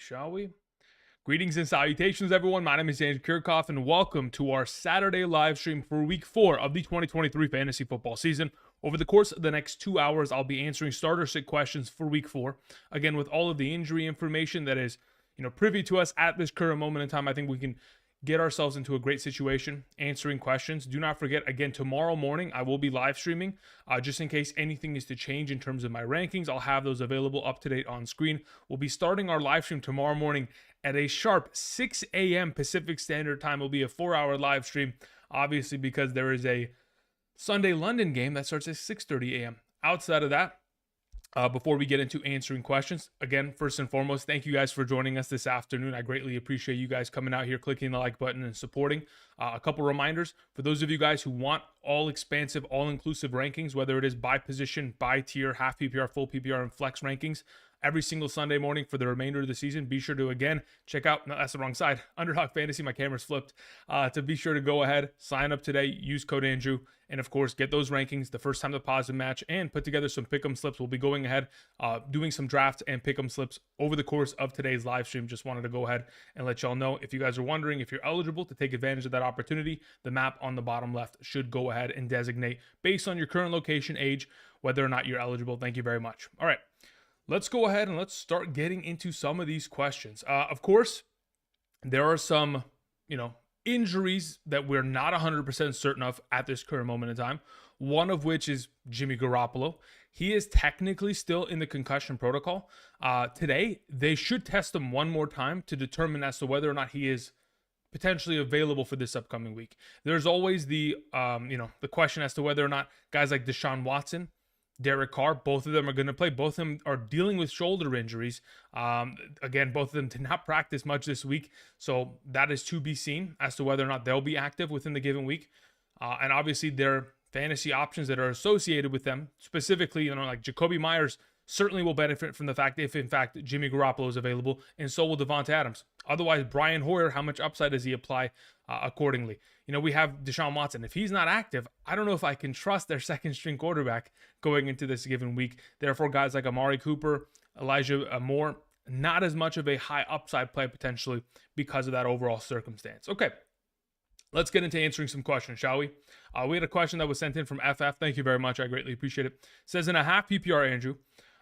shall we? Greetings and salutations, everyone. My name is Andrew Kirchhoff, and welcome to our Saturday live stream for Week 4 of the 2023 fantasy football season. Over the course of the next 2 hours, I'll be answering starter sit questions for Week 4. Again, with all of the injury information that is, privy to us at this current moment in time, I think we can get ourselves into a great situation answering questions. Do not forget, again, tomorrow morning I will be live streaming just in case anything is to change in terms of my rankings. I'll have those available up to date on screen. We'll be starting our live stream tomorrow morning at a sharp 6 a.m. Pacific Standard Time. Will be a 4-hour live stream, obviously, because there is a Sunday London game that starts at 6:30 a.m. Outside of that, before we get into answering questions, again, first and foremost, thank you guys for joining us this afternoon. I greatly appreciate you guys coming out here, clicking the like button, and supporting. A couple reminders for those of you guys who want all expansive, all-inclusive rankings, whether it is by position, by tier, half PPR, full PPR, and flex rankings, every single Sunday morning for the remainder of the season. Be sure to, again, check out, no, that's the wrong side, Underdog Fantasy, my camera's flipped, to be sure to go ahead, sign up today, use code Andrew, and of course, get those rankings the first time the positive match, and put together some pick'em slips. We'll be going ahead, doing some drafts and pick'em slips over the course of today's live stream. Just wanted to go ahead and let y'all know, if you guys are wondering if you're eligible to take advantage of that opportunity, the map on the bottom left should go ahead and designate, based on your current location, age, whether or not you're eligible. Thank you very much. All right. Let's go ahead and let's start getting into some of these questions. Of course, there are some, injuries that we're not 100% certain of at this current moment in time. One of which is Jimmy Garoppolo. He is technically still in the concussion protocol. Today, they should test him one more time to determine as to whether or not he is potentially available for this upcoming week. There's always the question as to whether or not guys like Deshaun Watson, Derek Carr, both of them are going to play. Both of them are dealing with shoulder injuries. Again, both of them did not practice much this week, so that is to be seen as to whether or not they'll be active within the given week. And obviously, their fantasy options that are associated with them, specifically, like Jacoby Myers, certainly will benefit from the fact if, in fact, Jimmy Garoppolo is available, and so will Devonta Adams. Otherwise, Brian Hoyer, how much upside does he apply accordingly? We have Deshaun Watson. If he's not active, I don't know if I can trust their second-string quarterback going into this given week. Therefore, guys like Amari Cooper, Elijah Moore, not as much of a high upside play potentially because of that overall circumstance. Okay, let's get into answering some questions, shall we? We had a question that was sent in from FF. Thank you very much. I greatly appreciate it. It says, in a half PPR, Andrew,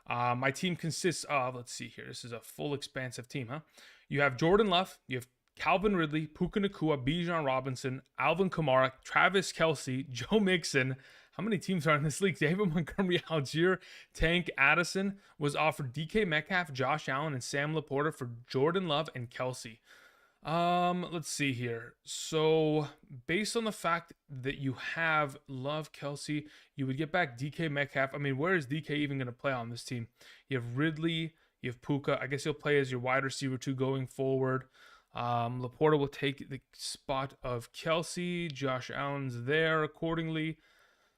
my team consists of, let's see here, this is a full expansive team, huh? You have Jordan Love, you have Calvin Ridley, Puka Nacua, Bijan Robinson, Alvin Kamara, Travis Kelce, Joe Mixon. How many teams are in this league? David Montgomery, Algier, Tank Addison was offered DK Metcalf, Josh Allen, and Sam Laporta for Jordan Love and Kelce. Let's see here. So based on the fact that you have Love, Kelce, you would get back DK Metcalf. I mean, where is DK even going to play on this team? You have Ridley, you have Puka. I guess he'll play as your wide receiver 2 going forward. Laporta will take the spot of Kelce. Josh Allen's there accordingly.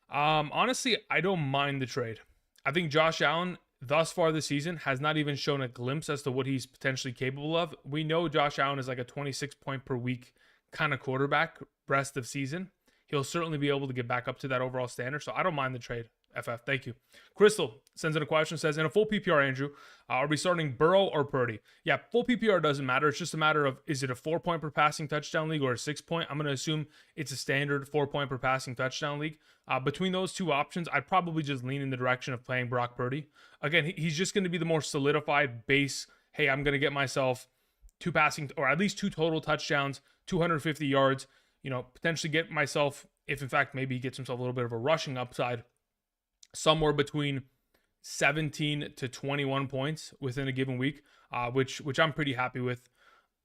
Honestly, I don't mind the trade. I think Josh Allen, thus far this season, has not even shown a glimpse as to what he's potentially capable of. We know Josh Allen is like a 26 point per week kind of quarterback rest of season. He'll certainly be able to get back up to that overall standard, so I don't mind the trade. FF, thank you. Crystal sends in a question, says, in a full PPR, Andrew, are we starting Burrow or Purdy? Yeah, full PPR doesn't matter. It's just a matter of, is it a 4-point per passing touchdown league or a 6-point? I'm going to assume it's a standard 4-point per passing touchdown league. Between those two options, I'd probably just lean in the direction of playing Brock Purdy. Again, he's just going to be the more solidified base. Hey, I'm going to get myself 2 passing, or at least 2 total touchdowns, 250 yards, potentially get myself, if in fact maybe he gets himself a little bit of a rushing upside, somewhere between 17 to 21 points within a given week, which I'm pretty happy with,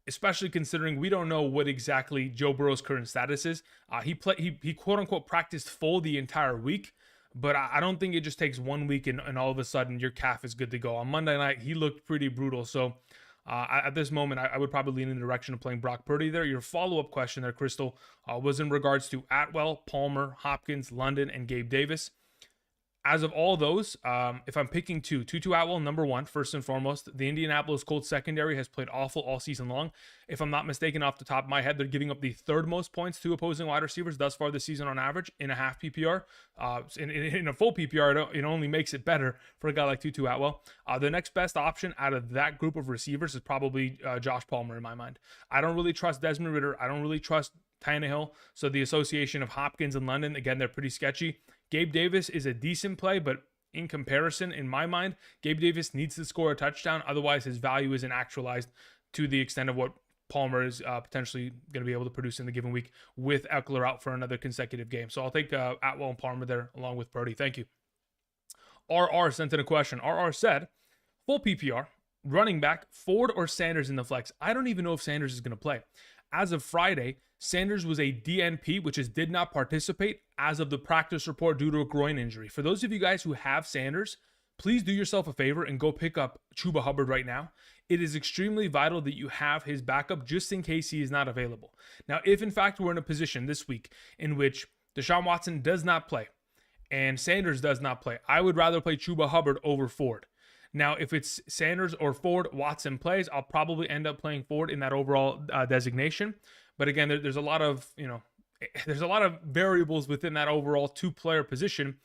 especially considering we don't know what exactly Joe Burrow's current status is. He quote unquote practiced full the entire week, but I don't think it just takes 1 week and all of a sudden your calf is good to go. On Monday night, he looked pretty brutal. So at this moment, I would probably lean in the direction of playing Brock Purdy there. Your follow-up question there, Crystal, was in regards to Atwell, Palmer, Hopkins, London, and Gabe Davis. As of all those, if I'm picking two, Tutu Atwell, number one, first and foremost. The Indianapolis Colts secondary has played awful all season long. If I'm not mistaken, off the top of my head, they're giving up the third most points to opposing wide receivers thus far this season on average in a half PPR. In a full PPR, it only makes it better for a guy like Tutu Atwell. The next best option out of that group of receivers is probably Josh Palmer in my mind. I don't really trust Desmond Ridder. I don't really trust Tannehill. So the association of Hopkins and London, again, they're pretty sketchy. Gabe Davis is a decent play, but in comparison, in my mind, Gabe Davis needs to score a touchdown. Otherwise, his value isn't actualized to the extent of what Palmer is potentially going to be able to produce in the given week with Eckler out for another consecutive game. So I'll take Atwell and Palmer there along with Purdy. Thank you. RR sent in a question. RR said, full PPR, running back, Ford or Sanders in the flex. I don't even know if Sanders is going to play. As of Friday, Sanders was a DNP, which is did not participate as of the practice report due to a groin injury. For those of you guys who have Sanders, please do yourself a favor and go pick up Chuba Hubbard right now. It is extremely vital that you have his backup just in case he is not available. Now, if in fact we're in a position this week in which Deshaun Watson does not play and Sanders does not play, I would rather play Chuba Hubbard over Ford. Now, if it's Sanders or Ford, Watson plays, I'll probably end up playing Ford in that overall designation. But again, there's a lot of, there's a lot of variables within that overall two-player position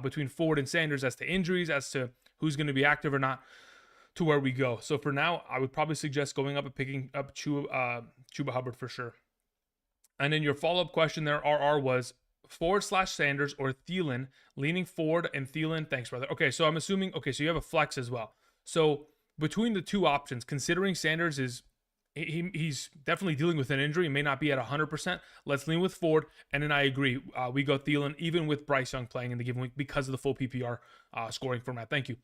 between Ford and Sanders as to injuries, as to who's going to be active or not, to where we go. So for now, I would probably suggest going up and picking up Chuba Hubbard for sure. And then your follow-up question there, RR, was Ford/Sanders or Thielen, leaning Ford and Thielen. Thanks, brother. Okay, so I'm assuming, so you have a flex as well. So between the two options, considering Sanders is, he's definitely dealing with an injury, may not be at 100%, let's lean with Ford. And then I agree, we go Thielen, even with Bryce Young playing in the given week because of the full PPR scoring format. Thank you.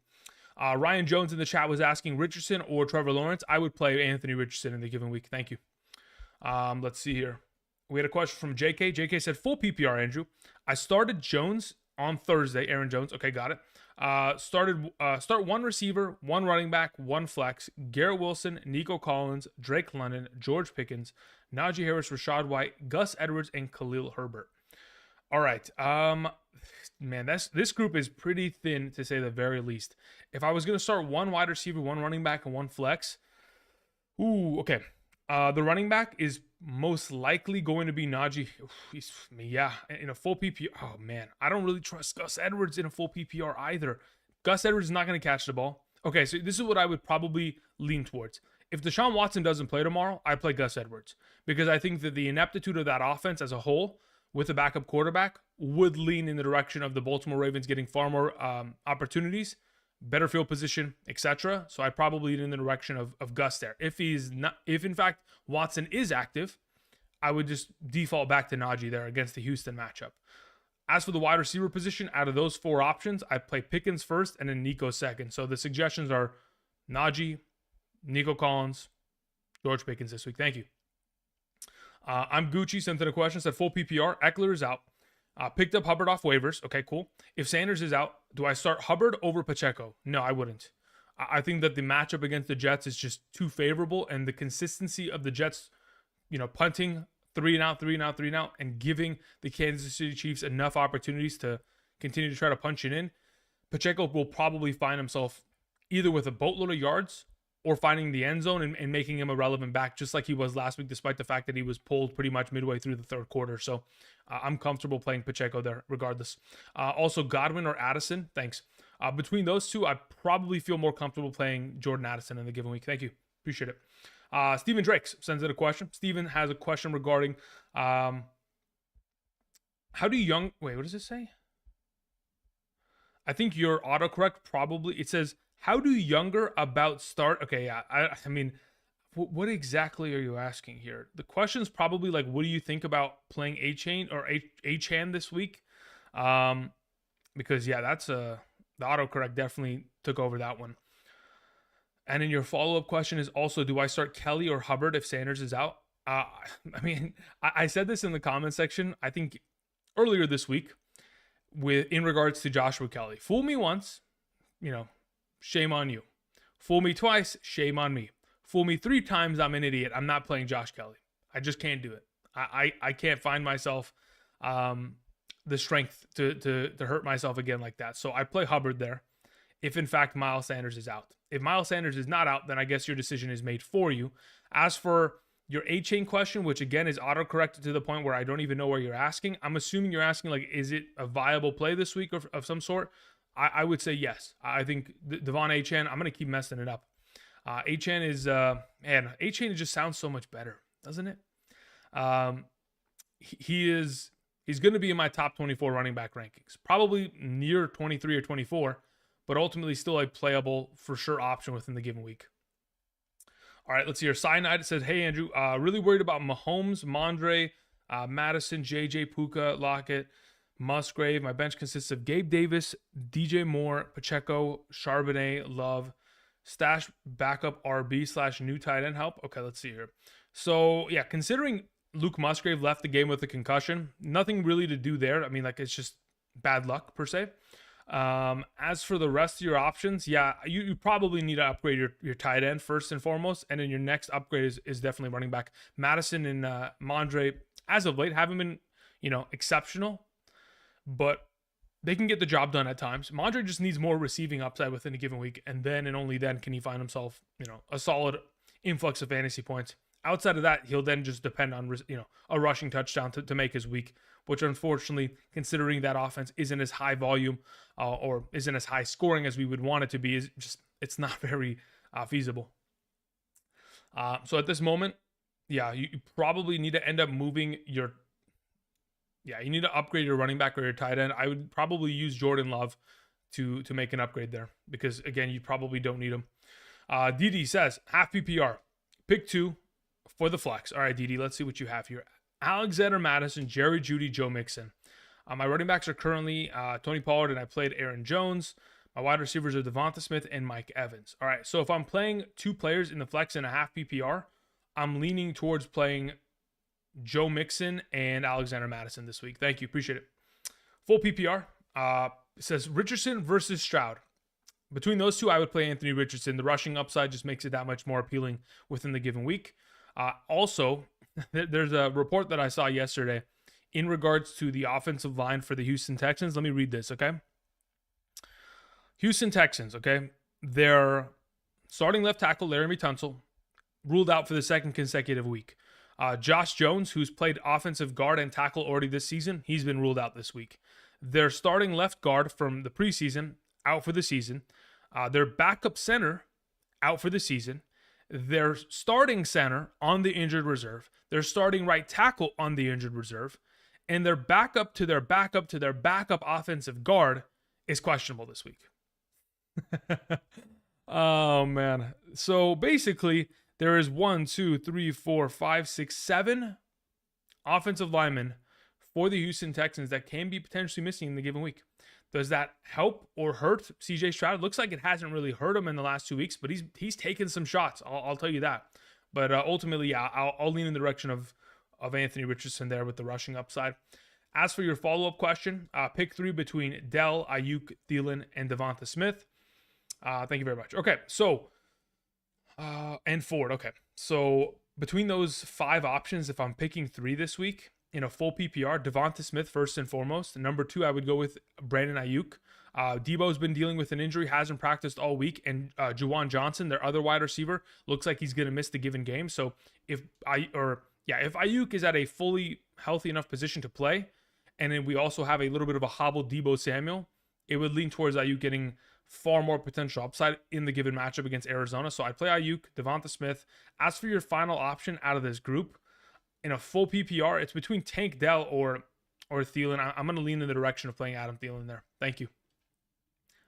Ryan Jones in the chat was asking Richardson or Trevor Lawrence. I would play Anthony Richardson in the given week. Thank you. Let's see here. We had a question from JK. JK said, full PPR, Andrew. I started Jones on Thursday. Aaron Jones. Okay, got it. Start one receiver, one running back, one flex. Garrett Wilson, Nico Collins, Drake London, George Pickens, Najee Harris, Rashad White, Gus Edwards, and Khalil Herbert. All right. Man, this group is pretty thin to say the very least. If I was going to start one wide receiver, one running back, and one flex, okay. The running back is most likely going to be Najee. In a full PPR. Oh, man. I don't really trust Gus Edwards in a full PPR either. Gus Edwards is not going to catch the ball. Okay, so this is what I would probably lean towards. If Deshaun Watson doesn't play tomorrow, I play Gus Edwards. Because I think that the ineptitude of that offense as a whole with a backup quarterback would lean in the direction of the Baltimore Ravens getting far more opportunities, better field position, etc. So I probably lean in the direction of Gus there. If in fact Watson is active, I would just default back to Najee there against the Houston matchup. As for the wide receiver position, out of those four options, I play Pickens first and then Nico second. So the suggestions are Najee, Nico Collins, George Pickens this week. Thank you. I'm Gucci, sent in a question, said full PPR. Eckler is out. Picked up Hubbard off waivers. Okay, cool. If Sanders is out, do I start Hubbard over Pacheco? No, I wouldn't. I think that the matchup against the Jets is just too favorable, and the consistency of the Jets, punting 3 and out, and giving the Kansas City Chiefs enough opportunities to continue to try to punch it in. Pacheco will probably find himself either with a boatload of yards or finding the end zone and making him a relevant back, just like he was last week, despite the fact that he was pulled pretty much midway through the third quarter. So I'm comfortable playing Pacheco there regardless. Also, Godwin or Addison, thanks. Between those two, I probably feel more comfortable playing Jordan Addison in the given week. Thank you. Appreciate it. Stephen Drakes sends in a question. Stephen has a question regarding how do what does it say? I think your autocorrect probably, it says, how do younger about start? Okay, yeah. I mean, what exactly are you asking here? The question is probably like, what do you think about playing A-Chain or A-Chan this week? Because, yeah, that's the autocorrect definitely took over that one. And then your follow-up question is also, do I start Kelly or Hubbard if Sanders is out? I mean, I said this in the comment section, I think earlier this week in regards to Joshua Kelly. Fool me once, shame on you. Fool me twice, shame on me. Fool me 3 times, I'm an idiot. I'm not playing Josh Kelly. I just can't do it. I can't find myself the strength to hurt myself again like that. So I play Hubbard there if in fact Miles Sanders is out. If Miles Sanders is not out, then I guess your decision is made for you. As for your A-chain question, which again is auto-corrected to the point where I don't even know where you're asking, I'm assuming you're asking, like, is it a viable play this week of some sort? I would say yes. I think Devon A-chain, I'm going to keep messing it up. A-chain is, man, A-chain just sounds so much better, doesn't it? He's going to be in my top 24 running back rankings, probably near 23 or 24, but ultimately still a playable for sure option within the given week. All right, let's see here. Cyanide, it says, hey, Andrew, really worried about Mahomes, Mondre, Madison, JJ, Puka, Lockett, Musgrave. My bench consists of Gabe Davis, DJ Moore, Pacheco, Charbonnet, Love, stash backup RB / new tight end help. Okay, let's see here. So, yeah, considering Luke Musgrave left the game with a concussion, nothing really to do there. I mean, like, it's just bad luck per se. As for the rest of your options, yeah, you probably need to upgrade your tight end first and foremost, and then your next upgrade is definitely running back. Madison and Mondre, as of late, haven't been, exceptional, but they can get the job done at times. Mondre just needs more receiving upside within a given week, and then and only then can he find himself, a solid influx of fantasy points. Outside of that, he'll then just depend on, a rushing touchdown to make his week, which unfortunately, considering that offense isn't as high volume or isn't as high scoring as we would want it to be, it's not very feasible. So at this moment, yeah, you probably need to end up moving you need to upgrade your running back or your tight end. I would probably use Jordan Love to make an upgrade there because, again, you probably don't need him. DD says, half PPR, pick 2 for the flex. All right, DD, let's see what you have here. Alexander Madison, Jerry Jeudy, Joe Mixon. My running backs are currently Tony Pollard, and I played Aaron Jones. My wide receivers are Devonta Smith and Mike Evans. All right, so if I'm playing 2 players in the flex and a half PPR, I'm leaning towards playing Joe Mixon and Alexander Madison this week. Thank you, appreciate it. Full PPR, it says Richardson versus Stroud. Between those two, I would play Anthony Richardson. The rushing upside just makes it that much more appealing within the given week. Also, there's a report that I saw yesterday in regards to the offensive line for the Houston Texans. Let me read this, okay? Houston Texans, okay? Their starting left tackle, Laramie Tunsil, ruled out for the second consecutive week. Josh Jones, who's played offensive guard and tackle already this season, he's been ruled out this week. Their starting left guard from the preseason, out for the season. Their backup center, out for the season. Their starting center on the injured reserve. Their starting right tackle on the injured reserve. And their backup to their backup to their backup offensive guard is questionable this week. Oh, man. So basically, there is 1, 2, 3, 4, 5, 6, 7 offensive linemen for the Houston Texans that can be potentially missing in the given week. Does that help or hurt CJ Stroud? It looks like it hasn't really hurt him in the last 2 weeks, but he's taken some shots. I'll tell you that. But ultimately, yeah, I'll lean in the direction of Anthony Richardson there with the rushing upside. As for your follow-up question, pick 3 between Dell, Ayuk, Thielen, and Devonta Smith. Thank you very much. Okay, so and Ford. Okay, so between those 5 options, if I'm picking 3 this week, in a full PPR, Devonta Smith first and foremost. Number 2, I would go with Brandon Ayuk. Debo's been dealing with an injury, hasn't practiced all week, and Juwan Johnson, their other wide receiver, looks like he's going to miss the given game. So if Ayuk is at a fully healthy enough position to play, and then we also have a little bit of a hobbled Debo Samuel, it would lean towards Ayuk getting far more potential upside in the given matchup against Arizona. So I'd play Ayuk, Devonta Smith. As for your final option out of this group, in a full PPR, it's between Tank Dell or Thielen. I'm going to lean in the direction of playing Adam Thielen there. Thank you.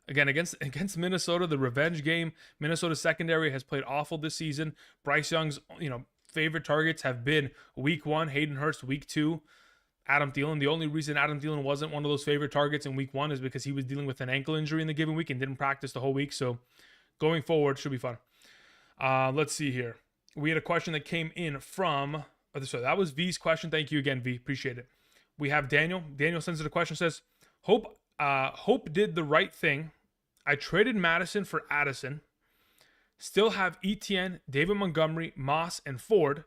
Again, against Minnesota, the revenge game. Minnesota's secondary has played awful this season. Bryce Young's favorite targets have been week 1, Hayden Hurst, week 2, Adam Thielen. The only reason Adam Thielen wasn't one of those favorite targets in week 1 is because he was dealing with an ankle injury in the given week and didn't practice the whole week. So going forward, should be fun. Let's see here. We had a question that came in from... So that was V's question. Thank you again, V. Appreciate it. We have Daniel. Daniel sends it a question. Says, Hope did the right thing. I traded Madison for Addison. Still have Etienne, David Montgomery, Moss, and Ford.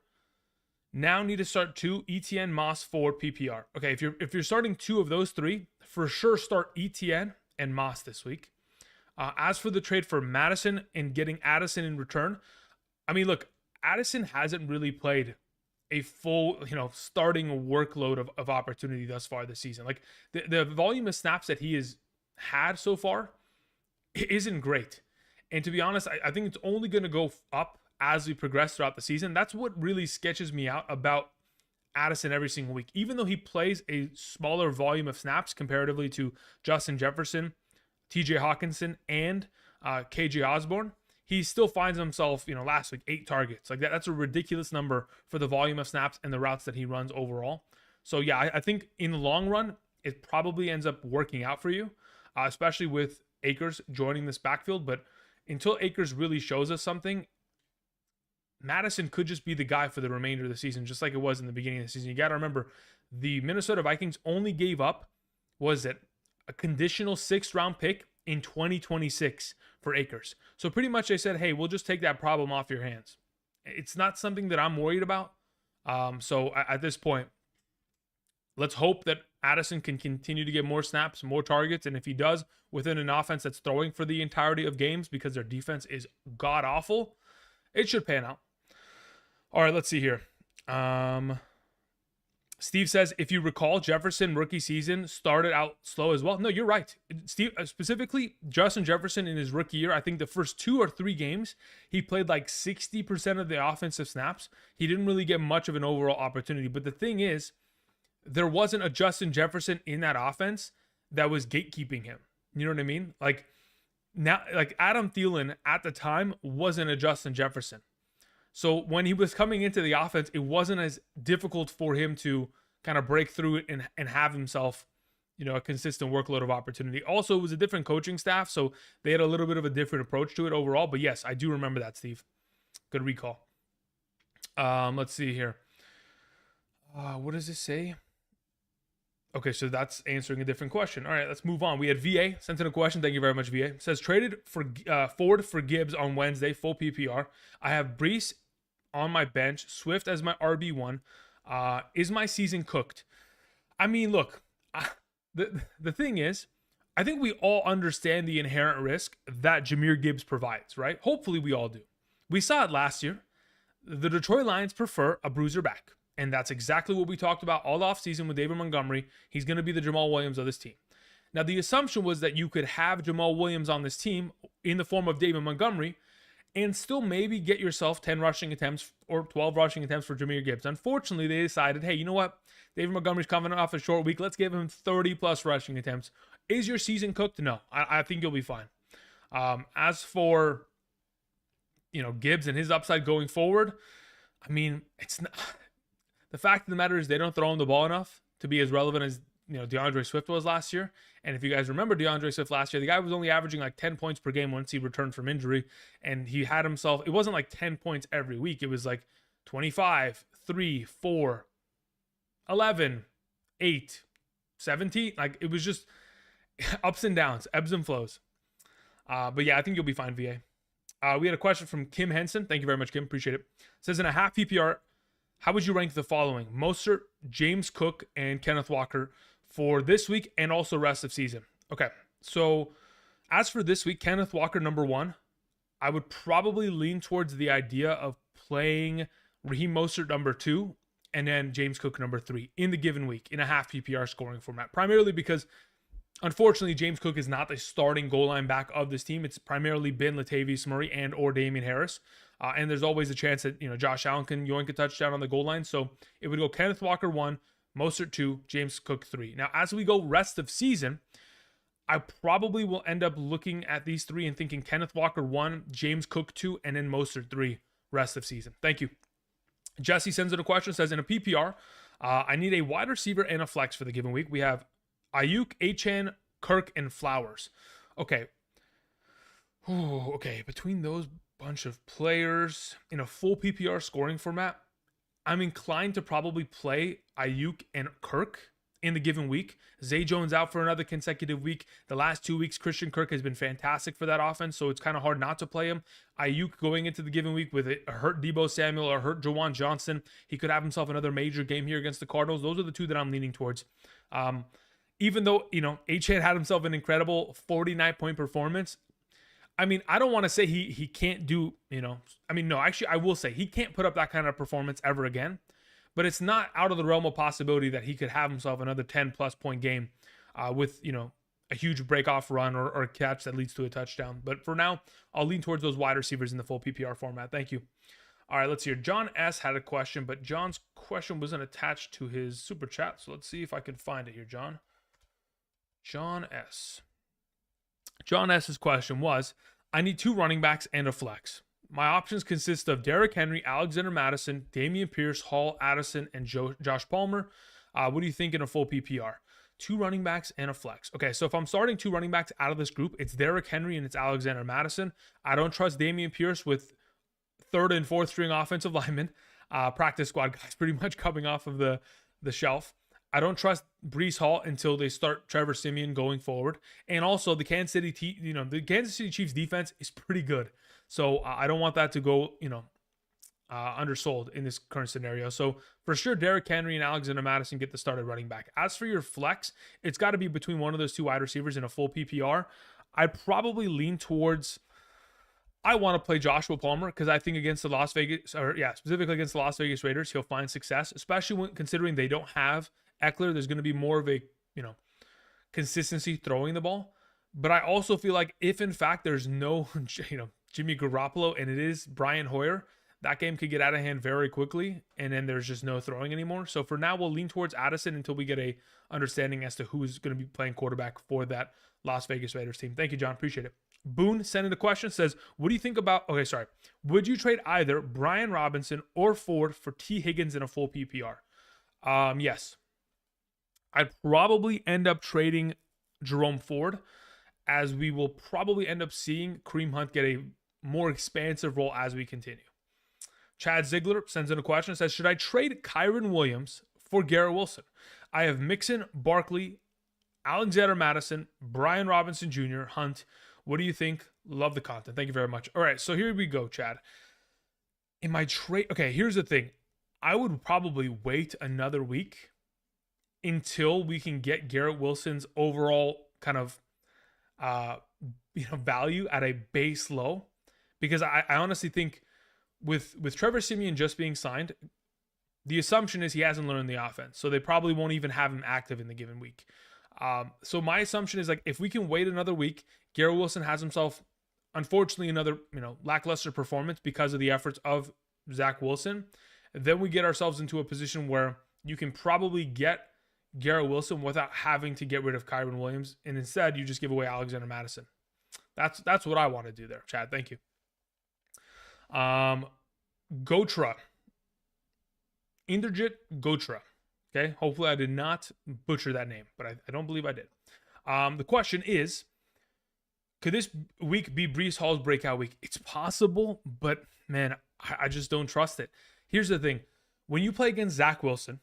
Now need to start 2, ETN, Moss 4, PPR. Okay, if you're starting 2 of those 3, for sure start ETN and Moss this week. As for the trade for Madison and getting Addison in return, I mean, look, Addison hasn't really played a full, starting workload of opportunity thus far this season. Like the volume of snaps that he has had so far isn't great. And to be honest, I think it's only going to go up as we progress throughout the season. That's what really sketches me out about Addison every single week. Even though he plays a smaller volume of snaps comparatively to Justin Jefferson, TJ Hawkinson, and KJ Osborne, he still finds himself, last week, 8 targets. Like that's a ridiculous number for the volume of snaps and the routes that he runs overall. So yeah, I think in the long run, it probably ends up working out for you, especially with Akers joining this backfield. But until Akers really shows us something, Madison could just be the guy for the remainder of the season, just like it was in the beginning of the season. You got to remember, the Minnesota Vikings only gave up, was it a conditional 6th round pick in 2026 for Akers. So pretty much they said, hey, we'll just take that problem off your hands. It's not something that I'm worried about. So at this point, let's hope that Addison can continue to get more snaps, more targets. And if he does within an offense that's throwing for the entirety of games because their defense is god awful, it should pan out. All right, let's see here. Steve says, if you recall, Jefferson rookie season started out slow as well. No, you're right. Steve, specifically, Justin Jefferson in his rookie year, I think the first 2 or 3 games, he played like 60% of the offensive snaps. He didn't really get much of an overall opportunity. But the thing is, there wasn't a Justin Jefferson in that offense that was gatekeeping him. You know what I mean? Like now, like Adam Thielen at the time wasn't a Justin Jefferson. So when he was coming into the offense, it wasn't as difficult for him to kind of break through it and have himself, a consistent workload of opportunity. Also, it was a different coaching staff, so they had a little bit of a different approach to it overall. But yes, I do remember that, Steve. Good recall. Let's see here. What does this say? Okay, so that's answering a different question. All right, let's move on. We had VA sent in a question. Thank you very much, VA. It says, traded for Ford for Gibbs on Wednesday, full PPR. I have Brees on my bench, Swift as my RB1. Is my season cooked? I mean, look, the thing is, I think we all understand the inherent risk that Jahmyr Gibbs provides, right? Hopefully we all do. We saw it last year. The Detroit Lions prefer a bruiser back. And that's exactly what we talked about all offseason with David Montgomery. He's going to be the Jamal Williams of this team. Now, the assumption was that you could have Jamal Williams on this team in the form of David Montgomery and still maybe get yourself 10 rushing attempts or 12 rushing attempts for Jahmyr Gibbs. Unfortunately, they decided, hey, you know what? David Montgomery's coming off a short week. Let's give him 30-plus rushing attempts. Is your season cooked? No. I think you'll be fine. As for, Gibbs and his upside going forward, I mean, it's not... The fact of the matter is they don't throw him the ball enough to be as relevant as DeAndre Swift was last year. And if you guys remember DeAndre Swift last year, the guy was only averaging like 10 points per game once he returned from injury. And he had himself, it wasn't like 10 points every week. It was like 25, 3, 4, 11, 8, 17. Like it was just ups and downs, ebbs and flows. But yeah, I think you'll be fine, VA. We had a question from Kim Henson. Thank you very much, Kim. Appreciate it. It says, in a half PPR, how would you rank the following? Mostert, James Cook, and Kenneth Walker for this week and also rest of season. Okay, so as for this week, Kenneth Walker, number 1. I would probably lean towards the idea of playing Raheem Mostert, number 2, and then James Cook, number 3 in the given week in a half PPR scoring format. Primarily because, unfortunately, James Cook is not the starting goal line back of this team. It's primarily been Latavius Murray and or Damian Harris. And there's always a chance that, Josh Allen can yoink a touchdown on the goal line. So it would go Kenneth Walker 1, Mostert 2, James Cook 3. Now, as we go rest of season, I probably will end up looking at these 3 and thinking Kenneth Walker 1, James Cook 2, and then Mostert 3 rest of season. Thank you. Jesse sends in a question, says, in a PPR, I need a wide receiver and a flex for the given week. We have Ayuk, Achane, Kirk, and Flowers. Okay. Ooh, okay, between those bunch of players in a full PPR scoring format, I'm inclined to probably play Ayuk and Kirk in the given week. Zay Jones out for another consecutive week. The last 2 weeks, Christian Kirk has been fantastic for that offense, so it's kind of hard not to play him. Ayuk going into the given week with a hurt Deebo Samuel or hurt Jawan Johnson. He could have himself another major game here against the Cardinals. Those are the two that I'm leaning towards. Even though, H-Head had himself an incredible 49-point performance, I mean, I don't want to say he can't do, no, actually, I will say he can't put up that kind of performance ever again. But it's not out of the realm of possibility that he could have himself another 10-plus point game with, a huge break-off run or a catch that leads to a touchdown. But for now, I'll lean towards those wide receivers in the full PPR format. Thank you. All right, let's hear. John S. had a question, but John's question wasn't attached to his super chat. So let's see if I can find it here, John. John S. John S.'s question was, I need 2 running backs and a flex. My options consist of Derrick Henry, Alexander Mattison, Dameon Pierce, Hall, Addison, and Josh Palmer. What do you think in a full PPR? 2 running backs and a flex. Okay, so if I'm starting 2 running backs out of this group, it's Derrick Henry and it's Alexander Mattison. I don't trust Dameon Pierce with 3rd and 4th string offensive linemen. Practice squad guys pretty much coming off of the shelf. I don't trust Breece Hall until they start Trevor Siemian going forward. And also the Kansas City Chiefs defense is pretty good. So I don't want that to go, undersold in this current scenario. So for sure, Derrick Henry and Alexander Mattison get the started running back. As for your flex, it's got to be between one of those 2 wide receivers in a full PPR. I'd probably lean towards, I want to play Joshua Palmer because I think against the specifically against the Las Vegas Raiders, he'll find success, especially when considering they don't have Eckler. There's going to be more of a, consistency throwing the ball. But I also feel like if in fact there's no, Jimmy Garoppolo and it is Brian Hoyer, that game could get out of hand very quickly, and then there's just no throwing anymore. So for now, we'll lean towards Addison until we get a understanding as to who's going to be playing quarterback for that Las Vegas Raiders team. Thank you, John. Appreciate it. Boone sent in a question, says, what do you think about, would you trade either Brian Robinson or Ford for T. Higgins in a full PPR? Yes. I'd probably end up trading Jerome Ford, as we will probably end up seeing Kareem Hunt get a more expansive role as we continue. Chad Ziegler sends in a question, says, should I trade Kyron Williams for Garrett Wilson? I have Mixon, Barkley, Alexander Mattison, Brian Robinson Jr., Hunt. What do you think? Love the content. Thank you very much. All right, so here we go, Chad. In my trade, here's the thing. I would probably wait another week until we can get Garrett Wilson's overall kind of value at a base low, because I honestly think with Trevor Siemian just being signed, the assumption is he hasn't learned the offense, so they probably won't even have him active in the given week. So my assumption is if we can wait another week, Garrett Wilson has himself, unfortunately, another lackluster performance because of the efforts of Zach Wilson. Then we get ourselves into a position where you can probably get Garrett Wilson without having to get rid of Kyron Williams, and instead you just give away Alexander Mattison. That's what I want to do there, Chad. Thank you. Gotra. Inderjit Gotra. Okay, hopefully I did not butcher that name, but I don't believe I did. The question is, could this week be Breece Hall's breakout week? It's possible, but man, I just don't trust it. Here's the thing. When you play against Zach Wilson,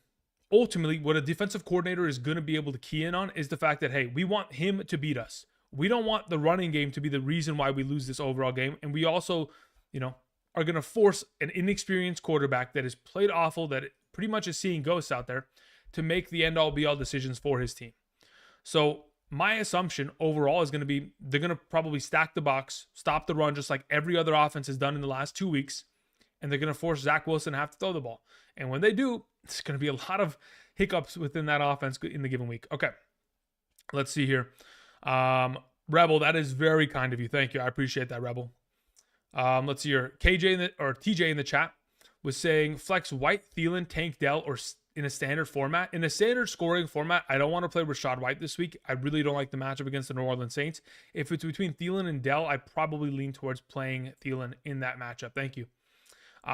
ultimately what a defensive coordinator is going to be able to key in on is the fact that, hey, we want him to beat us. We don't want the running game to be the reason why we lose this overall game. And we also, are going to force an inexperienced quarterback that has played awful, that pretty much is seeing ghosts out there, to make the end-all be-all decisions for his team. So my assumption overall is going to be they're going to probably stack the box, stop the run just like every other offense has done in the last 2 weeks, and they're going to force Zach Wilson to have to throw the ball. And when they do, it's going to be a lot of hiccups within that offense in the given week. Okay, let's see here. Rebel, that is very kind of you. Thank you. I appreciate that, Rebel. Let's see here. TJ in the chat was saying flex White, Thielen, Tank Dell, or in a standard format. In a standard scoring format, I don't want to play Rashad White this week. I really don't like the matchup against the New Orleans Saints. If it's between Thielen and Dell, I probably lean towards playing Thielen in that matchup. Thank you.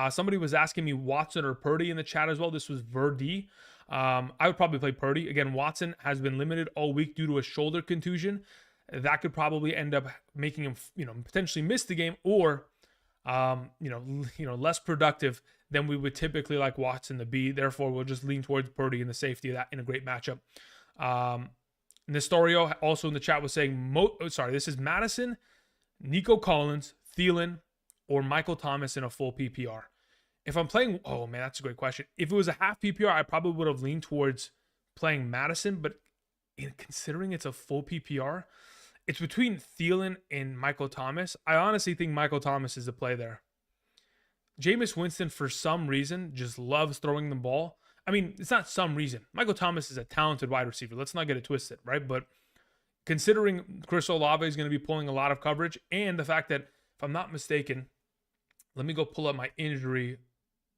Somebody was asking me Watson or Purdy in the chat as well. This was Verdi. I would probably play Purdy. Again, Watson has been limited all week due to a shoulder contusion. That could probably end up making him, potentially miss the game, or, less productive than we would typically like Watson to be. Therefore, we'll just lean towards Purdy and the safety of that in a great matchup. Nestorio also in the chat was saying, this is Madison, Nico Collins, Thielen, or Michael Thomas in a full PPR. If I'm playing, oh man, that's a great question. If it was a half PPR, I probably would have leaned towards playing Madison, but considering it's a full PPR, it's between Thielen and Michael Thomas. I honestly think Michael Thomas is the play there. Jameis Winston, for some reason, just loves throwing the ball. I mean, it's not some reason. Michael Thomas is a talented wide receiver. Let's not get it twisted, right? But considering Chris Olave is going to be pulling a lot of coverage, and the fact that, if I'm not mistaken, let me go pull up my injury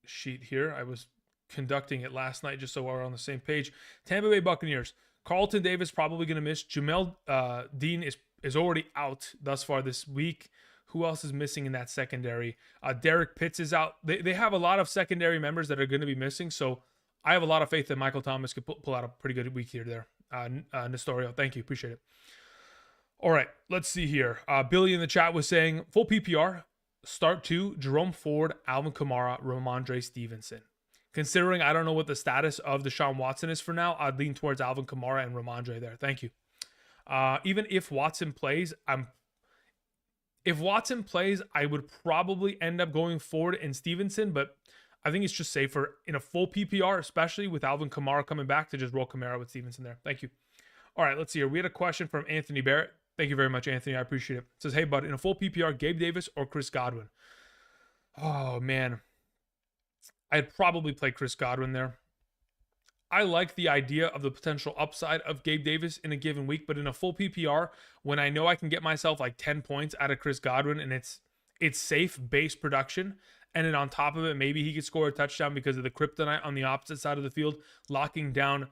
sheet here. I was conducting it last night just so we're on the same page. Tampa Bay Buccaneers. Carlton Davis probably going to miss. Jamel Dean is already out thus far this week. Who else is missing in that secondary? Derek Pitts is out. They have a lot of secondary members that are going to be missing, so I have a lot of faith that Michael Thomas could pull out a pretty good week here there. Nestorio, thank you. Appreciate it. All right, let's see here. Billy in the chat was saying, full PPR, start 2, Jerome Ford, Alvin Kamara, Ramondre Stevenson. Considering I don't know what the status of Deshaun Watson is for now, I'd lean towards Alvin Kamara and Ramondre there. Thank you. Even if Watson plays, if Watson plays, I would probably end up going Ford and Stevenson, but I think it's just safer in a full PPR, especially with Alvin Kamara coming back, to just roll Kamara with Stevenson there. Thank you. All right, let's see here. We had a question from Anthony Barrett. Thank you very much, Anthony. I appreciate it. It says, hey, bud, in a full PPR, Gabe Davis or Chris Godwin? Oh, man. I'd probably play Chris Godwin there. I like the idea of the potential upside of Gabe Davis in a given week, but in a full PPR, when I know I can get myself like 10 points out of Chris Godwin and it's safe base production, and then on top of it, maybe he could score a touchdown because of the kryptonite on the opposite side of the field, locking down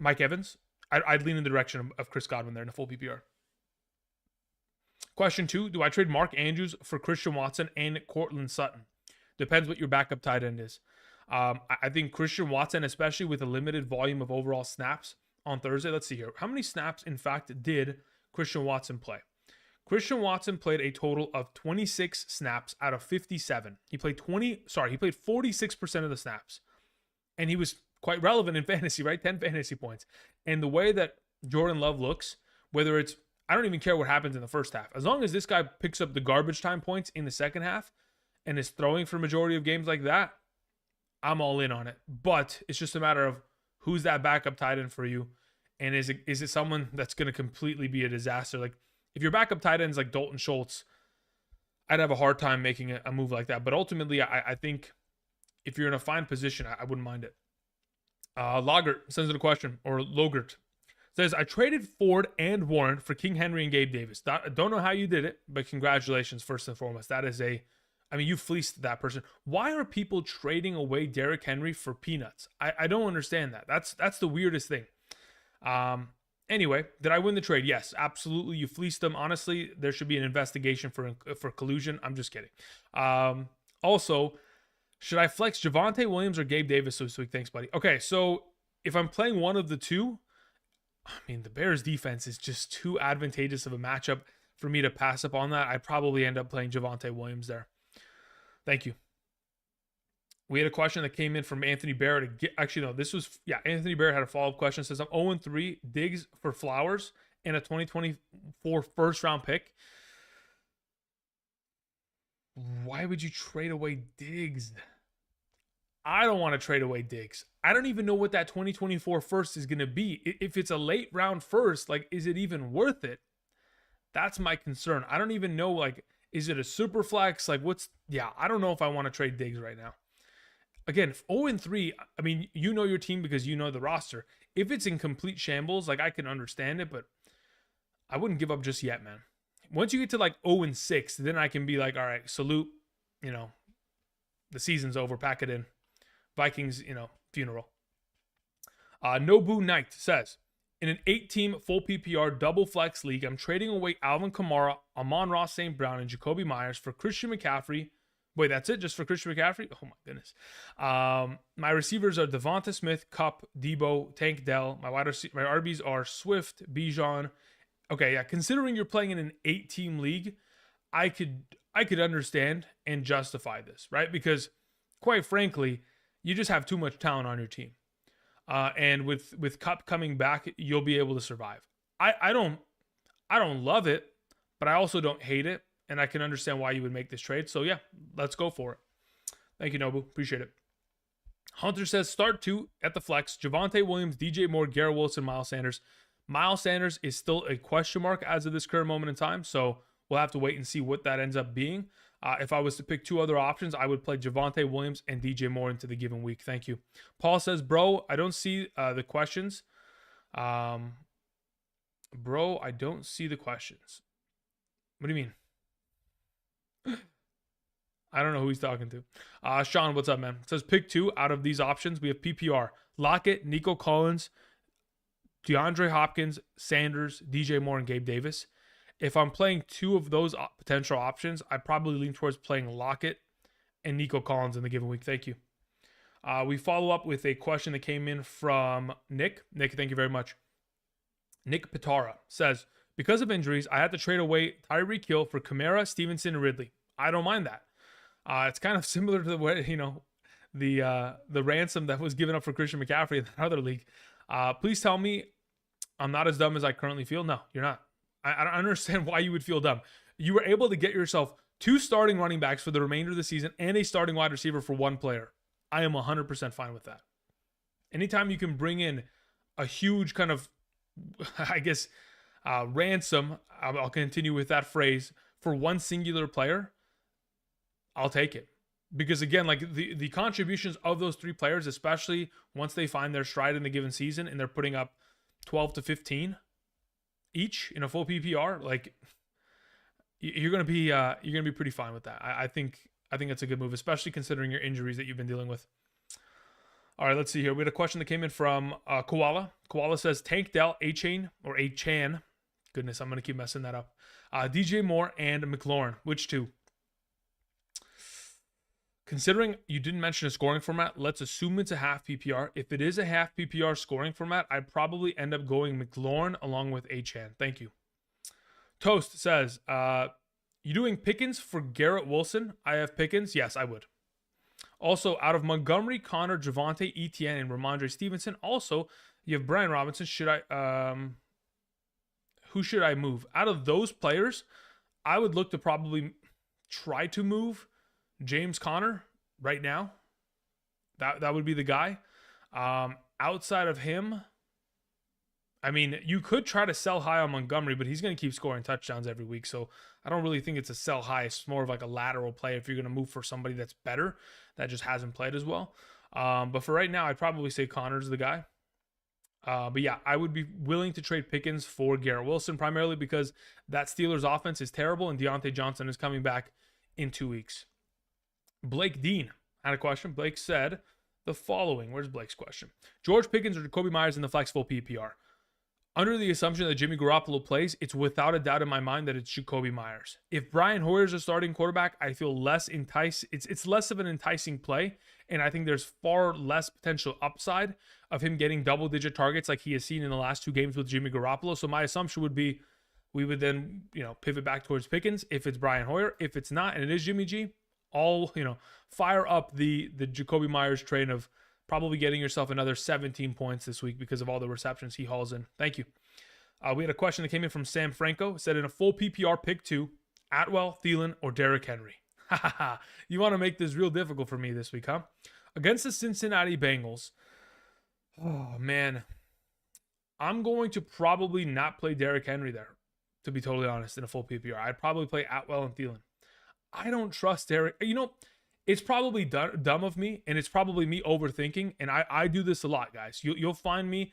Mike Evans, I'd lean in the direction of Chris Godwin there in a full PPR. Question 2, do I trade Mark Andrews for Christian Watson and Cortland Sutton? Depends what your backup tight end is. I think Christian Watson, especially with a limited volume of overall snaps on Thursday. Let's see here. How many snaps, in fact, did Christian Watson play? Christian Watson played a total of 26 snaps out of 57. He played 46% of the snaps. And he was quite relevant in fantasy, right? 10 fantasy points. And the way that Jordan Love looks, whether it's, I don't even care what happens in the first half. As long as this guy picks up the garbage time points in the second half and is throwing for majority of games like that, I'm all in on it. But it's just a matter of who's that backup tight end for you, and is it someone that's going to completely be a disaster? Like, if your backup tight end is like Dalton Schultz, I'd have a hard time making a move like that. But ultimately, I think if you're in a fine position, I wouldn't mind it. Logert sends in a question, or Logert says, I traded Ford and Warren for King Henry and Gabe Davis. Don't know how you did it, but congratulations first and foremost. That is you fleeced that person. Why are people trading away Derrick Henry for peanuts? I don't understand that. That's the weirdest thing. Anyway, did I win the trade? Yes, absolutely. You fleeced them. Honestly, there should be an investigation for collusion. I'm just kidding. Also, should I flex Javonte Williams or Gabe Davis this week? Thanks, buddy. Okay, so if I'm playing one of the two, I mean, the Bears defense is just too advantageous of a matchup for me to pass up on that. I'd probably end up playing Javonte Williams there. Thank you. We had a question that came in from Anthony Barrett. Anthony Barrett had a follow-up question. It says, I'm 0-3, Diggs for Flowers, and a 2024 first-round pick. Why would you trade away Diggs? I don't want to trade away Diggs. I don't even know what that 2024 first is going to be. If it's a late-round first, like, is it even worth it? That's my concern. I don't even know, like, is it a super flex? Like, I don't know if I want to trade Diggs right now. Again, 0-3, I mean, you know your team because you know the roster. If it's in complete shambles, like, I can understand it, but I wouldn't give up just yet, man. Once you get to like 0-6, then I can be like, all right, salute, the season's over, pack it in. Vikings, funeral. Nobu Knight says, in an 8-team full PPR double flex league, I'm trading away Alvin Kamara, Amon-Ra St. Brown, and Jacoby Myers for Christian McCaffrey. Wait, that's it? Just for Christian McCaffrey? Oh, my goodness. My receivers are Devonta Smith, Kupp, Debo, Tank Dell. My RBs are Swift, Bijan. Okay, yeah, considering you're playing in an 8-team league, I could understand and justify this, right? Because, quite frankly, you just have too much talent on your team. And with Cup coming back, you'll be able to survive. I don't love it, but I also don't hate it, and I can understand why you would make this trade. So yeah, let's go for it. Thank you, Nobu. Appreciate it. Hunter says start 2 at the flex: Javonte Williams, DJ Moore, Garrett Wilson, Miles Sanders. Miles Sanders is still a question mark as of this current moment in time, so we'll have to wait and see what that ends up being. If I was to pick 2 other options, I would play Javonte Williams and DJ Moore into the given week. Thank you. Paul says, bro, I don't see the questions. Bro, I don't see the questions. What do you mean? I don't know who he's talking to. Sean, what's up, man? It says pick 2 out of these options. We have PPR: Lockett, Nico Collins, DeAndre Hopkins, Sanders, DJ Moore, and Gabe Davis. If I'm playing 2 of those potential options, I probably lean towards playing Lockett and Nico Collins in the given week. Thank you. We follow up with a question that came in from Nick. Nick, thank you very much. Nick Pitara says, because of injuries, I had to trade away Tyreek Hill for Kamara, Stevenson, and Ridley. I don't mind that. It's kind of similar to the way, the ransom that was given up for Christian McCaffrey in another league. Please tell me I'm not as dumb as I currently feel. No, you're not. I don't understand why you would feel dumb. You were able to get yourself 2 starting running backs for the remainder of the season and a starting wide receiver for 1 player. I am 100% fine with that. Anytime you can bring in a huge kind of, I guess, ransom, I'll continue with that phrase, for 1 singular player, I'll take it. Because again, like the contributions of those 3 players, especially once they find their stride in the given season and they're putting up 12 to 15 each in a full PPR, like you're gonna be pretty fine with that. I think it's a good move, especially considering your injuries that you've been dealing with. All right, let's see here. We had a question that came in from Koala. Koala says Tank Dell, A-Chain, or A-Chan. Goodness, I'm gonna keep messing that up. DJ Moore and McLaurin. Which 2? Considering you didn't mention a scoring format, let's assume it's a half PPR. If it is a half PPR scoring format, I'd probably end up going McLaurin along with A-Chan. Thank you. Toast says, you doing Pickens for Garrett Wilson? I have Pickens. Yes, I would. Also, out of Montgomery, Connor, Javonte, Etienne, and Ramondre Stevenson, also, you have Brian Robinson. Who should I move? Out of those players, I would look to probably try to move James Conner right now. That would be the guy. Outside of him, I mean, you could try to sell high on Montgomery, but he's going to keep scoring touchdowns every week. So I don't really think it's a sell high. It's more of like a lateral play if you're going to move for somebody that's better, that just hasn't played as well. But for right now, I'd probably say Connor's the guy. But yeah, I would be willing to trade Pickens for Garrett Wilson, primarily because that Steelers offense is terrible and Deontay Johnson is coming back in 2 weeks. Blake Dean had a question. Blake said the following. Where's Blake's question? George Pickens or Jacoby Myers in the flexible PPR? Under the assumption that Jimmy Garoppolo plays, it's without a doubt in my mind that it's Jacoby Myers. If Brian Hoyer's a starting quarterback, I feel less enticed. It's less of an enticing play, and I think there's far less potential upside of him getting double-digit targets like he has seen in the last 2 games with Jimmy Garoppolo. So my assumption would be we would then, pivot back towards Pickens if it's Brian Hoyer. If it's not, and it is Jimmy G, fire up the Jacoby Myers train of probably getting yourself another 17 points this week because of all the receptions he hauls in. Thank you. We had a question that came in from Sam Franco. It said, in a full PPR pick 2, Atwell, Thielen, or Derrick Henry? You want to make this real difficult for me this week, huh? Against the Cincinnati Bengals, oh, man. I'm going to probably not play Derrick Henry there, to be totally honest, in a full PPR. I'd probably play Atwell and Thielen. I don't trust Derrick. It's probably dumb of me, and it's probably me overthinking, and I do this a lot, guys. You'll find me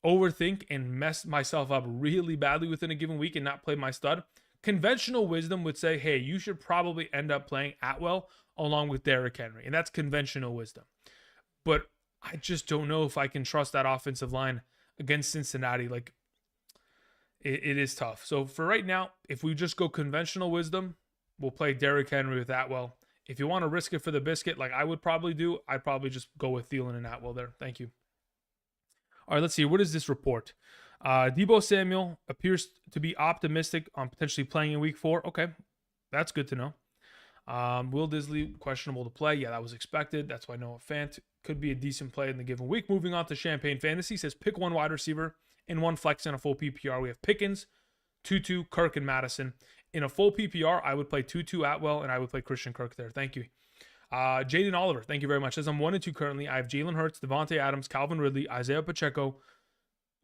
overthink and mess myself up really badly within a given week and not play my stud. Conventional wisdom would say, hey, you should probably end up playing Atwell along with Derrick Henry, and that's conventional wisdom. But I just don't know if I can trust that offensive line against Cincinnati. Like, it is tough. So for right now, if we just go conventional wisdom, we'll play Derrick Henry with Atwell. If you want to risk it for the biscuit, like I would probably do, I'd probably just go with Thielen and Atwell there. Thank you. All right, let's see. What is this report? Deebo Samuel appears to be optimistic on potentially playing in week 4. Okay, that's good to know. Will Disley questionable to play? Yeah, that was expected. That's why Noah Fant could be a decent play in the given week. Moving on to Champagne Fantasy, says pick one wide receiver and one flex in a full PPR. We have Pickens, Tutu, Kirk, and Madison. In a full PPR, I would play Tutu, Atwell, and I would play Christian Kirk there. Thank you. Jaden Oliver, thank you very much. Says I'm 1-2 currently. I have Jalen Hurts, Devontae Adams, Calvin Ridley, Isaiah Pacheco,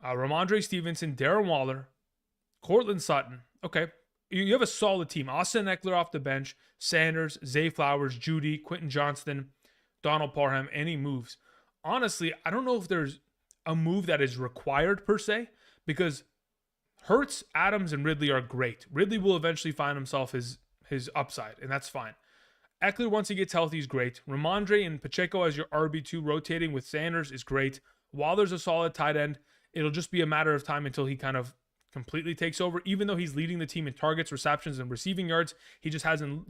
Ramondre Stevenson, Darren Waller, Cortland Sutton. Okay. You have a solid team. Austin Eckler off the bench, Sanders, Zay Flowers, Judy, Quentin Johnston, Donald Parham, any moves. Honestly, I don't know if there's a move that is required per se, because Hurts, Adams, and Ridley are great. Ridley will eventually find himself his upside, and that's fine. Eckler, once he gets healthy, is great. Ramondre and Pacheco as your RB2 rotating with Sanders is great. Waller's a solid tight end. It'll just be a matter of time until he kind of completely takes over. Even though he's leading the team in targets, receptions, and receiving yards, he just hasn't,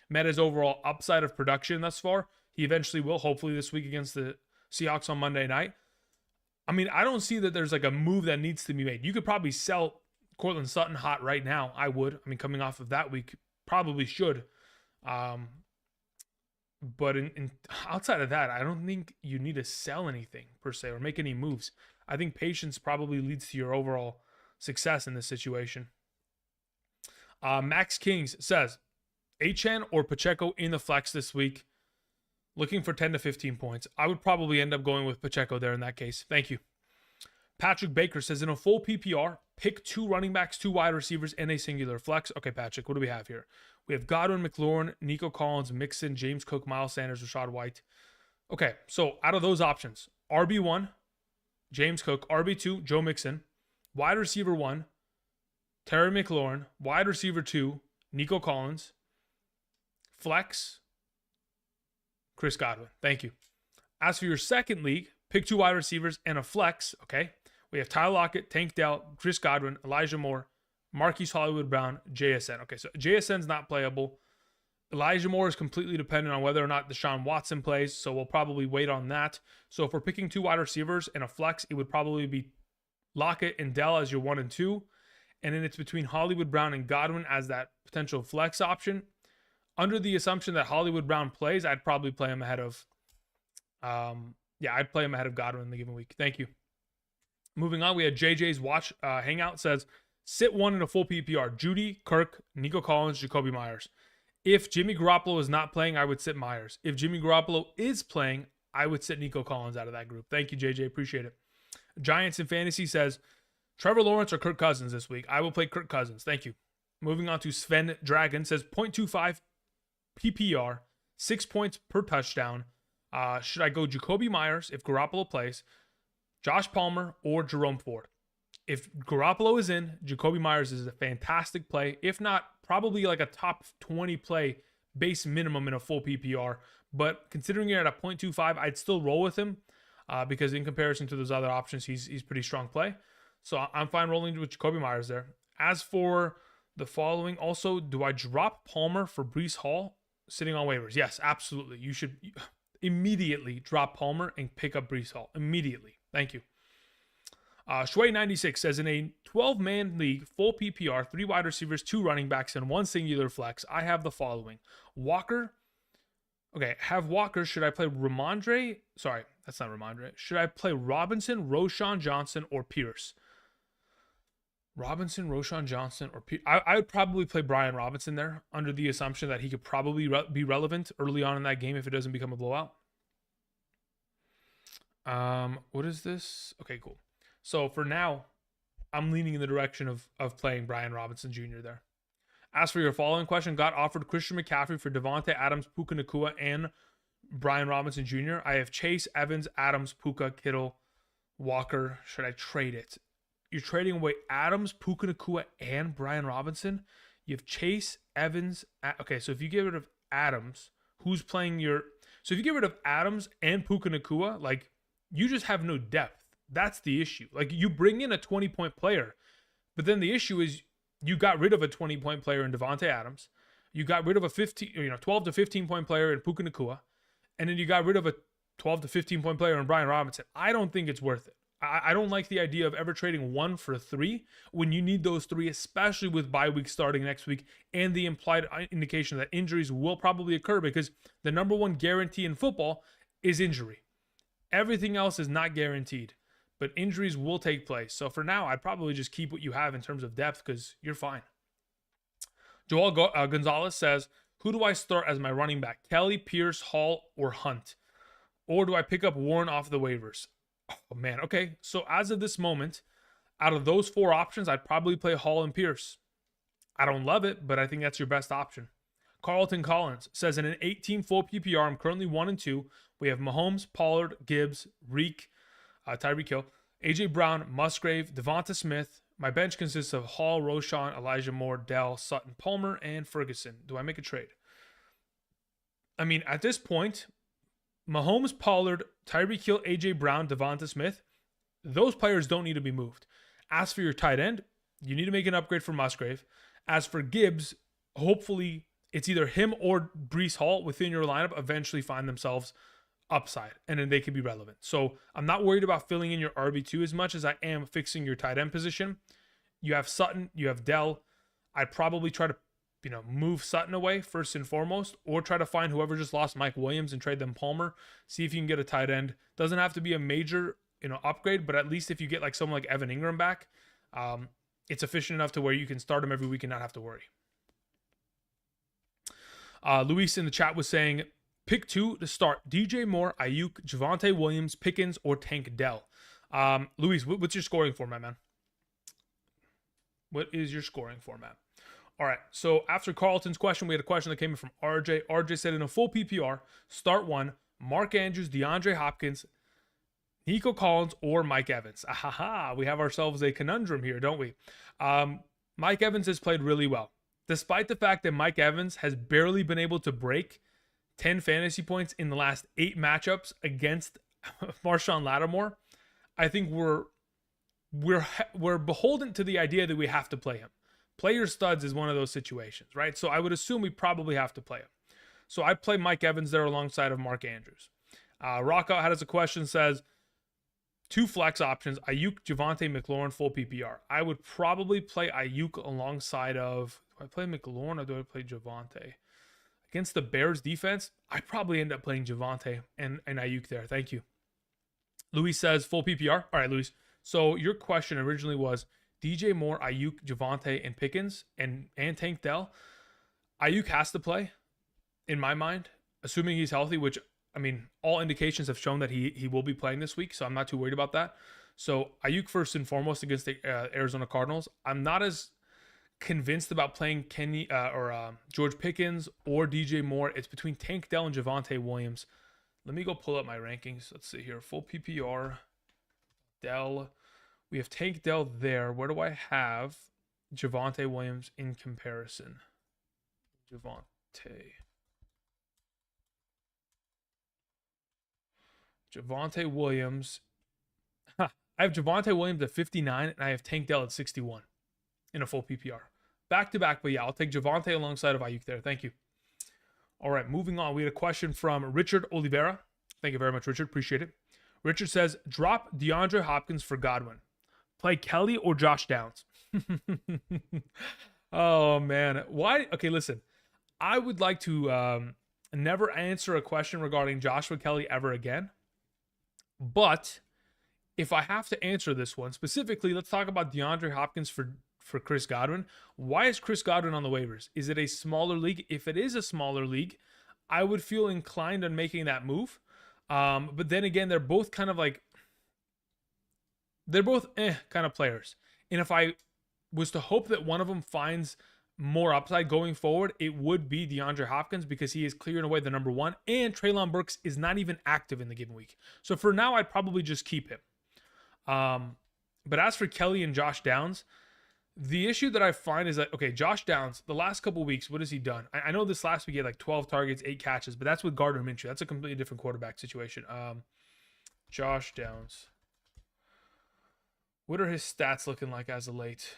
met his overall upside of production thus far. He eventually will, hopefully this week against the Seahawks on Monday night. I mean, I don't see that there's like a move that needs to be made. You could probably sell Cortland Sutton hot right now. I would. I mean, coming off of that week, probably should. But outside of that, I don't think you need to sell anything per se or make any moves. I think patience probably leads to your overall success in this situation. Max Kings says, Achane or Pacheco in the flex this week, looking for 10 to 15 points. I would probably end up going with Pacheco there in that case. Thank you. Patrick Baker says, in a full PPR, pick 2 running backs, 2 wide receivers, and a singular flex. Okay, Patrick, what do we have here? We have Godwin, McLaurin, Nico Collins, Mixon, James Cook, Miles Sanders, Rashad White. Okay, so out of those options, RB1, James Cook, RB2, Joe Mixon, wide receiver 1, Terry McLaurin, wide receiver 2, Nico Collins, flex, Chris Godwin. Thank you. As for your second league, pick 2 wide receivers and a flex. Okay, we have Tyler Lockett, Tank Dell, Chris Godwin, Elijah Moore, Marquise Hollywood Brown, JSN. Okay, so JSN's not playable. Elijah Moore is completely dependent on whether or not Deshaun Watson plays, so we'll probably wait on that. So if we're picking 2 wide receivers and a flex, it would probably be Lockett and Dell as your 1 and 2. And then it's between Hollywood Brown and Godwin as that potential flex option. Under the assumption that Hollywood Brown plays, I'd probably play him ahead of I'd play him ahead of Godwin in the given week. Thank you. Moving on, we had JJ's Watch Hangout says, sit 1 in a full PPR. Judy, Kirk, Nico Collins, Jacoby Myers. If Jimmy Garoppolo is not playing, I would sit Myers. If Jimmy Garoppolo is playing, I would sit Nico Collins out of that group. Thank you, JJ. Appreciate it. Giants in Fantasy says, Trevor Lawrence or Kirk Cousins this week. I will play Kirk Cousins. Thank you. Moving on to Sven Dragon says, 0.25 PPR, 6 points per touchdown. Should I go Jacoby Myers if Garoppolo plays, Josh Palmer, or Jerome Ford? If Garoppolo is in, Jacoby Myers is a fantastic play. If not, probably like a top 20 play base minimum in a full PPR. But considering you're at a 0.25, I'd still roll with him because in comparison to those other options, he's pretty strong play. So I'm fine rolling with Jacoby Myers there. As for the following, also, do I drop Palmer for Breece Hall sitting on waivers? Yes, absolutely. You should immediately drop Palmer and pick up Breece Hall. Immediately. Thank you. Shway96 says, in a 12-man league, full PPR, 3 wide receivers, 2 running backs, and 1 singular flex, I have the following. Walker. Okay, have Walker. Should I play Ramondre? Sorry, that's not Ramondre. Should I play Robinson, Roshan Johnson, or Pierce? Robinson, Roshan Johnson, or Pierce? I would probably play Brian Robinson there under the assumption that he could probably be relevant early on in that game if it doesn't become a blowout. What is this? Okay, cool. So for now, I'm leaning in the direction of playing Brian Robinson Jr. there. As for your following question, got offered Christian McCaffrey for Devontae Adams, Puka Nacua, and Brian Robinson Jr. I have Chase, Evans, Adams, Puka, Kittle, Walker. Should I trade it? You're trading away Adams, Puka Nacua, and Brian Robinson. You have Chase, Evans. Okay, so if you get rid of Adams, who's playing your... So if you get rid of Adams and Puka Nacua, like, you just have no depth. That's the issue. Like, you bring in a 20-point player, but then the issue is you got rid of a 20-point player in Devontae Adams. You got rid of a 12 to 15-point player in Puka Nacua, and then you got rid of a 12 to 15-point player in Brian Robinson. I don't think it's worth it. I don't like the idea of ever trading 1 for 3 when you need those 3, especially with bye week starting next week and the implied indication that injuries will probably occur because the number 1 guarantee in football is injury. Everything else is not guaranteed, but injuries will take place. So for now, I'd probably just keep what you have in terms of depth because you're fine. Joel Gonzalez says, who do I start as my running back? Kelly, Pierce, Hall, or Hunt? Or do I pick up Warren off the waivers? Oh, man. Okay. So as of this moment, out of those 4 options, I'd probably play Hall and Pierce. I don't love it, but I think that's your best option. Carlton Collins says, in an 18 full PPR, I'm currently 1-2. We have Mahomes, Pollard, Gibbs, Reek, Tyreek Hill, AJ Brown, Musgrave, Devonta Smith. My bench consists of Hall, Roschon, Elijah Moore, Dell, Sutton, Palmer, and Ferguson. Do I make a trade? I mean, at this point, Mahomes, Pollard, Tyreek Hill, AJ Brown, Devonta Smith, those players don't need to be moved. As for your tight end, you need to make an upgrade for Musgrave. As for Gibbs, hopefully it's either him or Breece Hall within your lineup eventually find themselves upside, and then they can be relevant. So I'm not worried about filling in your RB2 as much as I am fixing your tight end position. You have Sutton, you have Dell. I'd probably try to, move Sutton away first and foremost, or try to find whoever just lost Mike Williams and trade them Palmer. See if you can get a tight end. Doesn't have to be a major, upgrade, but at least if you get like someone like Evan Ingram back, it's efficient enough to where you can start him every week and not have to worry. Luis in the chat was saying, pick 2 to start: DJ Moore, Ayuk, Javonte Williams, Pickens, or Tank Dell. Luis, what's your scoring format, man? What is your scoring format? All right, so after Carlton's question, we had a question that came in from RJ. RJ said, in a full PPR, start 1, Mark Andrews, DeAndre Hopkins, Nico Collins, or Mike Evans. Ahaha, we have ourselves a conundrum here, don't we? Mike Evans has played really well. Despite the fact that Mike Evans has barely been able to break 10 fantasy points in the last 8 matchups against Marshawn Lattimore, I think we're beholden to the idea that we have to play him. Play your studs is one of those situations, right? So I would assume we probably have to play him. So I play Mike Evans there alongside of Mark Andrews. Rockout has a question, says, 2 flex options: Ayuk, Javonte, McLaurin, full PPR. I would probably play Ayuk alongside of, do I play McLaurin or do I play Javonte? Against the Bears defense, I probably end up playing Javonte and Ayuk there. Thank you. Luis says, full PPR. All right, Luis. So your question originally was DJ Moore, Ayuk, Javonte, and Pickens, and Tank Dell. Ayuk has to play, in my mind, assuming he's healthy, which, I mean, all indications have shown that he will be playing this week, so I'm not too worried about that. So Ayuk first and foremost against the Arizona Cardinals. I'm not as convinced about playing George Pickens or DJ Moore. It's between Tank Dell and Javonte Williams. Let me go pull up my rankings. Let's see here. Full PPR, Dell. We have Tank Dell there. Where do I have Javonte Williams in comparison? Javonte Williams. I have Javonte Williams at 59, and I have Tank Dell at 61 in a full PPR. Back to back, but yeah, I'll take Javonte alongside of Ayuk there. Thank you. All right, moving on. We had a question from Richard Oliveira. Thank you very much, Richard. Appreciate it. Richard says, drop DeAndre Hopkins for Godwin. Play Kelly or Josh Downs. Oh, man. Why? Okay, listen. I would like to never answer a question regarding Joshua Kelly ever again. But if I have to answer this one, specifically, let's talk about DeAndre Hopkins for Chris Godwin. Why is Chris Godwin on the waivers? Is it a smaller league? If it is a smaller league, I would feel inclined on making that move. But then again, they're both kind of like, they're both kind of players. And if I was to hope that one of them finds more upside going forward, it would be DeAndre Hopkins, because he is clearing away the number 1, and Treylon Burks is not even active in the given week. So for now, I'd probably just keep him. But as for Kelly and Josh Downs, the issue that I find is that, okay, Josh Downs, the last couple weeks, what has he done? I know this last week he had like 12 targets, 8 catches, but that's with Gardner Minshew. That's a completely different quarterback situation. Josh Downs. What are his stats looking like as of late?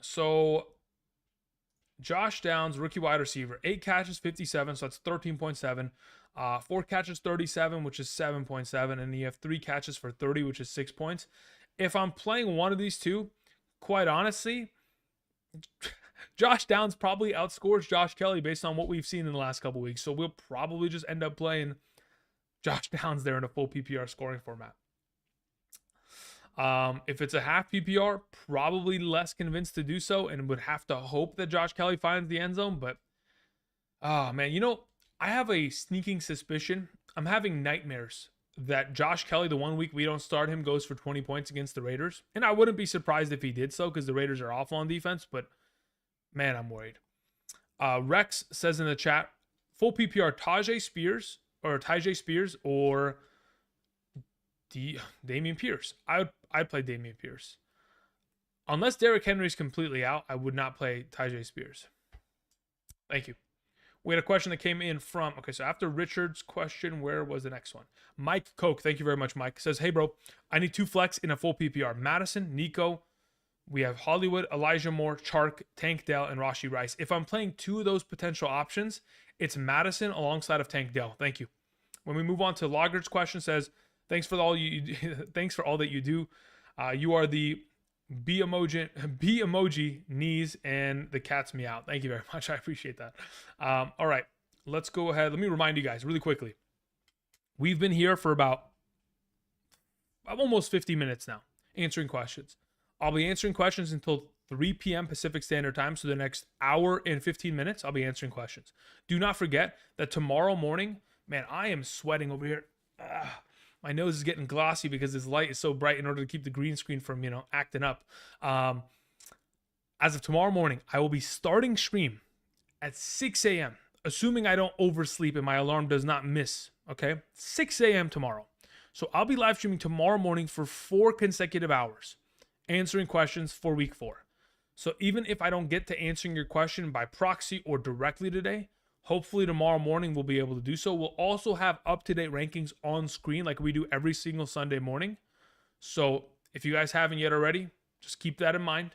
So, Josh Downs, rookie wide receiver, 8 catches, 57, so that's 13.7. 4 catches, 37, which is 7.7. And you have 3 catches for 30, which is 6 points. If I'm playing one of these two, quite honestly, Josh Downs probably outscores Josh Kelly based on what we've seen in the last couple weeks. So we'll probably just end up playing Josh Downs there in a full PPR scoring format. If it's a half PPR, probably less convinced to do so and would have to hope that Josh Kelly finds the end zone. But, oh, man, I have a sneaking suspicion. I'm having nightmares that Josh Kelly, the 1 week we don't start him, goes for 20 points against the Raiders. And I wouldn't be surprised if he did so because the Raiders are awful on defense. But, man, I'm worried. Rex says in the chat, full PPR Tajay Spears or Dameon Pierce. I'd play Dameon Pierce. Unless Derrick Henry's completely out, I would not play Tajay Spears. Thank you. We had a question that came in from, okay, so after Richard's question, where was the next one? Mike Koch, thank you very much, Mike, says, hey, bro, I need 2 flex in a full PPR. Madison, Nico, we have Hollywood, Elijah Moore, Chark, Tank Dell, and Rashee Rice. If I'm playing 2 of those potential options, it's Madison alongside of Tank Dell. Thank you. When we move on to Logger's question, says, thanks for all that you do. You are the B emoji knees and the cat's meow. Thank you very much. I appreciate that. All right, let's go ahead. Let me remind you guys really quickly. We've been here for about almost 50 minutes now answering questions. I'll be answering questions until 3 p.m. Pacific Standard Time. So the next hour and 15 minutes, I'll be answering questions. Do not forget that tomorrow morning, man, I am sweating over here. My nose is getting glossy because this light is so bright in order to keep the green screen from, acting up. As of tomorrow morning, I will be starting stream at 6 a.m., assuming I don't oversleep and my alarm does not miss, okay? 6 a.m. tomorrow. So I'll be live streaming tomorrow morning for 4 consecutive hours, answering questions for week 4. So even if I don't get to answering your question by proxy or directly today, hopefully tomorrow morning we'll be able to do so. We'll also have up-to-date rankings on screen like we do every single Sunday morning. So if you guys haven't yet already, just keep that in mind.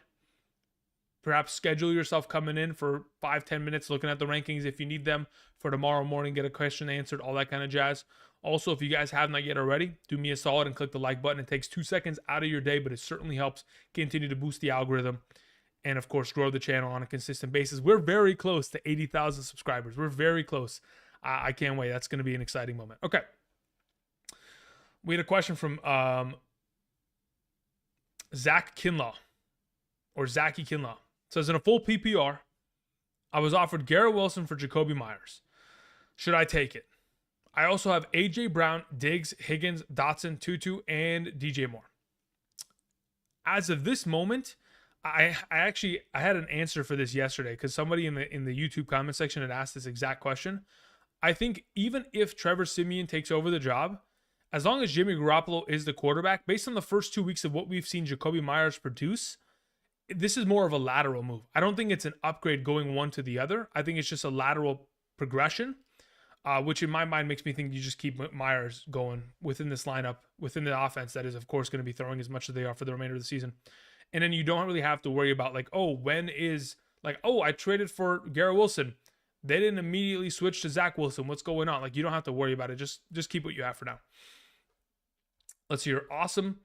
Perhaps schedule yourself coming in for 5-10 minutes looking at the rankings if you need them for tomorrow morning, get a question answered, all that kind of jazz. Also, if you guys have not yet already, do me a solid and click the like button. It takes 2 seconds out of your day, but it certainly helps continue to boost the algorithm and, of course, grow the channel on a consistent basis. We're very close to 80,000 subscribers. We're very close. I can't wait. That's going to be an exciting moment. Okay. We had a question from Zach Kinlaw, or Zachy Kinlaw. It says, in a full PPR, I was offered Garrett Wilson for Jacoby Myers. Should I take it? I also have A.J. Brown, Diggs, Higgins, Dotson, Tutu, and DJ Moore. As of this moment, I had an answer for this yesterday because somebody in the YouTube comment section had asked this exact question. I think even if Trevor Siemian takes over the job, as long as Jimmy Garoppolo is the quarterback, based on the first 2 weeks of what we've seen Jacoby Myers produce, this is more of a lateral move. I don't think it's an upgrade going one to the other. I think it's just a lateral progression, which in my mind makes me think you just keep Myers going within this lineup, within the offense that is, of course, going to be throwing as much as they are for the remainder of the season. And then you don't really have to worry about I traded for Garrett Wilson. They didn't immediately switch to Zach Wilson. What's going on? You don't have to worry about it. Just keep what you have for now. Let's hear awesome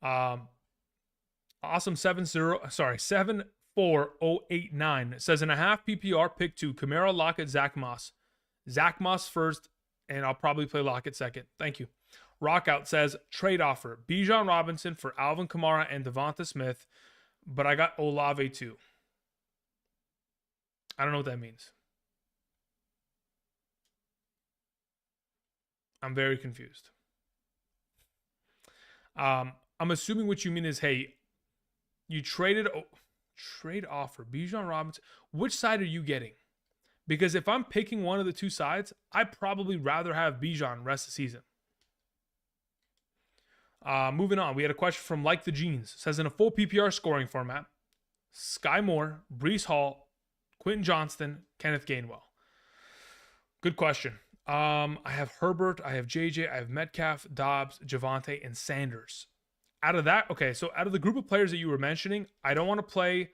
74089 says in a half PPR pick 2, Kamara, Lockett, Zach Moss. Zach Moss first, and I'll probably play Lockett second. Thank you. Rockout says, trade offer, Bijan Robinson for Alvin Kamara and Devonta Smith, but I got Olave too. I don't know what that means. I'm very confused. I'm assuming what you mean is, hey, you trade offer, Bijan Robinson. Which side are you getting? Because if I'm picking one of the 2 sides, I'd probably rather have Bijan rest of the season. Moving on, we had a question from Like the Jeans. It says in a full PPR scoring format, Sky Moore, Breece Hall, Quentin Johnston, Kenneth Gainwell. Good question. I have Herbert, I have JJ, I have Metcalf, Dobbs, Javonte, and Sanders. Out of the group of players that you were mentioning, I don't want to play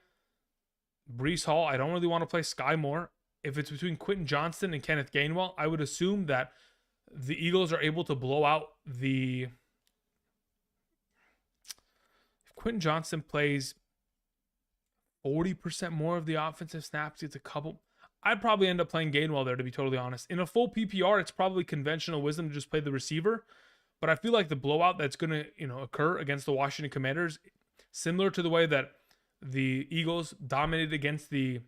Breece Hall. I don't really want to play Sky Moore. If it's between Quentin Johnston and Kenneth Gainwell, I would assume that the Eagles are able to blow out the... If Quentin Johnston plays 40% more of the offensive snaps, it's a couple... I'd probably end up playing Gainwell there, to be totally honest. In a full PPR, it's probably conventional wisdom to just play the receiver. But I feel like the blowout that's going to, occur against the Washington Commanders, similar to the way that the Eagles dominated against the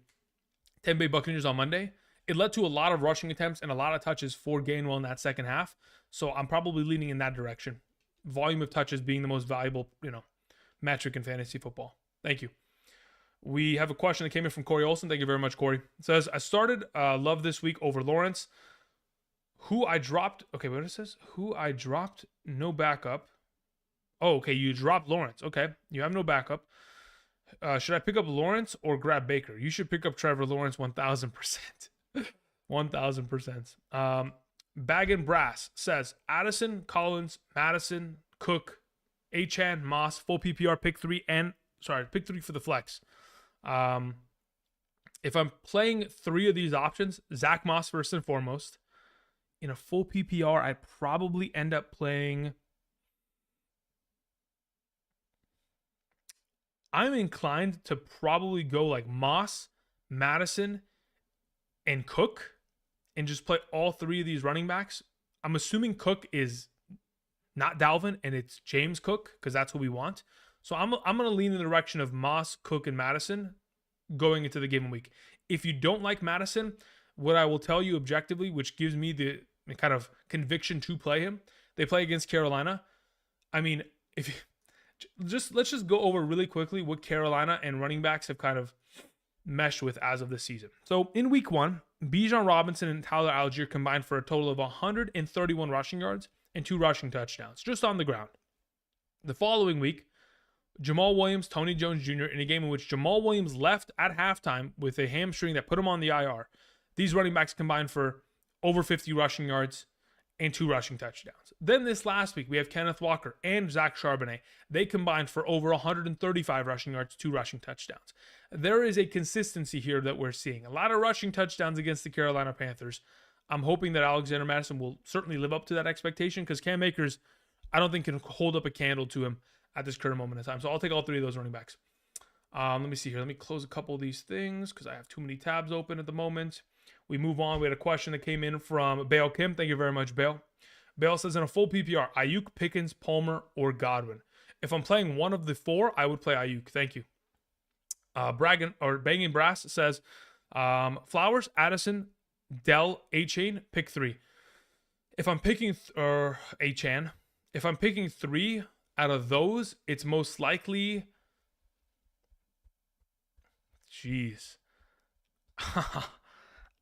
Tampa Bay Buccaneers on Monday, it led to a lot of rushing attempts and a lot of touches for Gainwell in that second half. So I'm probably leaning in that direction. Volume of touches being the most valuable, metric in fantasy football. Thank you. We have a question that came in from Corey Olson. Thank you very much, Corey. It says, I started Love this week over Lawrence. Who I dropped. Okay, what it says? Who I dropped, no backup. Oh, okay, you dropped Lawrence. Okay, you have no backup. Should I pick up Lawrence or grab Baker? You should pick up Trevor Lawrence 1,000%. 1,000%. Bag and Brass says, Addison, Collins, Madison, Cook, Achane, Moss, full PPR, pick three for the flex. If I'm playing three of these options, Zach Moss first and foremost. In a full PPR, I'd probably end up playing. I'm inclined to probably go like Moss, Madison, and Cook, and just play all three of these running backs. I'm assuming Cook is not Dalvin and it's James Cook because that's what we want. So I'm going to lean in the direction of Moss, Cook, and Madison going into the given week. If you don't like Madison, what I will tell you objectively, which gives me the kind of conviction to play him, they play against Carolina. I mean, let's just go over really quickly what Carolina and running backs have kind of meshed with as of this season. So in week 1, Bijan Robinson and Tyler Algier combined for a total of 131 rushing yards and 2 rushing touchdowns, just on the ground. The following week, Jamal Williams, Tony Jones Jr. in a game in which Jamal Williams left at halftime with a hamstring that put him on the IR. These running backs combined for over 50 rushing yards and 2 rushing touchdowns. Then this last week, we have Kenneth Walker and Zach Charbonnet. They combined for over 135 rushing yards, 2 rushing touchdowns. There is a consistency here that we're seeing. A lot of rushing touchdowns against the Carolina Panthers. I'm hoping that Alexander Mattison will certainly live up to that expectation because Cam Akers, I don't think, can hold up a candle to him at this current moment in time. So I'll take all 3 of those running backs. Let me see here. Let me close a couple of these things because I have too many tabs open at the moment. We move on. We had a question that came in from Bale Kim. Thank you very much, Bale. Bale says, in a full PPR, Ayuk, Pickens, Palmer, or Godwin. If I'm playing one of the 4, I would play Ayuk. Thank you. Banging Brass says, Flowers, Addison, Dell, Achane, pick 3. If I'm picking Achane, if I'm picking 3 out of those, it's most likely. Jeez.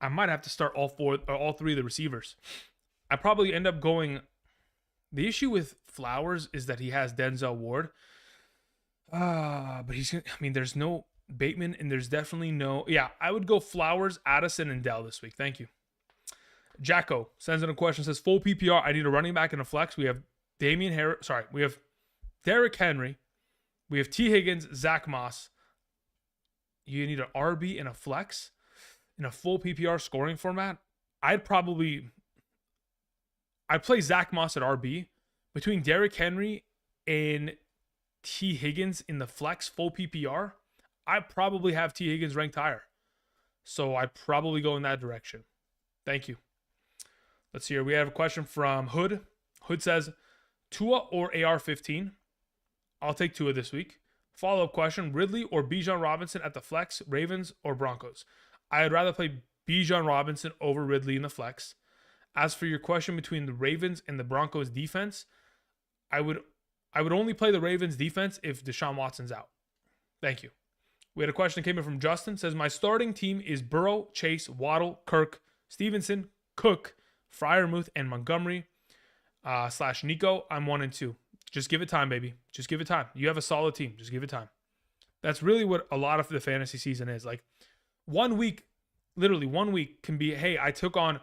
I might have to start all 3 of the receivers. I probably end up going. The issue with Flowers is that he has Denzel Ward. But there's no Bateman and there's definitely no. Yeah, I would go Flowers, Addison, and Dell this week. Thank you. Jacko sends in a question, says, full PPR, I need a running back and a flex. We have we have Derrick Henry. We have T. Higgins, Zach Moss. You need an RB and a flex in a full PPR scoring format. I'd play Zach Moss at RB. Between Derrick Henry and T. Higgins in the flex full PPR, I probably have T. Higgins ranked higher. So I'd probably go in that direction. Thank you. Let's see here. We have a question from Hood. Hood says, Tua or AR-15? I'll take Tua this week. Follow-up question, Ridley or Bijan Robinson at the flex, Ravens or Broncos? I'd rather play Bijan Robinson over Ridley in the flex. As for your question between the Ravens and the Broncos defense, I would only play the Ravens defense if Deshaun Watson's out. Thank you. We had a question that came in from Justin. Says, my starting team is Burrow, Chase, Waddle, Kirk, Stevenson, Cook, Freiermuth, and Montgomery / Nico. I'm 1 and 2. Just give it time, baby. Just give it time. You have a solid team. Just give it time. That's really what a lot of the fantasy season is. Like 1 week, literally 1 week can be, hey, I took on,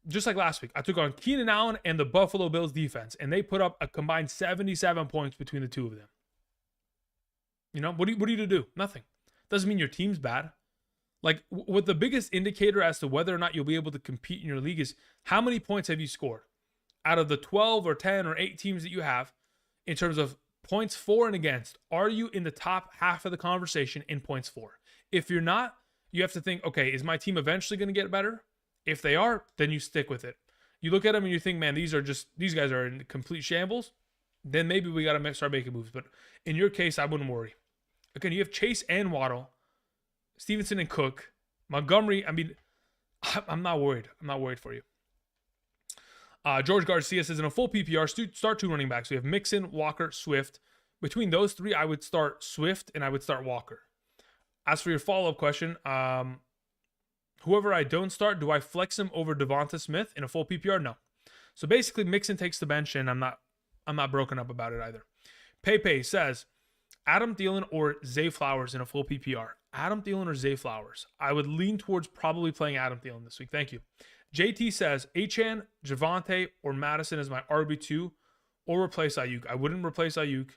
just like last week, I took on Keenan Allen and the Buffalo Bills defense, and they put up a combined 77 points between the 2 of them. You know, what are you to do? Nothing. Doesn't mean your team's bad. Like, what the biggest indicator as to whether or not you'll be able to compete in your league is how many points have you scored? Out of the 12 or 10 or 8 teams that you have, in terms of points for and against, are you in the top half of the conversation in points for? If you're not, you have to think, okay, is my team eventually going to get better? If they are, then you stick with it. You look at them and you think, man, these guys are in complete shambles. Then maybe we got to start making moves. But in your case, I wouldn't worry. Again, you have Chase and Waddle, Stevenson and Cook, Montgomery. I mean, I'm not worried. I'm not worried for you. George Garcia says, in a full PPR, start 2 running backs. We have Mixon, Walker, Swift. Between those 3, I would start Swift and I would start Walker. As for your follow-up question, whoever I don't start, do I flex him over Devonta Smith in a full PPR? No. So basically, Mixon takes the bench, and I'm not broken up about it either. Pepe says, Adam Thielen or Zay Flowers in a full PPR. Adam Thielen or Zay Flowers? I would lean towards probably playing Adam Thielen this week. Thank you. JT says, Achane, Javonte, or Madison is my RB2, or replace Ayuk. I wouldn't replace Ayuk.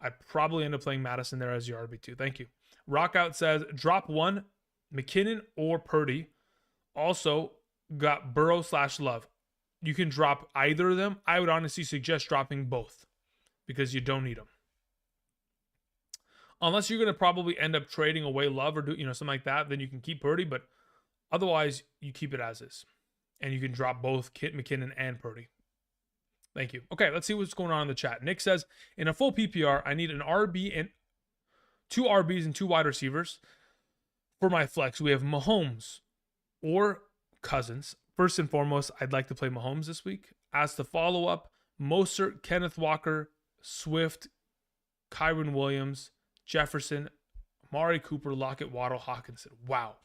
I'd probably end up playing Madison there as your RB2. Thank you. Rockout says, drop 1, McKinnon or Purdy. Also, got Burrow/Love. You can drop either of them. I would honestly suggest dropping both because you don't need them. Unless you're going to probably end up trading away Love or do something like that, then you can keep Purdy, but otherwise you keep it as is. And you can drop both Kit McKinnon and Purdy. Thank you. Okay, let's see what's going on in the chat. Nick says, in a full PPR, I need an RB and 2 RBs and 2 wide receivers. For my flex, we have Mahomes or Cousins. First and foremost, I'd like to play Mahomes this week. As the follow-up, Mostert, Kenneth Walker, Swift, Kyron Williams, Jefferson, Amari Cooper, Lockett, Waddle, Hawkinson. Wow.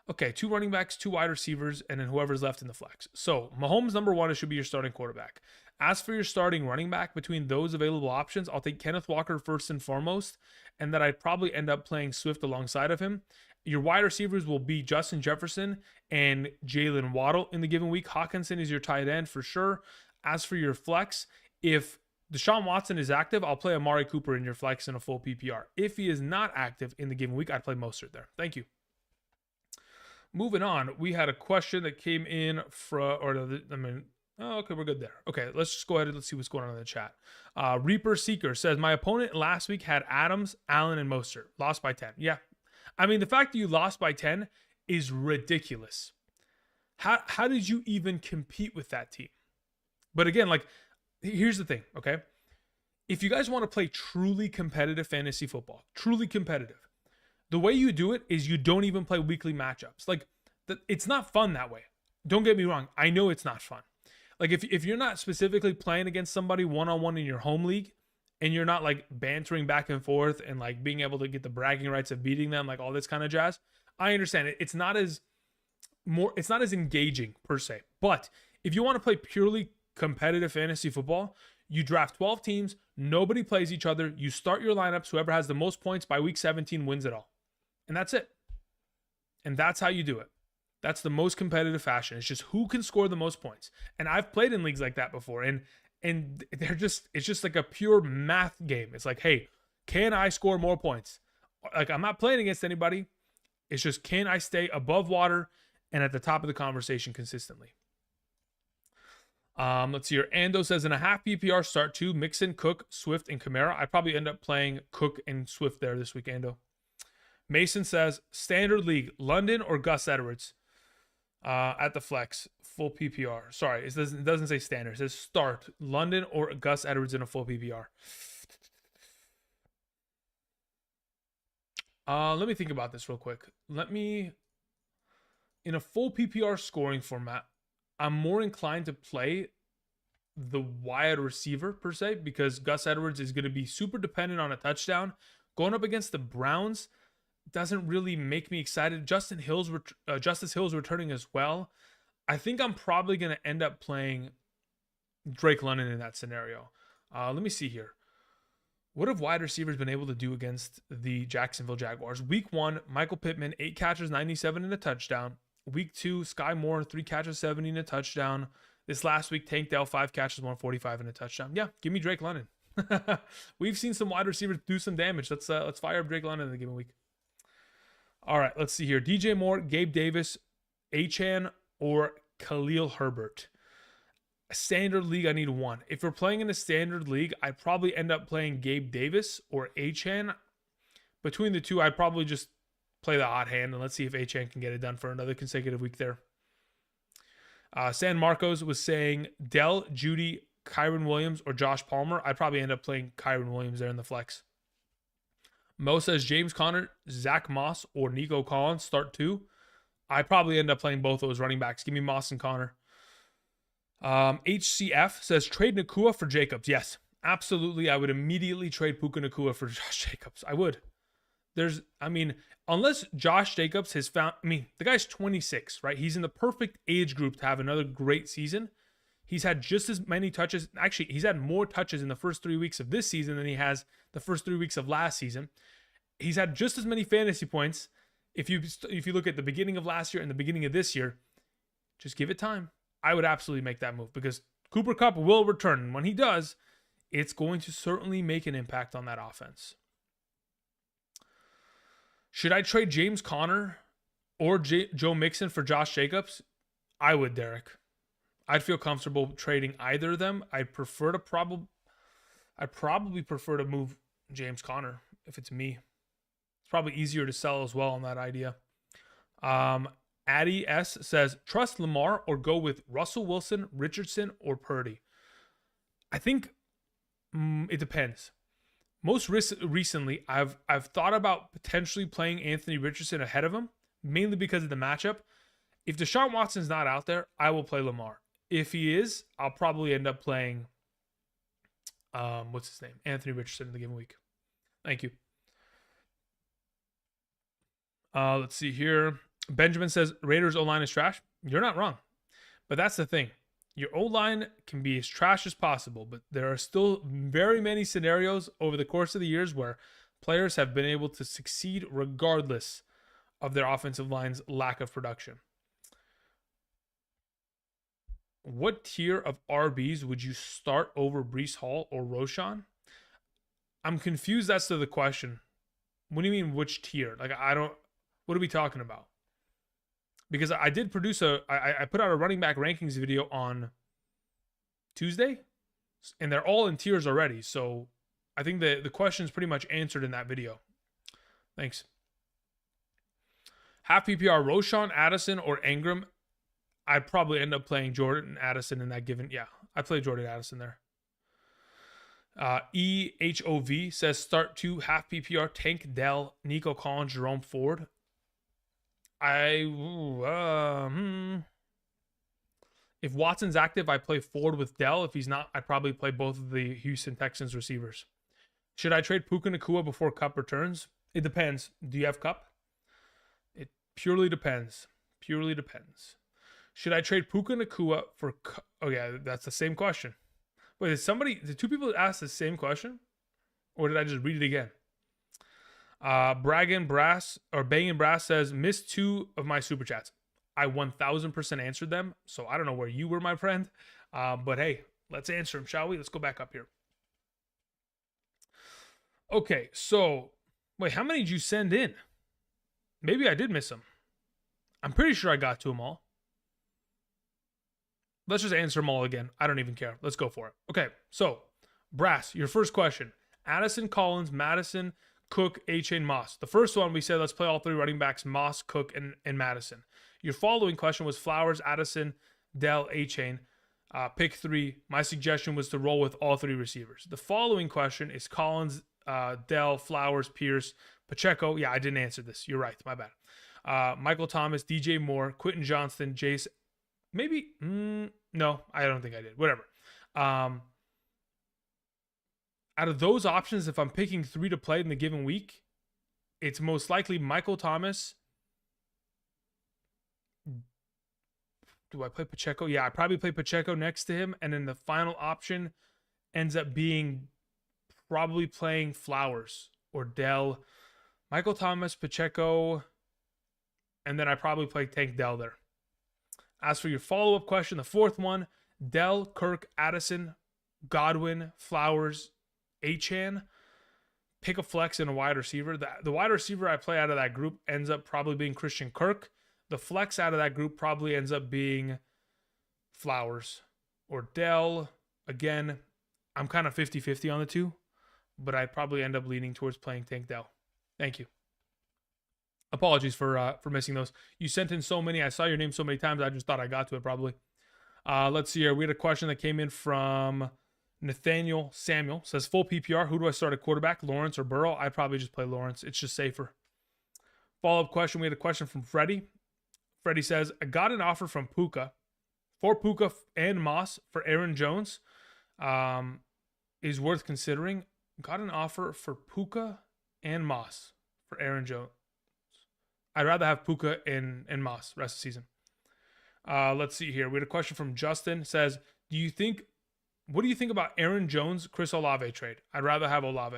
Okay, 2 running backs, 2 wide receivers, and then whoever's left in the flex. So Mahomes, number 1, it should be your starting quarterback. As for your starting running back, between those available options, I'll take Kenneth Walker first and foremost, and then I'd probably end up playing Swift alongside of him. Your wide receivers will be Justin Jefferson and Jalen Waddle in the given week. Hawkinson is your tight end for sure. As for your flex, if Deshaun Watson is active, I'll play Amari Cooper in your flex in a full PPR. If he is not active in the given week, I'd play Mostert there. Thank you. Moving on, we had a question that came in okay, we're good there. Okay, let's just go ahead and let's see what's going on in the chat. Reaper Seeker says, my opponent last week had Adams, Allen, and Mostert. Lost by 10. Yeah. I mean, the fact that you lost by 10 is ridiculous. How did you even compete with that team? But again, like, here's the thing, okay? If you guys want to play truly competitive fantasy football, truly competitive, the way you do it is you don't even play weekly matchups. Like, it's not fun that way. Don't get me wrong. I know it's not fun. Like, if you're not specifically playing against somebody one-on-one in your home league, and you're not like bantering back and forth and like being able to get the bragging rights of beating them, like all this kind of jazz, I understand it. It's not as engaging per se. But if you want to play purely competitive fantasy football, you draft 12 teams, nobody plays each other, you start your lineups, whoever has the most points by week 17 wins it all. And that's it. And that's how you do it. That's the most competitive fashion. It's just who can score the most points. And I've played in leagues like that before, and it's just like a pure math game. It's like, hey, can I score more points? Like, I'm not playing against anybody. It's just, can I stay above water and at the top of the conversation consistently? Let's see here. Ando says, in a half PPR, start 2, Mixon, Cook, Swift, and Kamara. I'd probably end up playing Cook and Swift there this week, Ando. Mason says, standard league, London or Gus Edwards at the flex, full PPR. Sorry, it doesn't say standard. It says start, London or Gus Edwards in a full PPR. Let me think about this real quick. In a full PPR scoring format, I'm more inclined to play the wide receiver per se, because Gus Edwards is going to be super dependent on a touchdown. Going up against the Browns doesn't really make me excited. Justice Hill's returning as well. I think I'm probably going to end up playing Drake London in that scenario. Let me see here. What have wide receivers been able to do against the Jacksonville Jaguars? Week 1, Michael Pittman, 8 catches, 97 and a touchdown. Week 2, Sky Moore, 3 catches, 70 and a touchdown. This last week, Tank Dell, 5 catches, 145 and a touchdown. Yeah, give me Drake London. We've seen some wide receivers do some damage. Let's fire up Drake London in the given week. All right, let's see here. DJ Moore, Gabe Davis, Achane, or Khalil Herbert. A standard league, I need 1. If we're playing in a standard league, I'd probably end up playing Gabe Davis or Achane. Between the two, I'd probably just play the hot hand, and let's see if Achane can get it done for another consecutive week there. San Marcos was saying Dell, Judy, Kyron Williams, or Josh Palmer. I'd probably end up playing Kyron Williams there in the flex. Mo says James Conner, Zach Moss, or Nico Collins start 2. I'd probably end up playing both those running backs. Give me Moss and Connor. HCF says trade Nakua for Jacobs. Yes, absolutely. I would immediately trade Puka Nakua for Josh Jacobs. I would. Unless Josh Jacobs has found, the guy's 26, right? He's in the perfect age group to have another great season. He's had just as many touches. Actually, he's had more touches in the first 3 weeks of this season than he has the first 3 weeks of last season. He's had just as many fantasy points. If you look at the beginning of last year and the beginning of this year, just give it time. I would absolutely make that move because Cooper Kupp will return. And when he does, it's going to certainly make an impact on that offense. Should I trade James Conner or Joe Mixon for Josh Jacobs? I would, Derek. I'd feel comfortable trading either of them. I'd probably prefer to move James Conner if it's me. It's probably easier to sell as well on that idea. Addy S says, trust Lamar or go with Russell Wilson, Richardson, or Purdy. I think it depends. Most recently, I've thought about potentially playing Anthony Richardson ahead of him, mainly because of the matchup. If Deshaun Watson's not out there, I will play Lamar. If he is, I'll probably end up playing, Anthony Richardson in the given week. Thank you. Let's see here. Benjamin says, Raiders O-line is trash. You're not wrong. But that's the thing. Your O-line can be as trash as possible, but there are still very many scenarios over the course of the years where players have been able to succeed regardless of their offensive line's lack of production. What tier of RBs would you start over Breece Hall or Roshan? I'm confused as to the question. What do you mean, which tier? What are we talking about? Because I did produce I put out a running back rankings video on Tuesday, and they're all in tiers already. So I think the question is pretty much answered in that video. Thanks. Half PPR, Roshan, Addison, or Ingram. I'd probably end up playing Jordan Addison in that given. Yeah, I play Jordan Addison there. EHOV says start 2 half PPR, Tank Dell, Nico Collins, Jerome Ford. If Watson's active, I play Ford with Dell. If he's not, I probably play both of the Houston Texans receivers. Should I trade Puka Nacua before Kupp returns? It depends. Do you have Kupp? It purely depends. Purely depends. Should I trade Puka Nacua for? Oh yeah, that's the same question. Wait, did two people ask the same question, or did I just read it again? Bangin' Brass says, missed 2 of my super chats. I 1000% answered them, so I don't know where you were, my friend. But hey, let's answer them, shall we? Let's go back up here. Okay, so wait, how many did you send in? Maybe I did miss them. I'm pretty sure I got to them all. Let's just answer them all again. I don't even care. Let's go for it. Okay, so Brass, your first question. Addison, Collins, Madison, Cook, Achane, Moss. The first one, we said let's play all 3 running backs, Moss, Cook, and Madison. Your following question was Flowers, Addison, Dell, Achane. Pick 3. My suggestion was to roll with all 3 receivers. The following question is Collins, Dell, Flowers, Pierce, Pacheco. Yeah, I didn't answer this. You're right. My bad. Michael Thomas, DJ Moore, Quentin Johnston, Jace. Maybe. No, I don't think I did. Whatever. Out of those options, if I'm picking 3 to play in the given week, it's most likely Michael Thomas. Do I play Pacheco? Yeah, I probably play Pacheco next to him. And then the final option ends up being probably playing Flowers or Dell. Michael Thomas, Pacheco, and then I probably play Tank Dell there. As for your follow-up question, the fourth one, Dell, Kirk, Addison, Godwin, Flowers, Achane. Pick a flex and a wide receiver. The wide receiver I play out of that group ends up probably being Christian Kirk. The flex out of that group probably ends up being Flowers or Dell. Again, I'm kind of 50-50 on the 2, but I probably end up leaning towards playing Tank Dell. Thank you. Apologies for missing those. You sent in so many. I saw your name so many times. I just thought I got to it probably. Let's see here. We had a question that came in from Nathaniel Samuel. Says full PPR. Who do I start at quarterback? Lawrence or Burrow? I'd probably just play Lawrence. It's just safer. Follow-up question. We had a question from Freddie. Freddie says, I got an offer from Puka for Puka and Moss for Aaron Jones. Is worth considering. Got an offer for Puka and Moss for Aaron Jones. I'd rather have Puka and Moss rest of the season. Let's see here. We had a question from Justin. Says, what do you think about Aaron Jones, Chris Olave trade? I'd rather have Olave.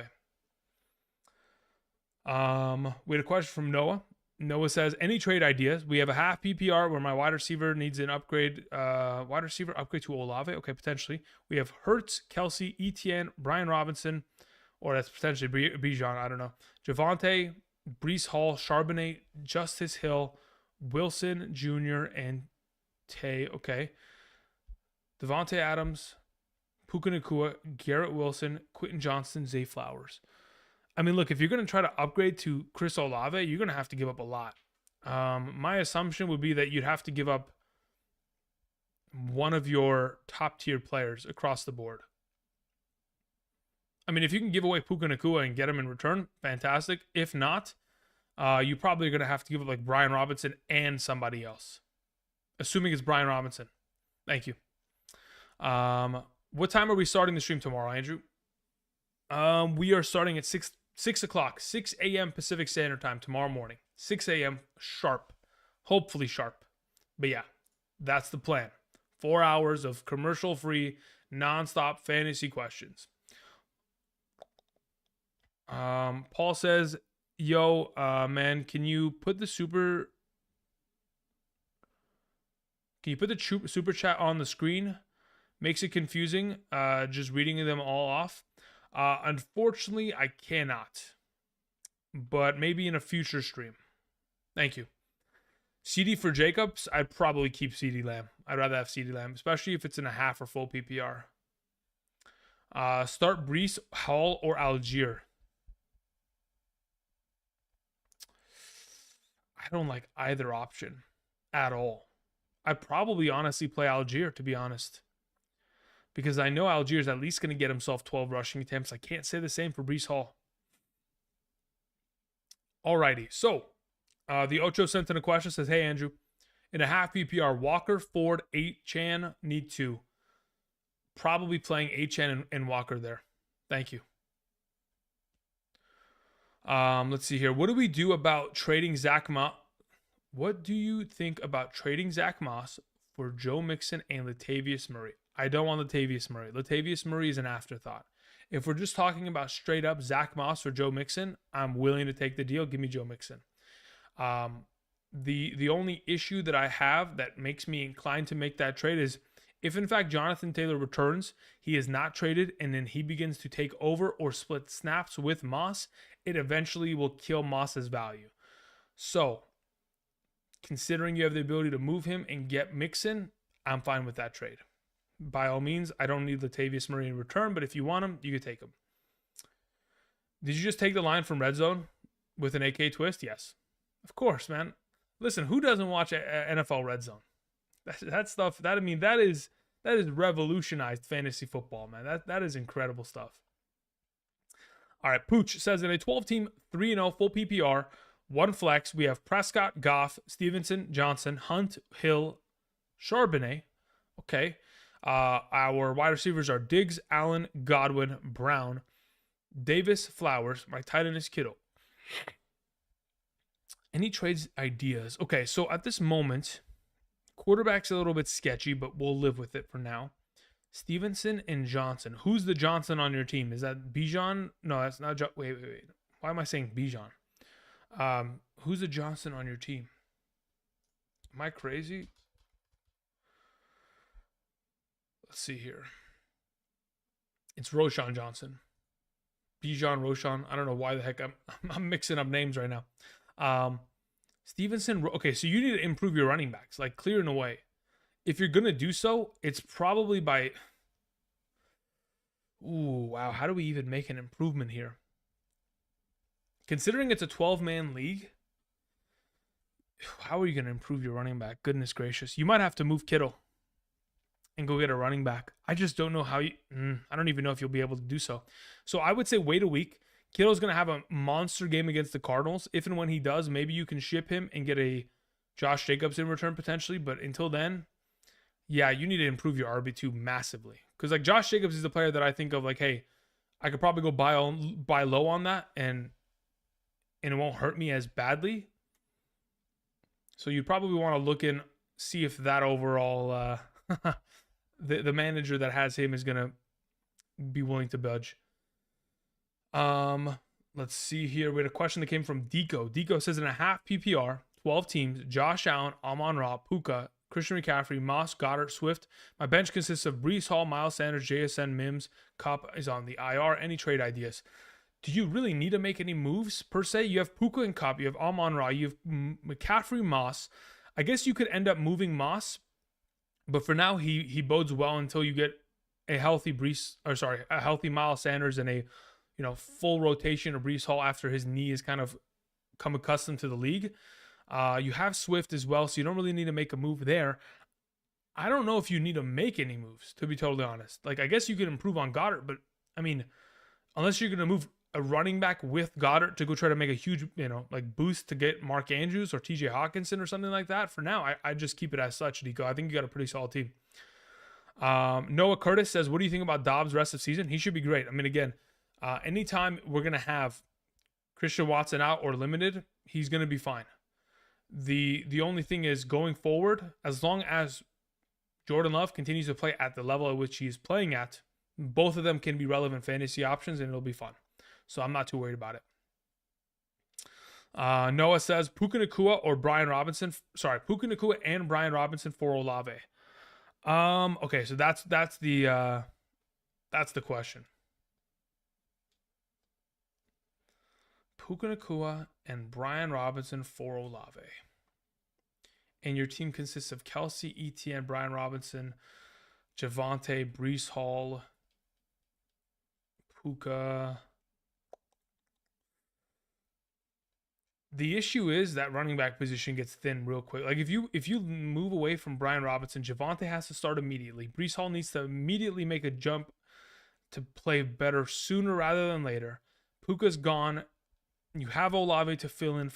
We had a question from Noah. Noah says, any trade ideas? We have a half PPR where my wide receiver needs an upgrade. Wide receiver upgrade to Olave. Okay, potentially. We have Hurts, Kelsey, Etienne, Brian Robinson, or that's potentially Bijan. I don't know. Javonte, Breece Hall, Charbonnet, Justice Hill, Wilson Jr., and Tay. Okay. Devontae Adams, Puka Nacua, Garrett Wilson, Quentin Johnston, Zay Flowers. I mean, look, if you're going to try to upgrade to Chris Olave, you're going to have to give up a lot. My assumption would be that you'd have to give up one of your top-tier players across the board. I mean, if you can give away Puka Nacua and get him in return, fantastic. If not, you probably are going to have to give up like Brian Robinson and somebody else. Assuming it's Brian Robinson. Thank you. What time are we starting the stream tomorrow, Andrew? We are starting at 6 o'clock, 6 a.m. Pacific Standard Time tomorrow morning. 6 a.m. sharp. Hopefully sharp. But yeah, that's the plan. 4 hours of commercial-free, nonstop fantasy questions. Paul says, yo, man, can you put the super chat on the screen? Makes it confusing, just reading them all off. Unfortunately, I cannot. But maybe in a future stream. Thank you. CD for Jacobs, I'd probably keep CD Lamb. I'd rather have CD Lamb, especially if it's in a half or full PPR. Start Breece, Hall, or Algier. I don't like either option at all. I'd probably honestly play Algier, to be honest. Because I know Algier's at least going to get himself 12 rushing attempts. I can't say the same for Breece Hall. Alrighty, so the Ocho sent in a question, says, hey, Andrew, in a half PPR, Walker, Ford, 8-Chan, need 2. Probably playing 8-Chan and Walker there. Thank you. Let's see here. What do we do about trading Zach Moss? What do you think about trading Zach Moss for Joe Mixon and Latavius Murray? I don't want Latavius Murray. Latavius Murray is an afterthought. If we're just talking about straight up Zach Moss or Joe Mixon, I'm willing to take the deal. Give me Joe Mixon. The only issue that I have that makes me inclined to make that trade is if in fact Jonathan Taylor returns, he is not traded, and then he begins to take over or split snaps with Moss, it eventually will kill Moss's value. So, considering you have the ability to move him and get Mixon, I'm fine with that trade. By all means, I don't need Latavius Murray in return, but if you want him, you can take him. Did you just take the line from Red Zone with an AK twist? Yes. Of course, man. Listen, who doesn't watch NFL Red Zone? That stuff, that is revolutionized fantasy football, man. That is incredible stuff. All right, Pooch says in a 12-team 3-0 full PPR, 1 flex, we have Prescott, Goff, Stevenson, Johnson, Hunt, Hill, Charbonnet. Okay. Our wide receivers are Diggs, Allen, Godwin, Brown, Davis, Flowers. My tight end is Kittle. Any trades ideas? Okay, so at this moment, quarterback's a little bit sketchy, but we'll live with it for now. Stevenson and Johnson. Who's the Johnson on your team? Is that Bijan? No, that's not. Wait. Why am I saying Bijan? Who's the Johnson on your team? Am I crazy? Let's see here. It's Roshan Johnson. Bijan, Roshan. I don't know why the heck I'm mixing up names right now. Stevenson. Okay, so you need to improve your running backs, like clearing away. If you're going to do so, it's probably by... Ooh, wow. How do we even make an improvement here? Considering it's a 12-man league, how are you going to improve your running back? Goodness gracious. You might have to move Kittle and go get a running back. I just don't know how you, I don't even know if you'll be able to do so. So I would say wait a week. Kittle's going to have a monster game against the Cardinals. If and when he does, maybe you can ship him and get a Josh Jacobs in return potentially. But until then, yeah, you need to improve your RB2 massively. Because like Josh Jacobs is the player that I think of like, hey, I could probably go buy low on that and it won't hurt me as badly. So you probably want to look in, see if that overall the manager that has him is gonna be willing to budge. Let's see here. We had a question that came from Deco. Deco says in a half PPR, 12 teams, Josh Allen, Amon-Ra, Puka, Christian McCaffrey, Moss, Goddard, Swift. My bench consists of Breece Hall, Miles Sanders, JSN, Mims. Cup is on the IR. Any trade ideas? Do you really need to make any moves per se? You have Puka and Cup. You have Amon-Ra. You have McCaffrey, Moss. I guess you could end up moving Moss, but for now he bodes well until you get a healthy a healthy Miles Sanders and a full rotation of Breece Hall after his knee is kind of come accustomed to the league. You have Swift as well, so you don't really need to make a move there. I don't know if you need to make any moves, to be totally honest. Like, I guess you could improve on Goddard, but I mean, unless you're going to move a running back with Goddard to go try to make a huge, boost to get Mark Andrews or TJ Hawkinson or something like that, for now, I just keep it as such, Nico. I think you got a pretty solid team. Noah Curtis says, what do you think about Dobbs rest of season? He should be great. I mean, again, anytime we're going to have Christian Watson out or limited, he's going to be fine. The only thing is going forward, as long as Jordan Love continues to play at the level at which he's playing at, both of them can be relevant fantasy options and it'll be fun. So I'm not too worried about it. Noah says Puka Nacua or Brian Robinson. Sorry, Puka Nacua and Brian Robinson for Olave. Okay, so that's the question. Puka Nacua and Brian Robinson for Olave. And your team consists of Kelsey, Etienne, Brian Robinson, Javonte, Breece Hall, Puka. The issue is that running back position gets thin real quick. Like if you move away from Brian Robinson, Javonte has to start immediately. Breece Hall needs to immediately make a jump to play better sooner rather than later. Puka's gone. You have Olave to fill in.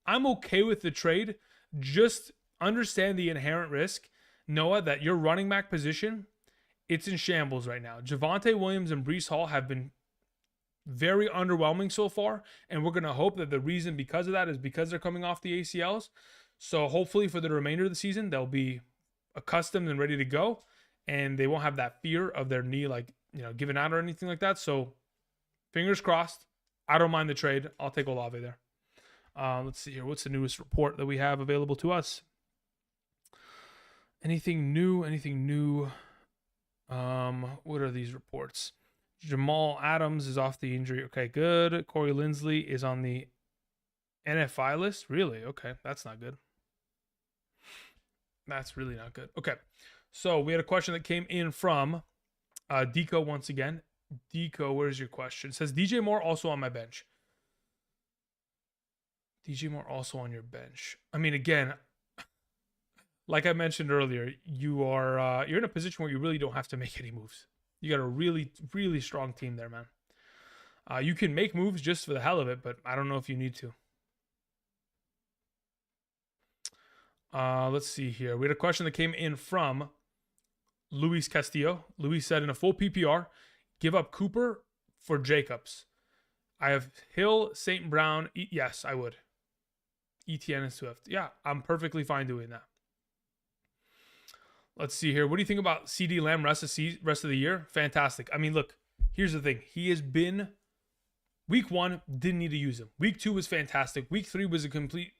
I'm okay with the trade. Just understand the inherent risk, Noah, that your running back position, it's in shambles right now. Javonte Williams and Breece Hall have been very underwhelming so far, and we're going to hope that the reason because of that is because they're coming off the ACLs. So hopefully for the remainder of the season, they'll be accustomed and ready to go, and they won't have that fear of their knee giving out or anything like that. So fingers crossed. I don't mind the trade. I'll take Olave there. Let's see here. What's the newest report that we have available to us? Anything new? What are these reports? Jamal Adams is off the injury. Okay, good. Corey Linsley is on the NFI list. Really? Okay, that's not good. That's really not good. Okay, so we had a question that came in from Deco once again. Deco, where's your question? It says DJ Moore also on my bench. DJ Moore also on your bench. I mean, again, like I mentioned earlier, you're in a position where you really don't have to make any moves. You got a really, really strong team there, man. You can make moves just for the hell of it, but I don't know if you need to. Let's see here. We had a question that came in from Luis Castillo. Luis said, in a full PPR, give up Cooper for Jacobs. I have Hill, St. Brown. Yes, I would. ETN and Swift. Yeah, I'm perfectly fine doing that. Let's see here. What do you think about CD Lamb rest of the year? Fantastic. I mean, look, here's the thing. He has been, week 1, didn't need to use him. Week 2 was fantastic. Week 3 was a complete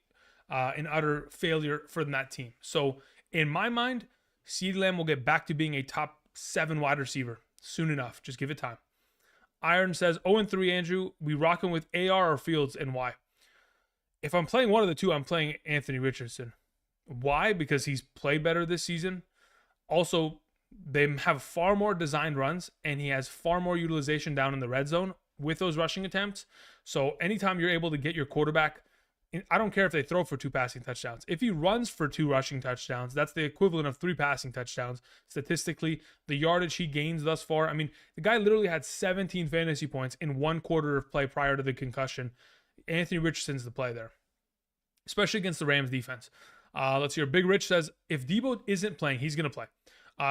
and utter failure for that team. So in my mind, CD Lamb will get back to being a top 7 wide receiver soon enough. Just give it time. Iron says, 0-3, Andrew. We rocking with AR or Fields, and why? If I'm playing one of the two, I'm playing Anthony Richardson. Why? Because he's played better this season. Also, they have far more designed runs, and he has far more utilization down in the red zone with those rushing attempts. So anytime you're able to get your quarterback I don't care if they throw for 2 passing touchdowns. If he runs for 2 rushing touchdowns, that's the equivalent of 3 passing touchdowns. Statistically, the yardage he gains thus far, I mean, the guy literally had 17 fantasy points in 1 quarter of play prior to the concussion. Anthony Richardson's the play there, especially against the Rams defense. Let's hear. Big Rich says, if Debo isn't playing, he's going to play.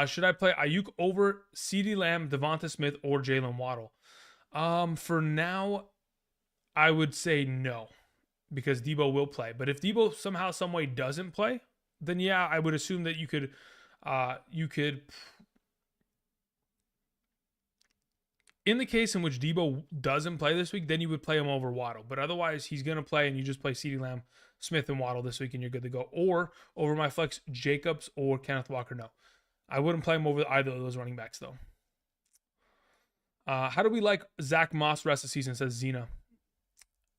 Should I play Ayuk over CeeDee Lamb, Devonta Smith, or Jalen Waddle? For now, I would say no, because Debo will play. But if Debo somehow, some way doesn't play, then yeah, I would assume that you could in the case in which Debo doesn't play this week, then you would play him over Waddle. But otherwise, he's going to play, and you just play CeeDee Lamb, Smith, and Waddle this week, and you're good to go. Or over my flex, Jacobs or Kenneth Walker, no. I wouldn't play him over either of those running backs, though. How do we like Zach Moss rest of the season, says Zena.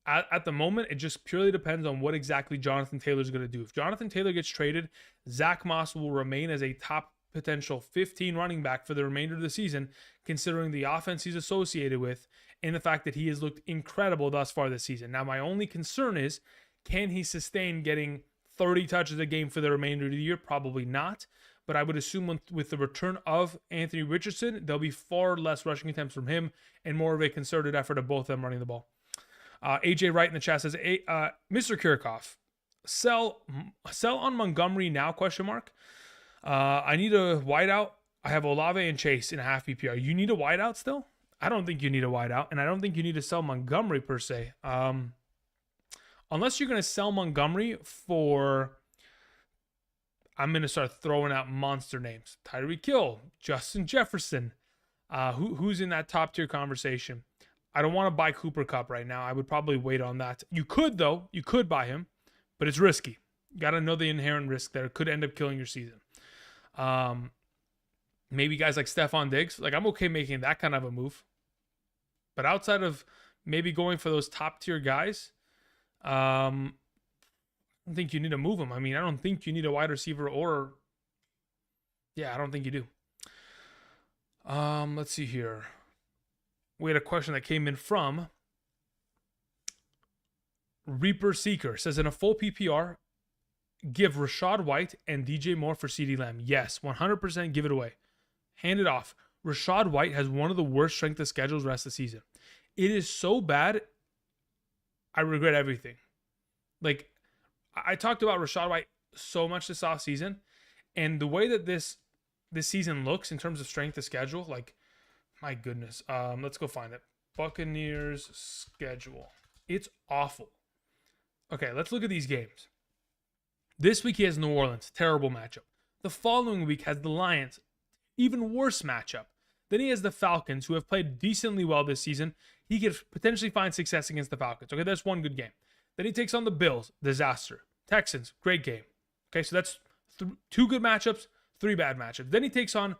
At the moment, it just purely depends on what exactly Jonathan Taylor's going to do. If Jonathan Taylor gets traded, Zach Moss will remain as a top potential 15 running back for the remainder of the season, considering the offense he's associated with and the fact that he has looked incredible thus far this season. Now, my only concern is, can he sustain getting 30 touches a game for the remainder of the year? Probably not. But I would assume with the return of Anthony Richardson, there'll be far less rushing attempts from him and more of a concerted effort of both of them running the ball. AJ Wright in the chat says, Mr. Kirchhoff, sell on Montgomery now, question mark. I need a wideout. I have Olave and Chase in a half PPR. You need a wideout still? I don't think you need a wideout, and I don't think you need to sell Montgomery per se. Unless you're going to sell Montgomery for, I'm going to start throwing out monster names. Tyreek Hill, Justin Jefferson. Who's in that top tier conversation? I don't want to buy Cooper Kupp right now. I would probably wait on that. You could, though. You could buy him, but it's risky. You got to know the inherent risk there. It could end up killing your season. Maybe guys like Stephon Diggs. Like, I'm okay making that kind of a move. But outside of maybe going for those top tier guys, I don't think you need to move them. I mean, I don't think you need a wide receiver or... Yeah, I don't think you do. Let's see here. We had a question that came in from Reaper Seeker. Says, in a full PPR, give Rachaad White and DJ Moore for CeeDee Lamb. Yes, 100% give it away. Hand it off. Rachaad White has one of the worst strength of schedules rest of the season. It is so bad, I regret everything. Like, I talked about Rachaad White so much this offseason, and the way that this season looks in terms of strength of schedule, like, my goodness. Let's go find it. Buccaneers schedule. It's awful. Okay, let's look at these games. This week he has New Orleans. Terrible matchup. The following week has the Lions. Even worse matchup. Then he has the Falcons, who have played decently well this season. He could potentially find success against the Falcons. Okay, that's one good game. Then he takes on the Bills. Disaster. Texans. Great game. Okay, so that's 2 good matchups, 3 bad matchups. Then he takes on,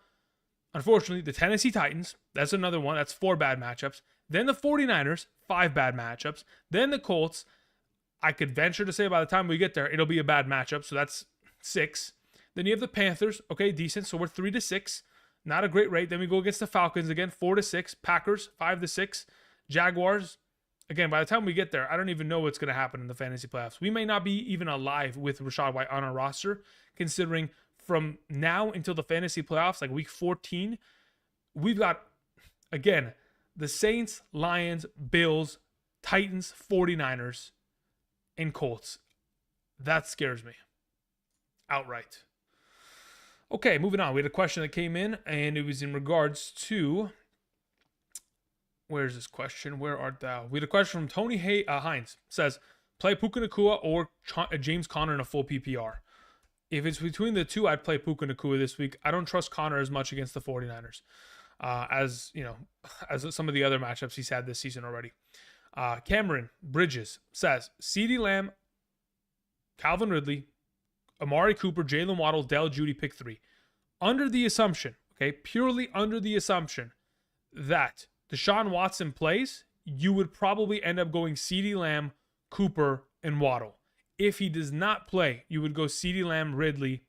unfortunately, the Tennessee Titans. That's another one. That's 4 bad matchups. Then the 49ers, 5 bad matchups. Then the Colts. I could venture to say by the time we get there, it'll be a bad matchup. So that's 6. Then you have the Panthers. Okay, decent. So we're 3-6. Not a great rate. Then we go against the Falcons again, 4-6. Packers, 5-6. Jaguars. Again, by the time we get there, I don't even know what's going to happen in the fantasy playoffs. We may not be even alive with Rachaad White on our roster, considering from now until the fantasy playoffs, like week 14, we've got, again, the Saints, Lions, Bills, Titans, 49ers, and Colts. That scares me outright. Okay, moving on. We had a question that came in, and it was in regards to... Where's this question? Where art thou? We had a question from Tony Hines. Says, play Puka Nacua or James Conner in a full PPR. If it's between the two, I'd play Puka Nacua this week. I don't trust Conner as much against the 49ers as some of the other matchups he's had this season already. Cameron Bridges says, CeeDee Lamb, Calvin Ridley, Amari Cooper, Jalen Waddle, Dell Judy, pick 3. Under the assumption, okay, purely under the assumption that Deshaun Watson plays, you would probably end up going CeeDee Lamb, Cooper, and Waddle. If he does not play, you would go CeeDee Lamb, Ridley,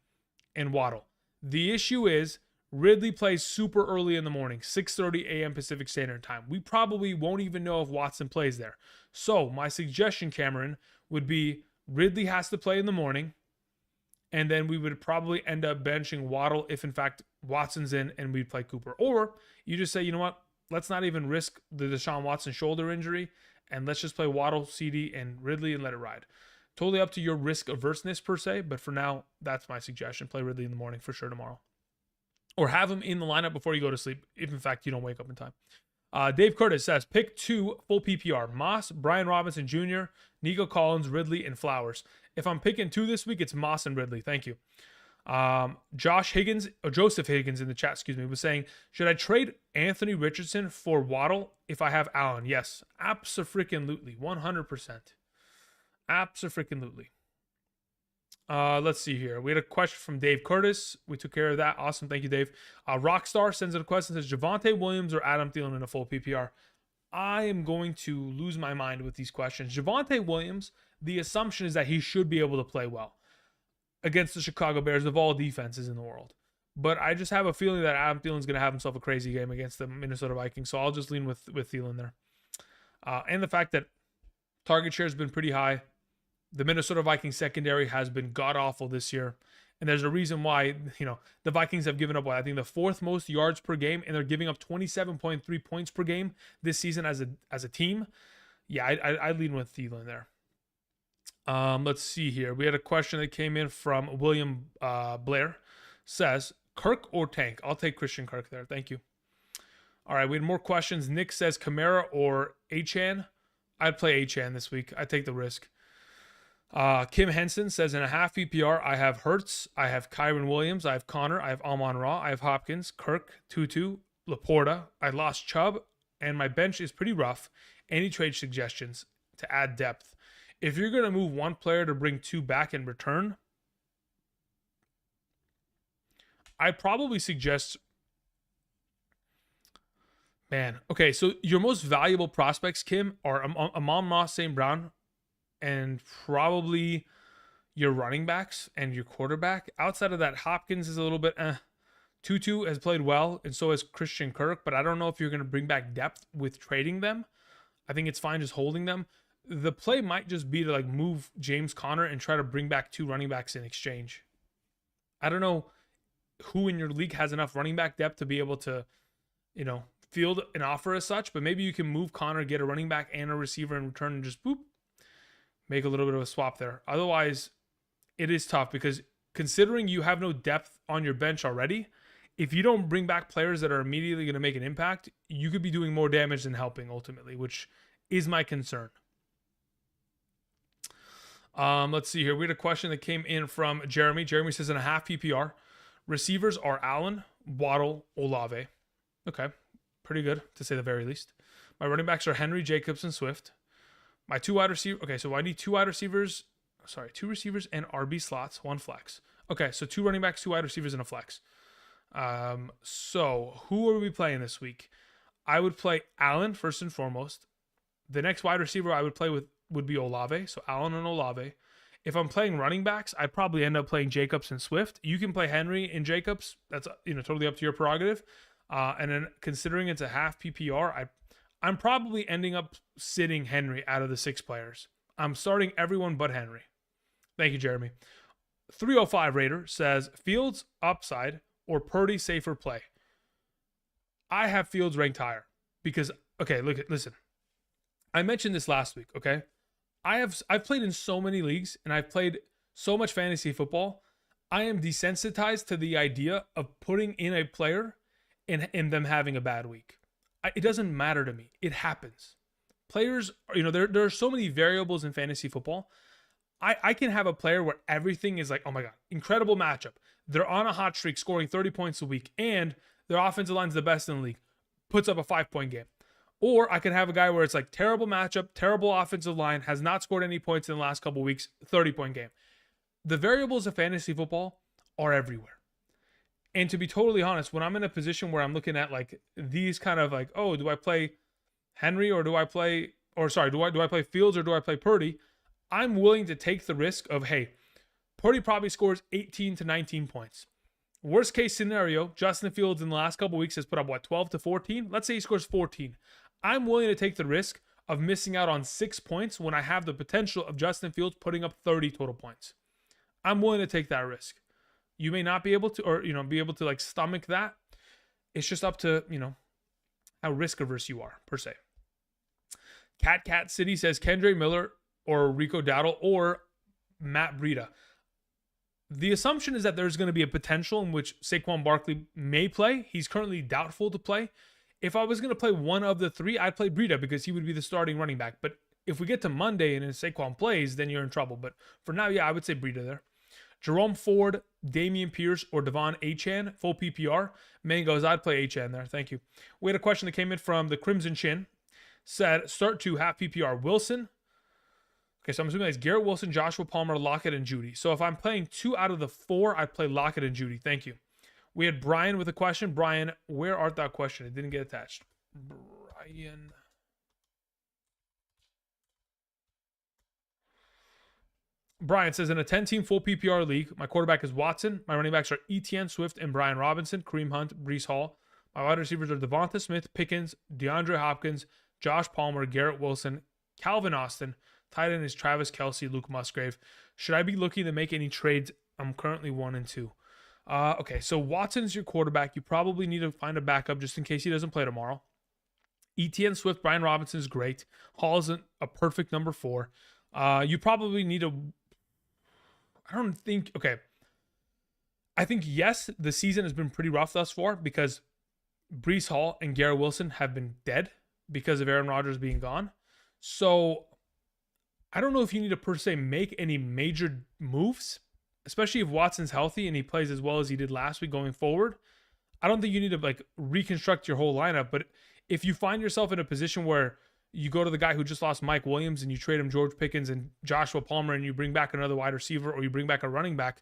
and Waddle. The issue is Ridley plays super early in the morning, 6:30 a.m. Pacific Standard Time. We probably won't even know if Watson plays there. So my suggestion, Cameron, would be Ridley has to play in the morning, and then we would probably end up benching Waddle if, in fact, Watson's in and we'd play Cooper. Or you just say, you know what, let's not even risk the Deshaun Watson shoulder injury, and let's just play Waddle, CD, and Ridley and let it ride. Totally up to your risk averseness per se, but for now, that's my suggestion. Play Ridley in the morning for sure tomorrow. Or have him in the lineup before you go to sleep, if in fact you don't wake up in time. Dave Curtis says, pick 2 full PPR. Moss, Brian Robinson Jr., Nico Collins, Ridley, and Flowers. If I'm picking 2 this week, it's Moss and Ridley. Thank you. Joseph Higgins in the chat, was saying, should I trade Anthony Richardson for Waddle if I have Allen? Yes, abso-freaking-lutely, 100%. Abso-freaking-lutely. Let's see here. We had a question from Dave Curtis. We took care of that. Awesome. Thank you, Dave. Rockstar sends in a question, says Javonte Williams or Adam Thielen in a full PPR. I am going to lose my mind with these questions. Javonte Williams, the assumption is that he should be able to play well against the Chicago Bears of all defenses in the world. But I just have a feeling that Adam Thielen's going to have himself a crazy game against the Minnesota Vikings. So I'll just lean with Thielen there. And the fact that target share has been pretty high. The Minnesota Vikings secondary has been god-awful this year. And there's a reason why, the Vikings have given up, I think the 4th most yards per game, and they're giving up 27.3 points per game this season as a team. Yeah, I lean with Thielen there. Let's see here. We had a question that came in from William Blair. Says, Kirk or Tank? I'll take Christian Kirk there. Thank you. All right, we had more questions. Nick says, Kamara or Achane? I'd play Achane this week. I'd take the risk. Kim Henson says, in a half PPR, I have Hurts, I have Kyron Williams, I have Connor, I have Amon-Ra, I have Hopkins, Kirk, Tutu, Laporta, I lost Chubb, and my bench is pretty rough. Any trade suggestions to add depth? If you're going to move one player to bring 2 back in return, I probably suggest... Man, okay, so your most valuable prospects, Kim, are Amon-Ra, St. Brown, and probably your running backs and your quarterback. Outside of that, Hopkins is a little bit Tutu has played well, and so has Christian Kirk, but I don't know if you're going to bring back depth with trading them. I think it's fine just holding them. The play might just be to move James Conner and try to bring back 2 running backs in exchange. I don't know who in your league has enough running back depth to be able to, field an offer as such, but maybe you can move Conner, get a running back and a receiver in return, and just boop, make a little bit of a swap there. Otherwise, it is tough because considering you have no depth on your bench already, if you don't bring back players that are immediately going to make an impact, you could be doing more damage than helping ultimately, which is my concern. Let's see here. We had a question that came in from Jeremy. Jeremy says, in a half PPR, receivers are Allen, Waddle, Olave. Okay, pretty good to say the very least. My running backs are Henry, Jacobs, and Swift. My 2 wide receivers. Okay, so I need 2 wide receivers. 2 receivers and RB slots, 1 flex. Okay, so 2 running backs, 2 wide receivers, and a flex. So who are we playing this week? I would play Allen first and foremost. The next wide receiver I would play with would be Olave. So Allen and Olave. If I'm playing running backs, I'd probably end up playing Jacobs and Swift. You can play Henry and Jacobs. That's totally up to your prerogative. And then considering it's a half PPR, I'm probably ending up sitting Henry out of the 6 players. I'm starting everyone but Henry. Thank you, Jeremy. 305 Raider says, Fields upside or Purdy safer play? I have Fields ranked higher because, listen. I mentioned this last week, okay? I've played in so many leagues and I've played so much fantasy football. I am desensitized to the idea of putting in a player and them having a bad week. It doesn't matter to me. It happens. Players, there are so many variables in fantasy football. I can have a player where everything is like, oh my God, incredible matchup. They're on a hot streak, scoring 30 points a week, and their offensive line's the best in the league. Puts up a 5-point game. Or I can have a guy where it's like terrible matchup, terrible offensive line, has not scored any points in the last couple of weeks, 30-point game. The variables of fantasy football are everywhere. And to be totally honest, when I'm in a position where I'm looking at these kind of do I play Henry or do I play Fields or do I play Purdy? I'm willing to take the risk of, hey, Purdy probably scores 18 to 19 points. Worst case scenario, Justin Fields in the last couple of weeks has put up 12 to 14? Let's say he scores 14. I'm willing to take the risk of missing out on 6 points when I have the potential of Justin Fields putting up 30 total points. I'm willing to take that risk. You may not be able to, or, be able to like stomach that. It's just up to, how risk averse you are, per se. Cat City says Kendre Miller or Rico Dowdle or Matt Breida. The assumption is that there's going to be a potential in which Saquon Barkley may play. He's currently doubtful to play. If I was going to play one of the three, I'd play Breida because he would be the starting running back. But if we get to Monday and Saquon plays, then you're in trouble. But for now, yeah, I would say Breida there. Jerome Ford, Damian Pierce, or Devon Achane, full PPR. Mangoes, I'd play Achane there. Thank you. We had a question that came in from the Crimson Chin. Said, start to half PPR. Wilson. Okay, so I'm assuming that's Garrett Wilson, Joshua Palmer, Lockett, and Judy. So if I'm playing 2 out of the 4, I'd play Lockett and Judy. Thank you. We had Brian with a question. Brian, where art thou question? It didn't get attached. Brian says, in a 10-team full PPR league, my quarterback is Watson. My running backs are Etienne, Swift, and Brian Robinson, Kareem Hunt, Breece Hall. My wide receivers are Devonta Smith, Pickens, DeAndre Hopkins, Josh Palmer, Garrett Wilson, Calvin Austin. Tight end is Travis Kelce, Luke Musgrave. Should I be looking to make any trades? I'm currently 1 and 2. Okay, so Watson's your quarterback. You probably need to find a backup just in case he doesn't play tomorrow. Etienne, Swift, Brian Robinson is great. Hall isn't a perfect number 4. You probably need a... I think, yes, the season has been pretty rough thus far because Breece Hall and Garrett Wilson have been dead because of Aaron Rodgers being gone. So I don't know if you need to, per se, make any major moves, especially if Watson's healthy and he plays as well as he did last week going forward. I don't think you need to reconstruct your whole lineup, but if you find yourself in a position where you go to the guy who just lost Mike Williams and you trade him George Pickens and Joshua Palmer and you bring back another wide receiver or you bring back a running back,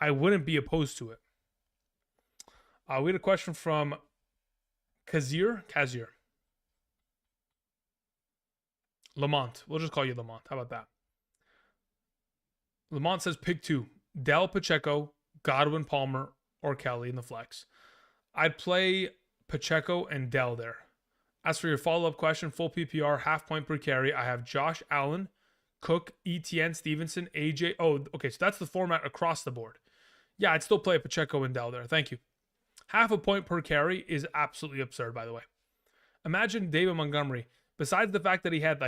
I wouldn't be opposed to it. We had a question from Kazir. Lamont. We'll just call you Lamont. How about that? Lamont says pick 2. Dell, Pacheco, Godwin, Palmer, or Kelly in the flex. I'd play Pacheco and Dell there. As for your follow-up question, full PPR, half point per carry, I have Josh Allen, Cook, Etienne, Stevenson, AJ. Oh, okay, so that's the format across the board. Yeah, I'd still play Pacheco and Dell there. Thank you. Half a point per carry is absolutely absurd, by the way. Imagine David Montgomery, besides the fact that he had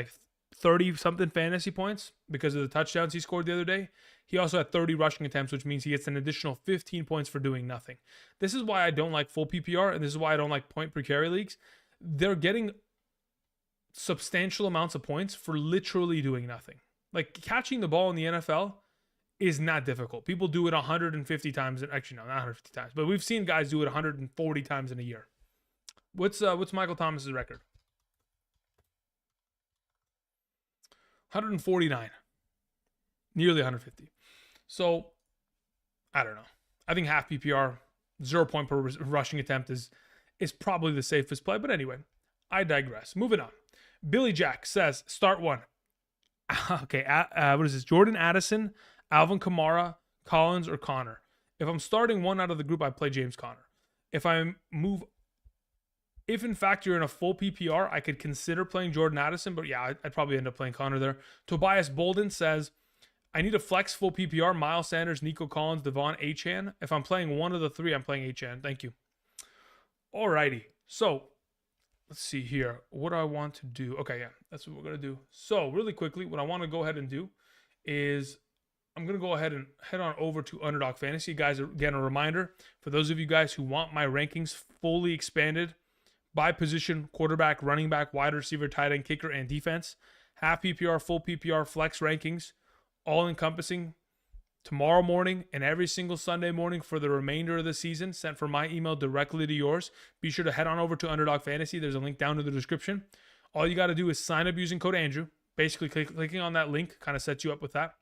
30-something fantasy points because of the touchdowns he scored the other day, he also had 30 rushing attempts, which means he gets an additional 15 points for doing nothing. This is why I don't like full PPR, and this is why I don't like point per carry leagues. They're getting substantial amounts of points for literally doing nothing. Catching the ball in the NFL is not difficult. People do it 150 times. Actually, no, not 150 times. But we've seen guys do it 140 times in a year. What's Michael Thomas's record? 149. Nearly 150. So, I don't know. I think half PPR, 0 point per rushing attempt is probably the safest play. But anyway, I digress. Moving on. Billy Jack says, start 1. Okay, what is this? Jordan Addison, Alvin Kamara, Collins, or Connor. If I'm starting one out of the group, I play James Conner. If in fact you're in a full PPR, I could consider playing Jordan Addison, but yeah, I'd probably end up playing Connor there. Tobias Bolden says, I need a flex full PPR, Miles Sanders, Nico Collins, Devon Achane. If I'm playing one of the 3, I'm playing Achane. Thank you. Alrighty, so let's see here. What do I want to do? Okay, yeah, that's what we're going to do. So really quickly, what I want to go ahead and do is I'm going to go ahead and head on over to Underdog Fantasy. Guys, again, a reminder, for those of you guys who want my rankings fully expanded by position, quarterback, running back, wide receiver, tight end, kicker, and defense, half PPR, full PPR, flex rankings, all encompassing tomorrow morning and every single Sunday morning for the remainder of the season, sent from my email directly to yours. Be sure to head on over to Underdog Fantasy. There's a link down in the description. All you got to do is sign up using code Andrew. Basically, clicking on that link kind of sets you up with that.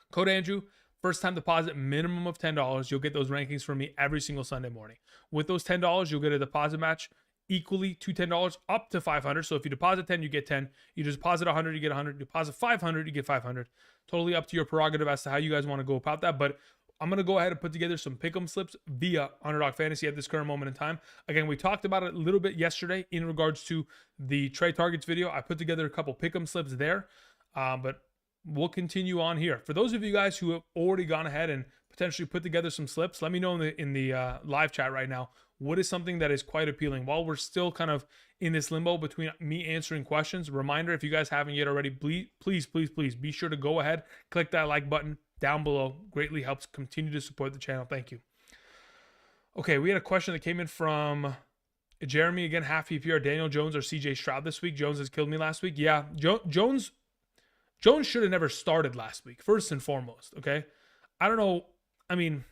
Code Andrew, first time deposit minimum of $10. You'll get those rankings from me every single Sunday morning. With those $10, you'll get a deposit match equally to $10 up to $500. So if you deposit 10, you get 10. You deposit 100, you get 100. Deposit 500, you get 500. Totally up to your prerogative as to how you guys want to go about that. But I'm going to go ahead and put together some pick'em slips via Underdog Fantasy at this current moment in time. Again, we talked about it a little bit yesterday in regards to the trade targets video. I put together a couple pick'em slips there, but we'll continue on here. For those of you guys who have already gone ahead and potentially put together some slips, let me know in the live chat right now, what is something that is quite appealing? While we're still kind of in this limbo between me answering questions, reminder, if you guys haven't yet already, please be sure to go ahead, click that like button down below. Greatly helps continue to support the channel. Thank you. Okay, we had a question that came in from Jeremy, again, half PPR, Daniel Jones or CJ Stroud this week. Jones has killed me last week. Yeah, Jones should have never started last week, first and foremost, okay? I don't know. I mean,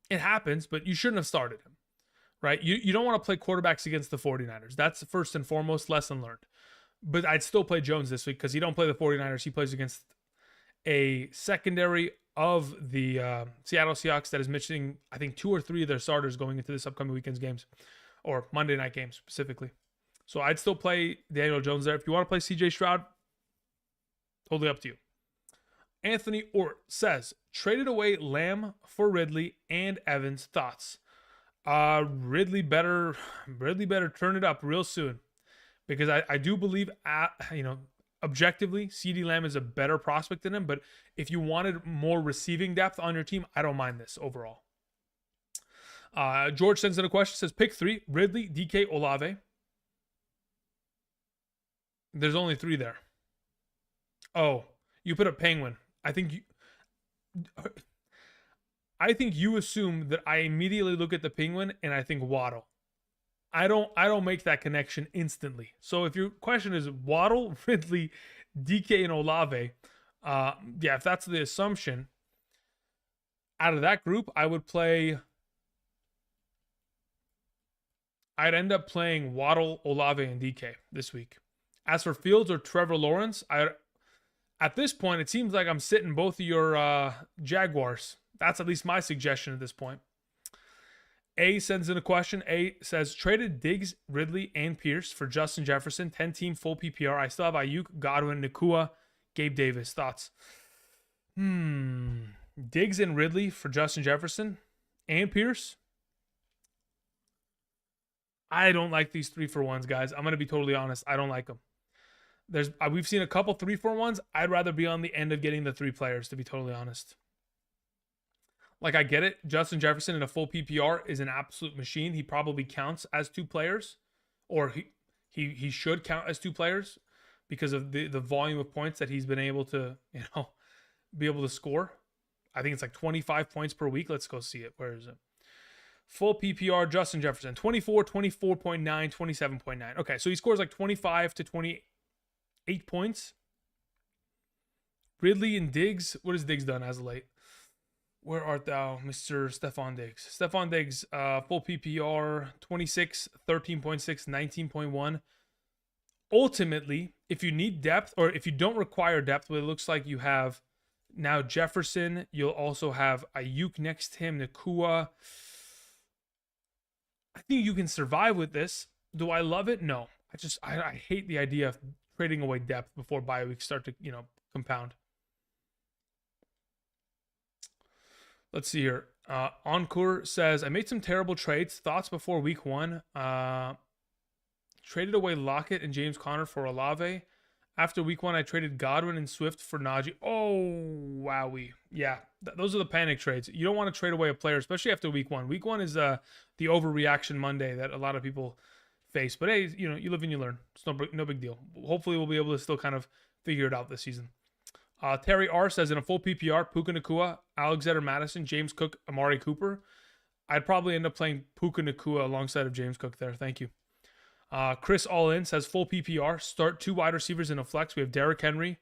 it happens, but you shouldn't have started him, right? You don't want to play quarterbacks against the 49ers. That's first and foremost lesson learned. But I'd still play Jones this week because he don't play the 49ers. He plays against a secondary of the Seattle Seahawks that is missing, I think, 2 or 3 of their starters going into this upcoming weekend's games, or Monday night games specifically. So I'd still play Daniel Jones there. If you want to play CJ Stroud, totally up to you. Anthony Ort says, traded away Lamb for Ridley and Evans. Thoughts? Ridley better turn it up real soon, because I do believe, objectively, CeeDee Lamb is a better prospect than him. But if you wanted more receiving depth on your team, I don't mind this overall. George sends in a question, says, pick 3, Ridley, DK, Olave. There's only 3 there. Oh, you put a Penguin. I think you assume that I immediately look at the Penguin and I think Waddle. I don't make that connection instantly. So if your question is Waddle, Ridley, DK, and Olave, if that's the assumption, out of that group, I'd end up playing Waddle, Olave, and DK this week. As for Fields or Trevor Lawrence, at this point, it seems like I'm sitting both of your Jaguars. That's at least my suggestion at this point. A sends in a question. A says, traded Diggs, Ridley, and Pierce for Justin Jefferson, 10-team full PPR. I still have Ayuk, Godwin, Nakua, Gabe Davis. Thoughts? Diggs and Ridley for Justin Jefferson and Pierce. I don't like these 3-for-1s, guys. I'm going to be totally honest. I don't like them. We've seen a couple 3-for-1s. I'd rather be on the end of getting the 3 players, to be totally honest. Like, I get it. Justin Jefferson in a full PPR is an absolute machine. He probably counts as 2 players, or he should count as 2 players because of the volume of points that he's been able to, be able to score. I think it's like 25 points per week. Let's go see it. Where is it? Full PPR, Justin Jefferson, 24, 24.9, 27.9. Okay, so he scores like 25 to 28 points. Ridley and Diggs. What has Diggs done as of late? Where art thou, Mr. Stephon Diggs? Stephon Diggs, full PPR, 26, 13.6, 19.1. Ultimately, if you need depth, or if you don't require depth, but it looks like you have now Jefferson, you'll also have Ayuk next to him, Nakua. I think you can survive with this. Do I love it? No. I hate the idea of trading away depth before bye weeks start to, compound. Let's see here. Encore says, I made some terrible trades. Thoughts before week 1. Traded away Lockett and James Conner for Olave. After week 1, I traded Godwin and Swift for Najee. Oh, wowie. Yeah, those are the panic trades. You don't want to trade away a player, especially after week 1. Week 1 is the overreaction Monday that a lot of people face. But hey, you live and you learn. It's no big deal. Hopefully we'll be able to still kind of figure it out this season. Terry R says, in a full PPR, Puka Nakua, Alexander Madison, James Cook, Amari Cooper. I'd probably end up playing Puka Nakua alongside of James Cook there. Thank you. Chris All In says, full PPR, start 2 wide receivers in a flex. We have Derrick Henry.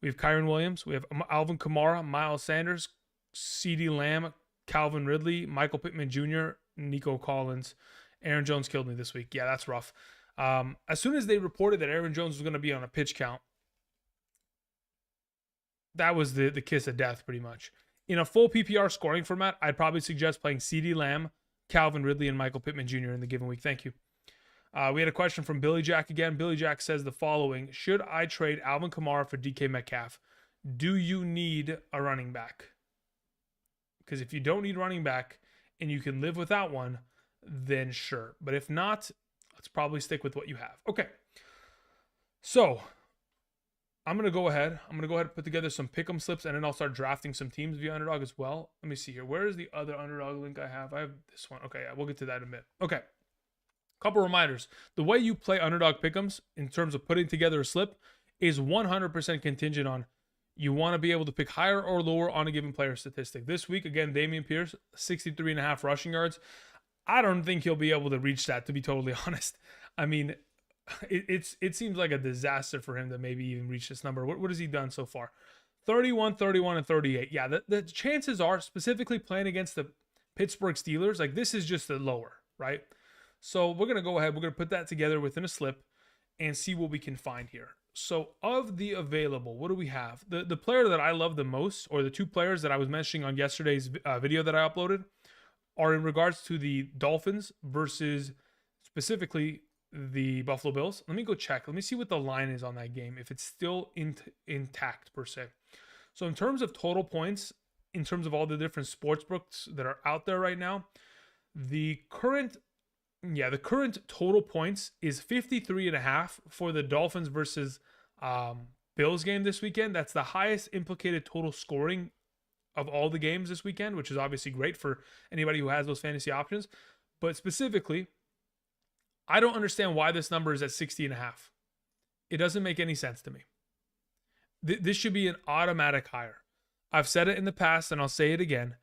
We have Kyron Williams. We have Alvin Kamara, Miles Sanders, CeeDee Lamb, Calvin Ridley, Michael Pittman Jr., Nico Collins. Aaron Jones killed me this week. Yeah, that's rough. As soon as they reported that Aaron Jones was going to be on a pitch count, that was the kiss of death pretty much. In a full PPR scoring format, I'd probably suggest playing CeeDee Lamb, Calvin Ridley, and Michael Pittman Jr. in the given week. Thank you. We had a question from Billy Jack again. Billy Jack says the following: should I trade Alvin Kamara for DK Metcalf? Do you need a running back? Because if you don't need running back and you can live without one, then sure. But if not, let's probably stick with what you have. Okay. So I'm going to go ahead and put together some pick'em slips, and then I'll start drafting some teams via Underdog as well. Let me see here. Where is the other Underdog link I have? I have this one. Okay, yeah, we'll get to that in a minute. Okay. Couple reminders. The way you play Underdog pick'ems in terms of putting together a slip is 100% contingent on you want to be able to pick higher or lower on a given player statistic. This week, again, Dameon Pierce, 63.5 rushing yards. I don't think he'll be able to reach that, to be totally honest. I mean, it seems like a disaster for him to maybe even reach this number. What has he done so far? 31, 31, and 38. Yeah, the chances are, specifically playing against the Pittsburgh Steelers, like this is just the lower, right? So we're going to go ahead. We're going to put that together within a slip and see what we can find here. So of the available, what do we have? The player that I love the most, or the two players that I was mentioning on yesterday's video that I uploaded, are in regards to the Dolphins versus specifically the Buffalo Bills. Let me go check. Let me see what the line is on that game, if it's still intact per se. So in terms of total points, in terms of all the different sports books that are out there right now, the current total points is 53.5 for the Dolphins versus Bills game this weekend. That's the highest implicated total scoring of all the games this weekend, which is obviously great for anybody who has those fantasy options. But specifically, I don't understand why this number is at 60.5. It doesn't make any sense to me. This should be an automatic higher. I've said it in the past, and I'll say it again.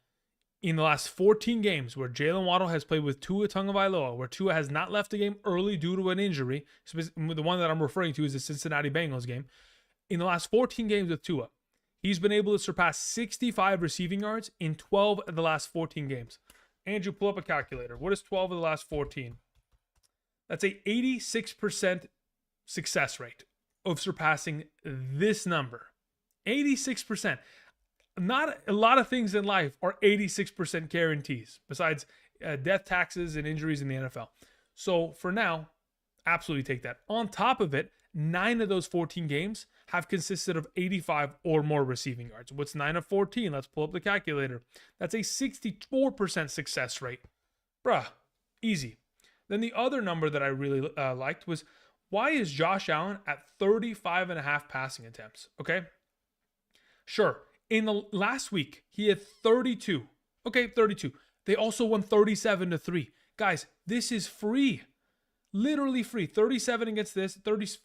In the last 14 games where Jalen Waddle has played with Tua Tagovailoa, where Tua has not left the game early due to an injury, the one that I'm referring to is the Cincinnati Bengals game. In the last 14 games with Tua, he's been able to surpass 65 receiving yards in 12 of the last 14 games. Andrew, pull up a calculator. What is 12 of the last 14? That's a 86% success rate of surpassing this number. 86%. Not a lot of things in life are 86% guarantees, besides death, taxes, and injuries in the NFL. So for now, absolutely take that. On top of it, 9 of those 14 games have consisted of 85 or more receiving yards. What's 9 of 14? Let's pull up the calculator. That's a 64% success rate. Bruh, easy. Then the other number that I really liked was, why is Josh Allen at 35.5 passing attempts? Okay, sure. In the last week, he had 32. Okay, 32. They also won 37-3. Guys, this is free. Literally free. 37 against this,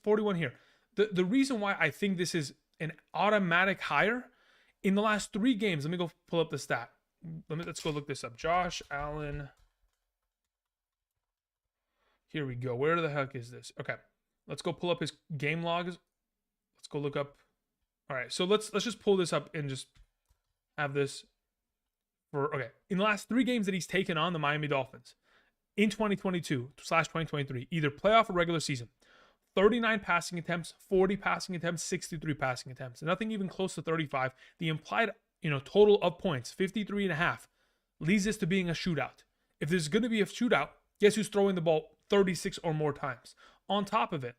41 here. The reason why I think this is an automatic higher, in the last 3 games, let me go pull up the stat. Let's go look this up. Josh Allen. Here we go. Where the heck is this? Okay. Let's go pull up his game logs. Let's go look up. All right, so let's just pull this up and just have this for, okay. In the last 3 games that he's taken on the Miami Dolphins in 2022/2023, either playoff or regular season, 39 passing attempts, 40 passing attempts, 63 passing attempts, and nothing even close to 35. The implied, total of points, 53.5, leads this to being a shootout. If there's going to be a shootout, guess who's throwing the ball 36 or more times? On top of it,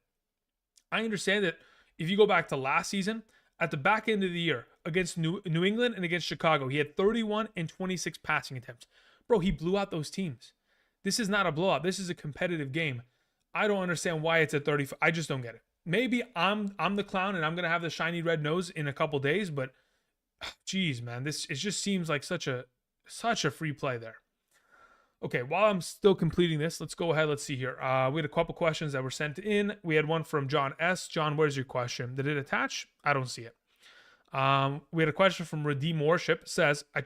I understand that if you go back to last season, at the back end of the year against New England and against Chicago, he had 31 and 26 passing attempts. Bro, he blew out those teams. This is not a blowout. This is a competitive game. I don't understand why it's at 35. I just don't get it. Maybe I'm the clown and I'm gonna have the shiny red nose in a couple days, but geez, man, it just seems like such a free play there. Okay, while I'm still completing this, let's go ahead. Let's see here. We had a couple questions that were sent in. We had one from John S. John, where's your question? Did it attach? I don't see it. We had a question from Redeem Worship. Says, I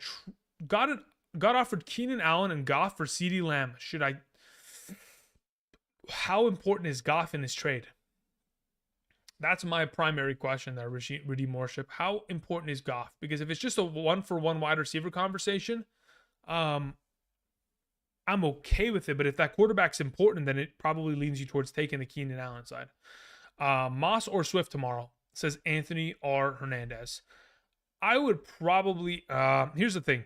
got offered Keenan Allen and Goff for CeeDee Lamb. How important is Goff in this trade? That's my primary question there, Redeem Worship. How important is Goff? Because if it's just a 1-for-1 wide receiver conversation, I'm okay with it, but if that quarterback's important, then it probably leans you towards taking the Keenan Allen side. Moss or Swift tomorrow, says Anthony R. Hernandez. I would probably, here's the thing.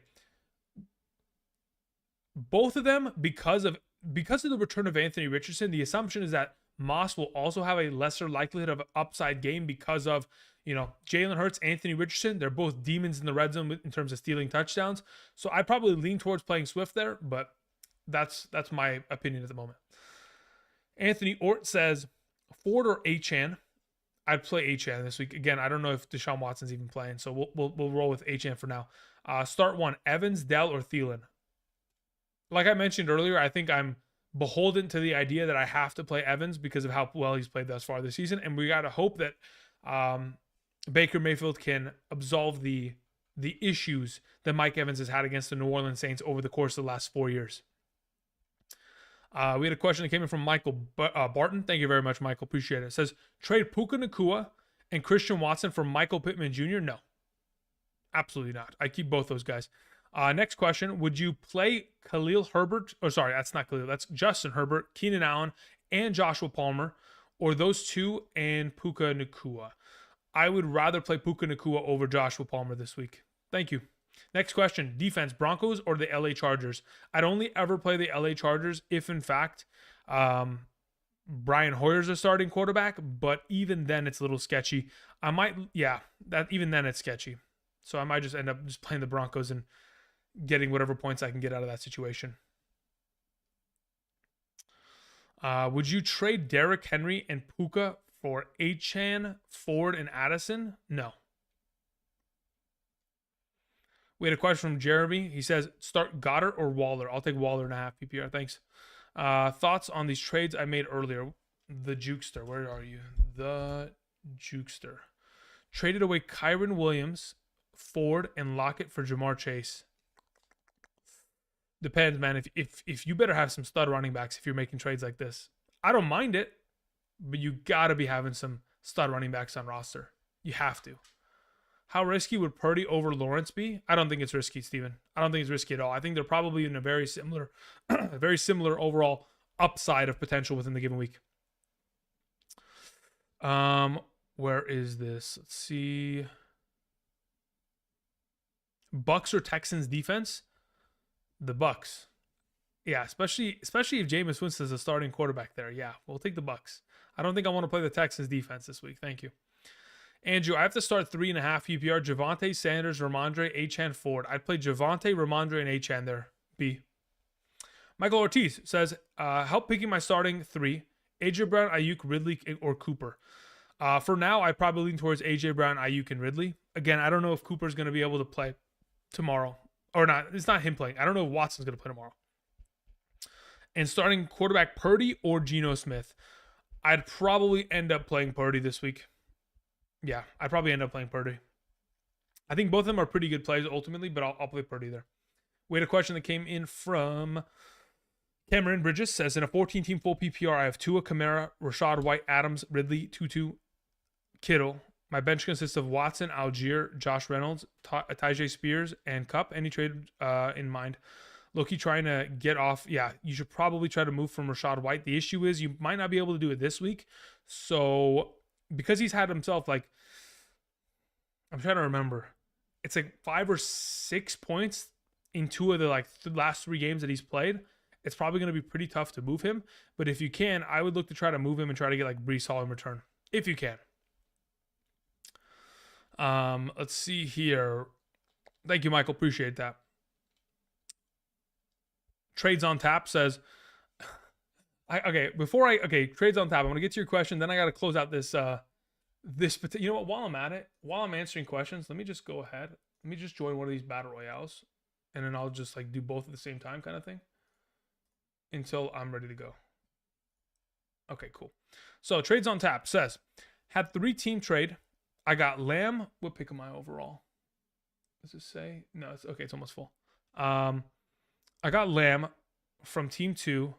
Both of them, because of the return of Anthony Richardson, the assumption is that Moss will also have a lesser likelihood of upside game because of, Jalen Hurts, Anthony Richardson. They're both demons in the red zone in terms of stealing touchdowns. So I probably lean towards playing Swift there, but that's my opinion at the moment. Anthony Ort says, Ford or Achane? I'd play Achane this week. Again, I don't know if Deshaun Watson's even playing, so we'll roll with Achane for now. Start one: Evans, Dell, or Thielen. Like I mentioned earlier, I think I'm beholden to the idea that I have to play Evans because of how well he's played thus far this season, and we got to hope that Baker Mayfield can absolve the issues that Mike Evans has had against the New Orleans Saints over the course of the last 4 years. We had a question that came in from Michael Barton. Thank you very much, Michael. Appreciate it. It says, trade Puka Nacua and Christian Watson for Michael Pittman Jr.? No. Absolutely not. I keep both those guys. Next question. Would you play Khalil Herbert? Oh, sorry, that's not Khalil. That's Justin Herbert, Keenan Allen, and Joshua Palmer, or those two and Puka Nacua? I would rather play Puka Nacua over Joshua Palmer this week. Thank you. Next question. Defense, Broncos or the LA Chargers? I'd only ever play the LA Chargers if, in fact, Brian Hoyer's a starting quarterback, but even then it's a little sketchy. Even then it's sketchy. So I might just end up just playing the Broncos and getting whatever points I can get out of that situation. Would you trade Derrick Henry and Puka for Achane, Ford, and Addison? No. We had a question from Jeremy. He says, start Goddard or Waller? I'll take Waller and a half PPR. Thanks. Thoughts on these trades I made earlier? The Jukester. Where are you? The Jukester. Traded away Kyron Williams, Ford, and Lockett for Jamar Chase. Depends, man. If you better have some stud running backs if you're making trades like this. I don't mind it, but you got to be having some stud running backs on roster. You have to. How risky would Purdy over Lawrence be? I don't think it's risky, Steven. I don't think it's risky at all. I think they're probably in a very similar overall upside of potential within the given week. Where is this? Let's see. Bucks or Texans defense? The Bucks. Yeah, especially if Jameis Winston's a starting quarterback there. Yeah, we'll take the Bucks. I don't think I want to play the Texans defense this week. Thank you. Andrew, I have to start 3.5 PPR. Javonte, Sanders, Ramondre, Achane, Ford. I'd play Javonte, Ramondre, and Achane there. B. Michael Ortiz says, help picking my starting 3. AJ Brown, Ayuk, Ridley, or Cooper. For now, I probably lean towards AJ Brown, Ayuk, and Ridley. Again, I don't know if Cooper's going to be able to play tomorrow. Or not. It's not him playing. I don't know if Watson's going to play tomorrow. And starting quarterback Purdy or Geno Smith. I'd probably end up playing Purdy this week. Yeah, I'd probably end up playing Purdy. I think both of them are pretty good plays ultimately, but I'll play Purdy there. We had a question that came in from Cameron Bridges. Says, in a 14-team full PPR, I have Tua, Kamara, Rashad White, Adams, Ridley, Tutu, Kittle. My bench consists of Watson, Algier, Josh Reynolds, Tyjae Spears, and Kupp. Any trade in mind? Loki trying to get off. Yeah, you should probably try to move from Rashad White. The issue is you might not be able to do it this week. So because he's had himself I'm trying to remember. It's 5 or 6 points in 2 of the last 3 games that he's played. It's probably going to be pretty tough to move him. But if you can, I would look to try to move him and try to get Breece Hall in return. If you can. Let's see here. Thank you, Michael. Appreciate that. Trades on Tap says, Trades on Tap. I'm going to get to your question. Then I got to close out this, you know what? While I'm at it, while I'm answering questions, let me just go ahead. Let me just join one of these battle royales and then I'll just do both at the same time kind of thing until I'm ready to go. Okay, cool. So Trades on Tap says, had 3-team trade. I got Lamb. What pick am I overall? Does it say? No, it's okay. It's almost full. I got Lamb from team 2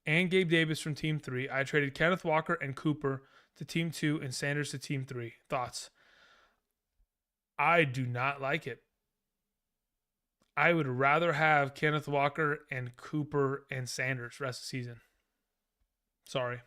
and Gabe Davis from team 3. I traded Kenneth Walker and Cooper to team 2 and Sanders to team 3. Thoughts? I do not like it. I would rather have Kenneth Walker and Cooper and Sanders rest of the season. Sorry.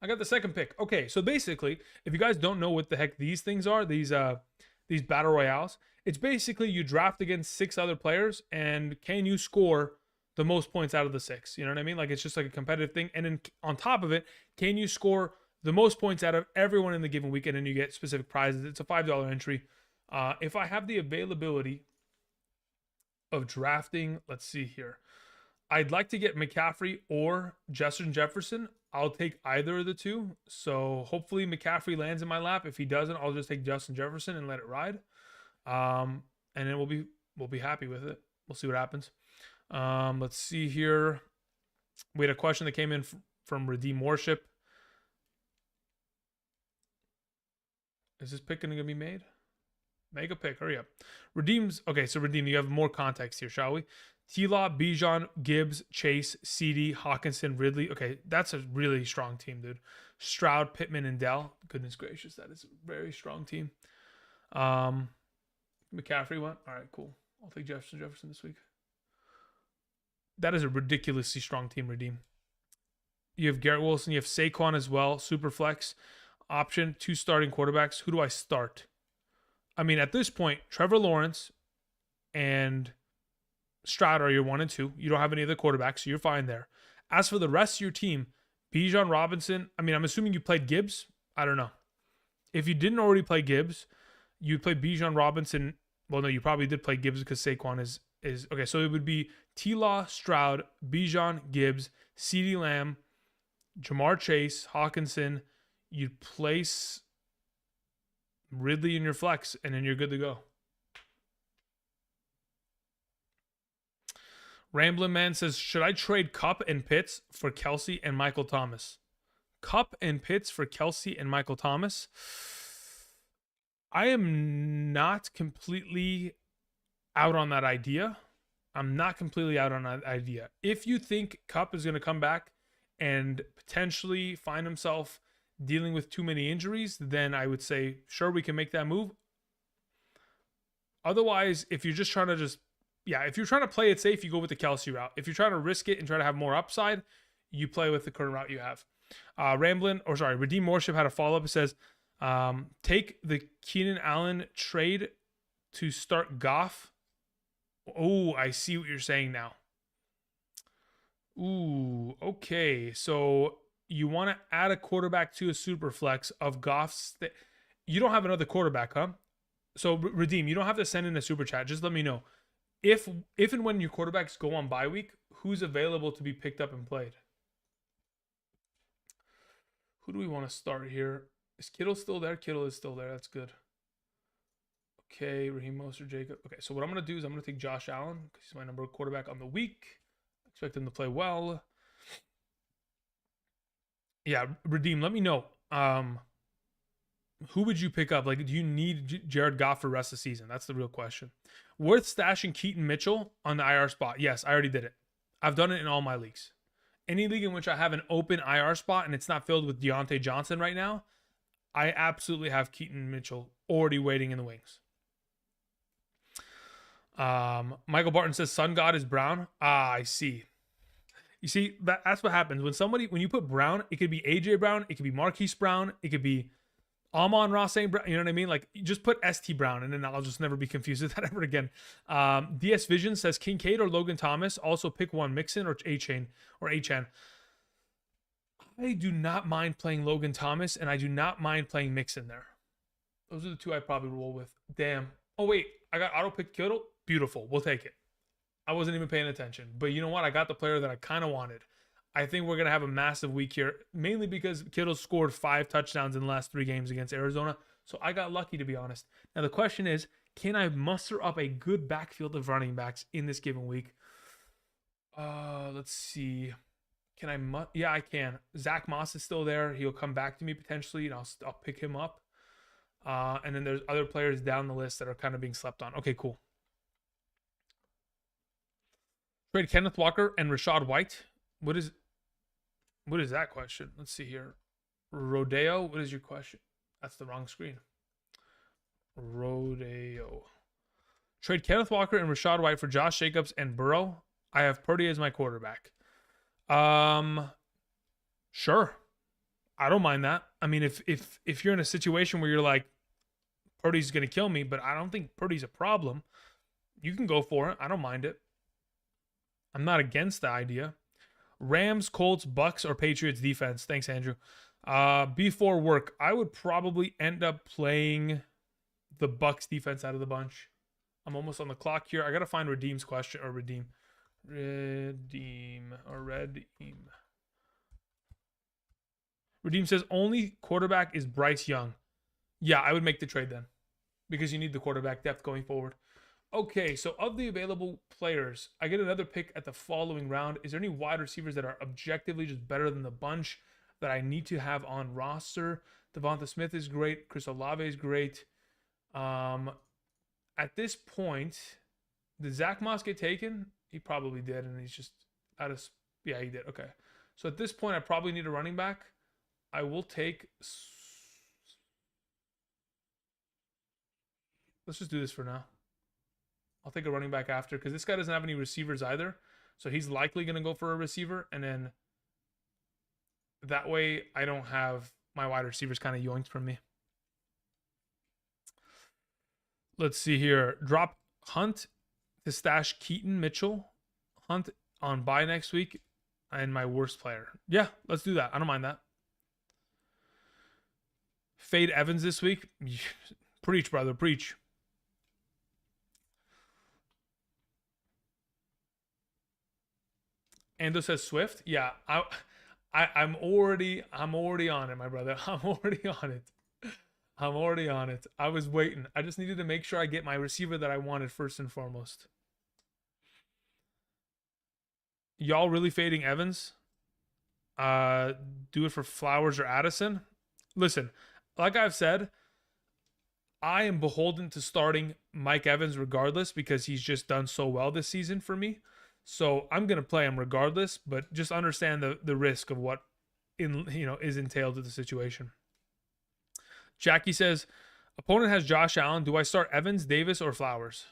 I got the second pick. Okay, so basically, if you guys don't know what the heck these things are, these battle royales, it's basically you draft against 6 other players, and can you score the most points out of the 6. You know what I mean? Like, it's just like a competitive thing. And then on top of it, can you score the most points out of everyone in the given week, and then you get specific prizes? It's a $5 entry. If I have the availability of drafting, let's see here. I'd like to get McCaffrey or Justin Jefferson. I'll take either of the two. So hopefully McCaffrey lands in my lap. If he doesn't, I'll just take Justin Jefferson and let it ride. And then we'll be happy with it. We'll see what happens. Let's see here. We had a question that came in from Redeem Worship. Is this pick going to be made? Make a pick. Hurry up. Redeem's. Okay, so Redeem, you have more context here, shall we? T-Law, Bijan, Gibbs, Chase, CD, Hawkinson, Ridley. Okay, that's a really strong team, dude. Stroud, Pittman, and Dell. Goodness gracious, that is a very strong team. McCaffrey went. All right, cool. I'll take Jefferson this week. That is a ridiculously strong team, Redeem. You have Garrett Wilson. You have Saquon as well. Super flex option. 2 starting quarterbacks. Who do I start? I mean, at this point, Trevor Lawrence and Stroud are your 1 and 2. You don't have any other quarterbacks, so you're fine there. As for the rest of your team, Bijan Robinson, I mean, I'm assuming you played Gibbs. I don't know. If you didn't already play Gibbs, you played Bijan Robinson. Well, no, you probably did play Gibbs because Saquon is okay. So it would be T-Law, Stroud, Bijan, Gibbs, CeeDee Lamb, Jamar Chase, Hawkinson. You'd place Ridley in your flex, and then you're good to go. Ramblin' Man says, should I trade Kupp and Pitts for Kelsey and Michael Thomas? Kupp and Pitts for Kelsey and Michael Thomas? I am not completely out on that idea. If you think Kupp is going to come back and potentially find himself dealing with too many injuries, then I would say, sure, we can make that move. Otherwise, if you're just trying to if you're trying to play it safe, you go with the Kelsey route. If you're trying to risk it and try to have more upside, you play with the current route you have. Redeem Worship had a follow-up. It says, take the Keenan Allen trade to start Goff. Oh, I see what you're saying now. Ooh, okay. So you want to add a quarterback to a super flex of Goff's. You don't have another quarterback, huh? So Redeem, you don't have to send in a super chat. Just let me know. If and when your quarterbacks go on bye week, who's available to be picked up and played? Who do we want to start here? Is Kittle still there? Kittle is still there. That's good. Okay, Raheem Mostert, Jacob. Okay, so what I'm going to do is I'm going to take Josh Allen because he's my number one quarterback on the week. I expect him to play well. Yeah, Redeem, let me know. Who would you pick up? Like, do you need Jared Goff for the rest of the season? That's the real question. Worth stashing Keaton Mitchell on the IR spot? Yes, I already did it. I've done it in all my leagues. Any league in which I have an open IR spot and it's not filled with Deontay Johnson right now, I absolutely have Keaton Mitchell already waiting in the wings. Michael Barton says Sun God is Brown. I see. You see, that's what happens when you put Brown. It could be AJ Brown, it could be Marquise Brown, it could be Amon-Ra St. Brown. You know what I mean? Like, you just put ST Brown, and then I'll just never be confused with that ever again. DS Vision says Kincaid or Logan Thomas. Also pick one, Mixon or A-Chain or HN. I do not mind playing Logan Thomas, and I do not mind playing Mixon there. Those are the two I probably roll with. Damn. Oh, wait. I got auto-picked Kittle. Beautiful. We'll take it. I wasn't even paying attention. But you know what? I got the player that I kind of wanted. I think we're going to have a massive week here, mainly because Kittle scored 5 touchdowns in the last 3 games against Arizona. So I got lucky, to be honest. Now, the question is, can I muster up a good backfield of running backs in this given week? Let's see. Can I? Yeah, I can. Zach Moss is still there. He'll come back to me potentially, and I'll pick him up. And then there's other players down the list that are kind of being slept on. Okay, cool. Trade Kenneth Walker and Rachaad White. What is that question? Let's see here. Rodeo, what is your question? That's the wrong screen. Rodeo. Trade Kenneth Walker and Rachaad White for Josh Jacobs and Burrow. I have Purdy as my quarterback. Sure. I don't mind that. I mean, if you're in a situation where you're like, Purdy's going to kill me, but I don't think Purdy's a problem, you can go for it. I don't mind it. I'm not against the idea. Rams, Colts, Bucks, or Patriots defense. Thanks, Andrew. Before work, I would probably end up playing the Bucks defense out of the bunch. I'm almost on the clock here. I gotta find Redeem's question or Redeem. Redeem says only quarterback is Bryce Young. Yeah, I would make the trade then because you need the quarterback depth going forward. Okay, so of the available players, I get another pick at the following round. Is there any wide receivers that are objectively just better than the bunch that I need to have on roster? Devonta Smith is great. Chris Olave is great. At this point, did Zach Moss get taken? He probably did, and he's just out of... Yeah, he did. Okay. So at this point, I probably need a running back. I will take... Let's just do this for now. I'll take a running back after because this guy doesn't have any receivers either. So he's likely going to go for a receiver. And then that way I don't have my wide receivers kind of yoinked from me. Let's see here. Drop Hunt to stash Keaton Mitchell. Hunt on bye next week. And my worst player. Yeah, let's do that. I don't mind that. Fade Evans this week. Preach, brother. Preach. Ando says Swift. Yeah, I'm already on it, my brother. I'm already on it. I'm already on it. I was waiting. I just needed to make sure I get my receiver that I wanted first and foremost. Y'all really fading Evans? Do it for Flowers or Addison? Listen, like I've said, I am beholden to starting Mike Evans regardless because he's just done so well this season for me. So I'm going to play him regardless, but just understand the risk of what is entailed with the situation. Jackie says, opponent has Josh Allen. Do I start Evans, Davis, or Flowers?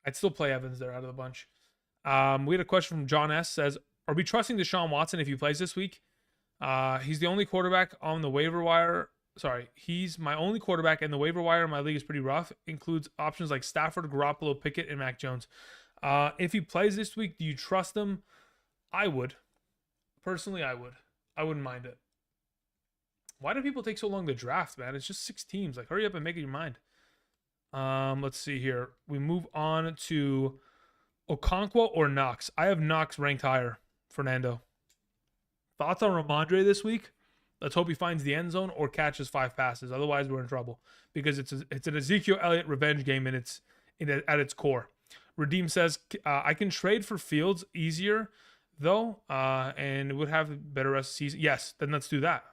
I'd still play Evans there out of the bunch. We had a question from John S. Says, are we trusting Deshaun Watson if he plays this week? He's the only quarterback on the waiver wire. Sorry, he's my only quarterback, and the waiver wire in my league is pretty rough. Includes options like Stafford, Garoppolo, Pickett, and Mac Jones. If he plays this week, do you trust him? I would. Personally, I would. I wouldn't mind it. Why do people take so long to draft, man? It's just 6 teams. Like, hurry up and make it your mind. Let's see here. We move on to Okonkwo or Knox. I have Knox ranked higher, Fernando. Thoughts on Ramondre this week? Let's hope he finds the end zone or catches 5 passes. Otherwise, we're in trouble because it's an Ezekiel Elliott revenge game, and it's at its core. Redeem says, I can trade for Fields easier, though, and would have a better rest of the season. Yes, then let's do that.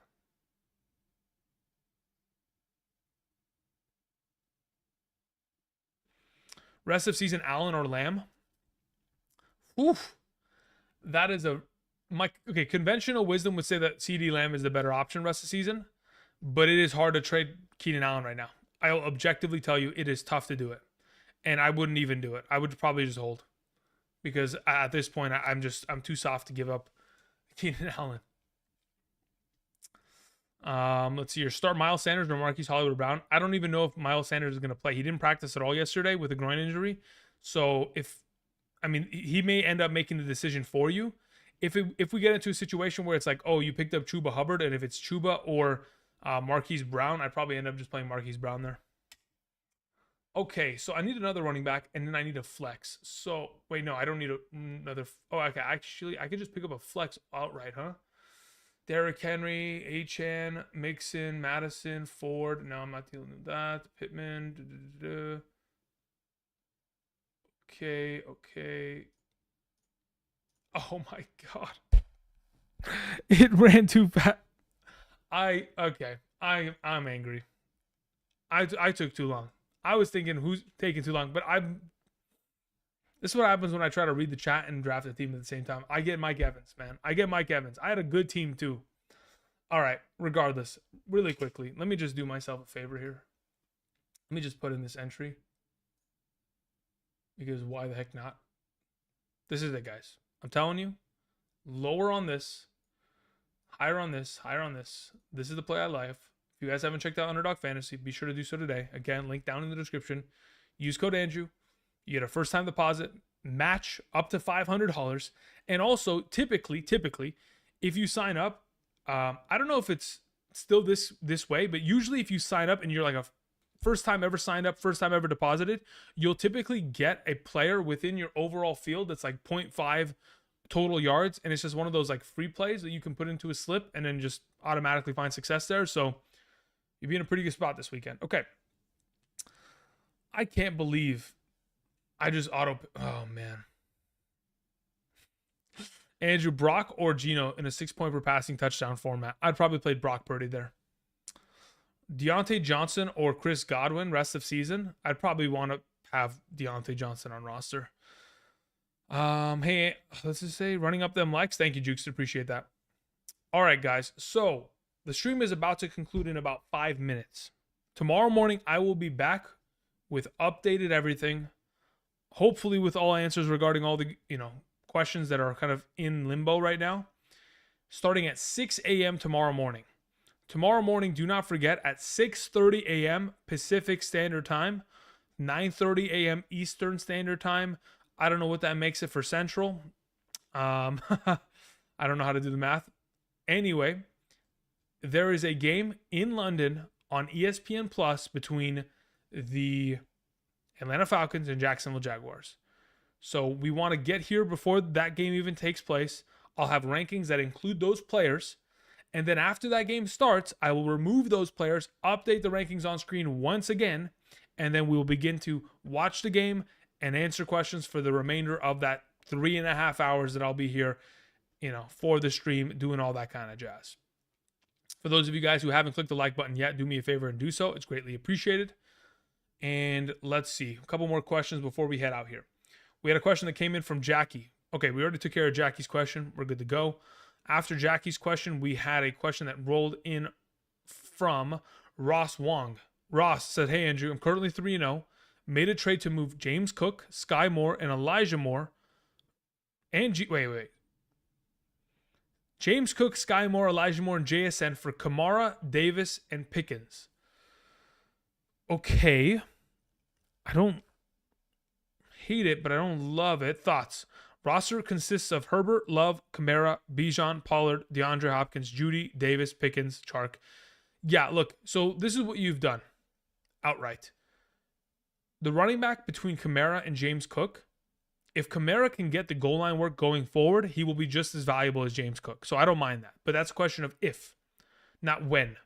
Rest of season, Allen or Lamb? Oof. That is okay, conventional wisdom would say that CeeDee Lamb is the better option rest of the season, but it is hard to trade Keenan Allen right now. I'll objectively tell you it is tough to do it. And I wouldn't even do it. I would probably just hold. Because at this point, I'm too soft to give up Keenan Allen. Let's see here. Start Miles Sanders or Marquise Hollywood Brown. I don't even know if Miles Sanders is going to play. He didn't practice at all yesterday with a groin injury. So he may end up making the decision for you. If we get into a situation where it's like, oh, you picked up Chuba Hubbard, and if it's Chuba or Marquise Brown, I'd probably end up just playing Marquise Brown there. Okay, so I need another running back, and then I need a flex. So, wait, no, I don't need another... Oh, okay, actually, I could just pick up a flex outright, huh? Derrick Henry, Achane, Mixon, Madison, Ford. No, I'm not dealing with that. Pittman. Okay. Oh, my God. It ran too fast. I'm angry. I took too long. I was thinking who's taking too long, but this is what happens when I try to read the chat and draft a team at the same time. I get Mike Evans, man. I had a good team too. All right, regardless, really quickly, let me just do myself a favor here. Let me just put in this entry. Because why the heck not? This is it, guys. I'm telling you, lower on this, higher on this, higher on this. This is the play I like. If you guys haven't checked out Underdog Fantasy, be sure to do so today. Again, link down in the description. Use code Andrew. You get a first-time deposit, match up to $500. And also, typically, if you sign up, I don't know if it's still this way, but usually if you sign up and you're like a first time ever signed up, first time ever deposited, you'll typically get a player within your overall field that's like 0.5 total yards, and it's just one of those like free plays that you can put into a slip and then just automatically find success there. So you'd be in a pretty good spot this weekend. Okay. I can't believe I just oh man. Andrew, Brock or Geno in a 6-point per passing touchdown format? I'd probably played Brock Purdy there. Deontay Johnson or Chris Godwin rest of season? I'd probably want to have Deontay Johnson on roster. Hey, let's just say running up them likes. Thank you, Jukes. Appreciate that. All right, guys. So the stream is about to conclude in about 5 minutes. Tomorrow morning, I will be back with updated everything. Hopefully with all answers regarding all the, questions that are kind of in limbo right now. Starting at 6 a.m. tomorrow morning. Tomorrow morning, do not forget, at 6:30 a.m. Pacific Standard Time, 9:30 a.m. Eastern Standard Time. I don't know what that makes it for Central. I don't know how to do the math. Anyway, there is a game in London on ESPN Plus between the Atlanta Falcons and Jacksonville Jaguars. So we want to get here before that game even takes place. I'll have rankings that include those players. And then after that game starts, I will remove those players, update the rankings on screen once again, and then we will begin to watch the game and answer questions for the remainder of that 3.5 hours that I'll be here, for the stream, doing all that kind of jazz. For those of you guys who haven't clicked the like button yet, do me a favor and do so. It's greatly appreciated. And let's see, a couple more questions before we head out here. We had a question that came in from Jackie. Okay, we already took care of Jackie's question. We're good to go. After Jackie's question, we had a question that rolled in from Ross Wong. Ross said, hey, Andrew, I'm currently 3-0. Made a trade to move James Cook, Sky Moore, and Elijah Moore. James Cook, Sky Moore, Elijah Moore, and JSN for Kamara, Davis, and Pickens. Okay. I don't hate it, but I don't love it. Thoughts? Roster consists of Herbert, Love, Kamara, Bijan, Pollard, DeAndre Hopkins, Judy, Davis, Pickens, Chark. Yeah, look, so this is what you've done outright. The running back between Kamara and James Cook, if Kamara can get the goal line work going forward, he will be just as valuable as James Cook. So I don't mind that. But that's a question of if, not when.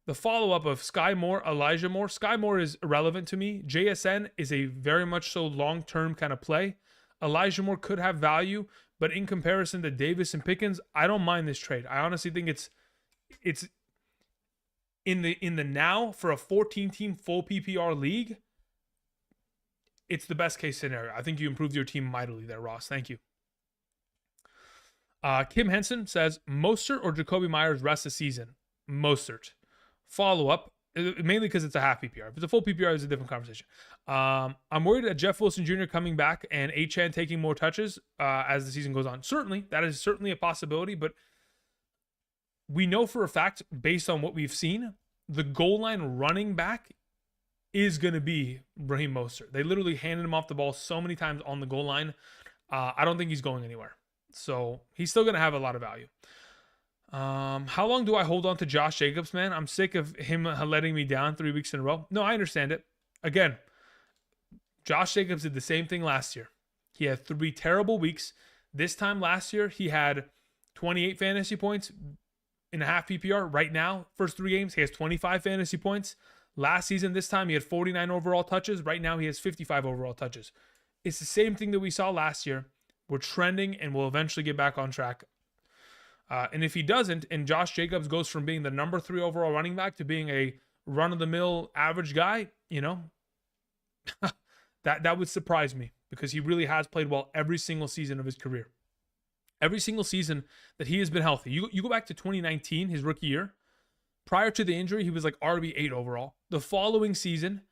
The follow-up of Sky Moore, Elijah Moore. Sky Moore is irrelevant to me. JSN is a very much so long-term kind of play. Elijah Moore could have value, but in comparison to Davis and Pickens, I don't mind this trade. I honestly think it's in the now for a 14-team full PPR league, it's the best case scenario. I think you improved your team mightily there, Ross. Thank you. Kim Henson says, Mostert or Jacoby Myers rest of season? Mostert. Follow-up, mainly because it's a half PPR. If it's a full PPR, it's a different conversation. I'm worried that Jeff Wilson Jr. coming back and Achane taking more touches as the season goes on. Certainly, that is certainly a possibility, but we know for a fact, based on what we've seen, the goal line running back is going to be Raheem Mostert. They literally handed him off the ball so many times on the goal line. I don't think he's going anywhere. So he's still going to have a lot of value. How long do I hold on to Josh Jacobs, man? I'm sick of him letting me down 3 weeks in a row. No, I understand it. Again, Josh Jacobs did the same thing last year. He had 3 terrible weeks. This time last year, he had 28 fantasy points in a half PPR. Right now, first 3 games, he has 25 fantasy points. Last season, this time, he had 49 overall touches. Right now, he has 55 overall touches. It's the same thing that we saw last year. We're trending, and we'll eventually get back on track. And if he doesn't, and Josh Jacobs goes from being the number 3 overall running back to being a run-of-the-mill average guy, that would surprise me because he really has played well every single season of his career. Every single season that he has been healthy. You go back to 2019, his rookie year. Prior to the injury, he was like RB8 overall. The following season,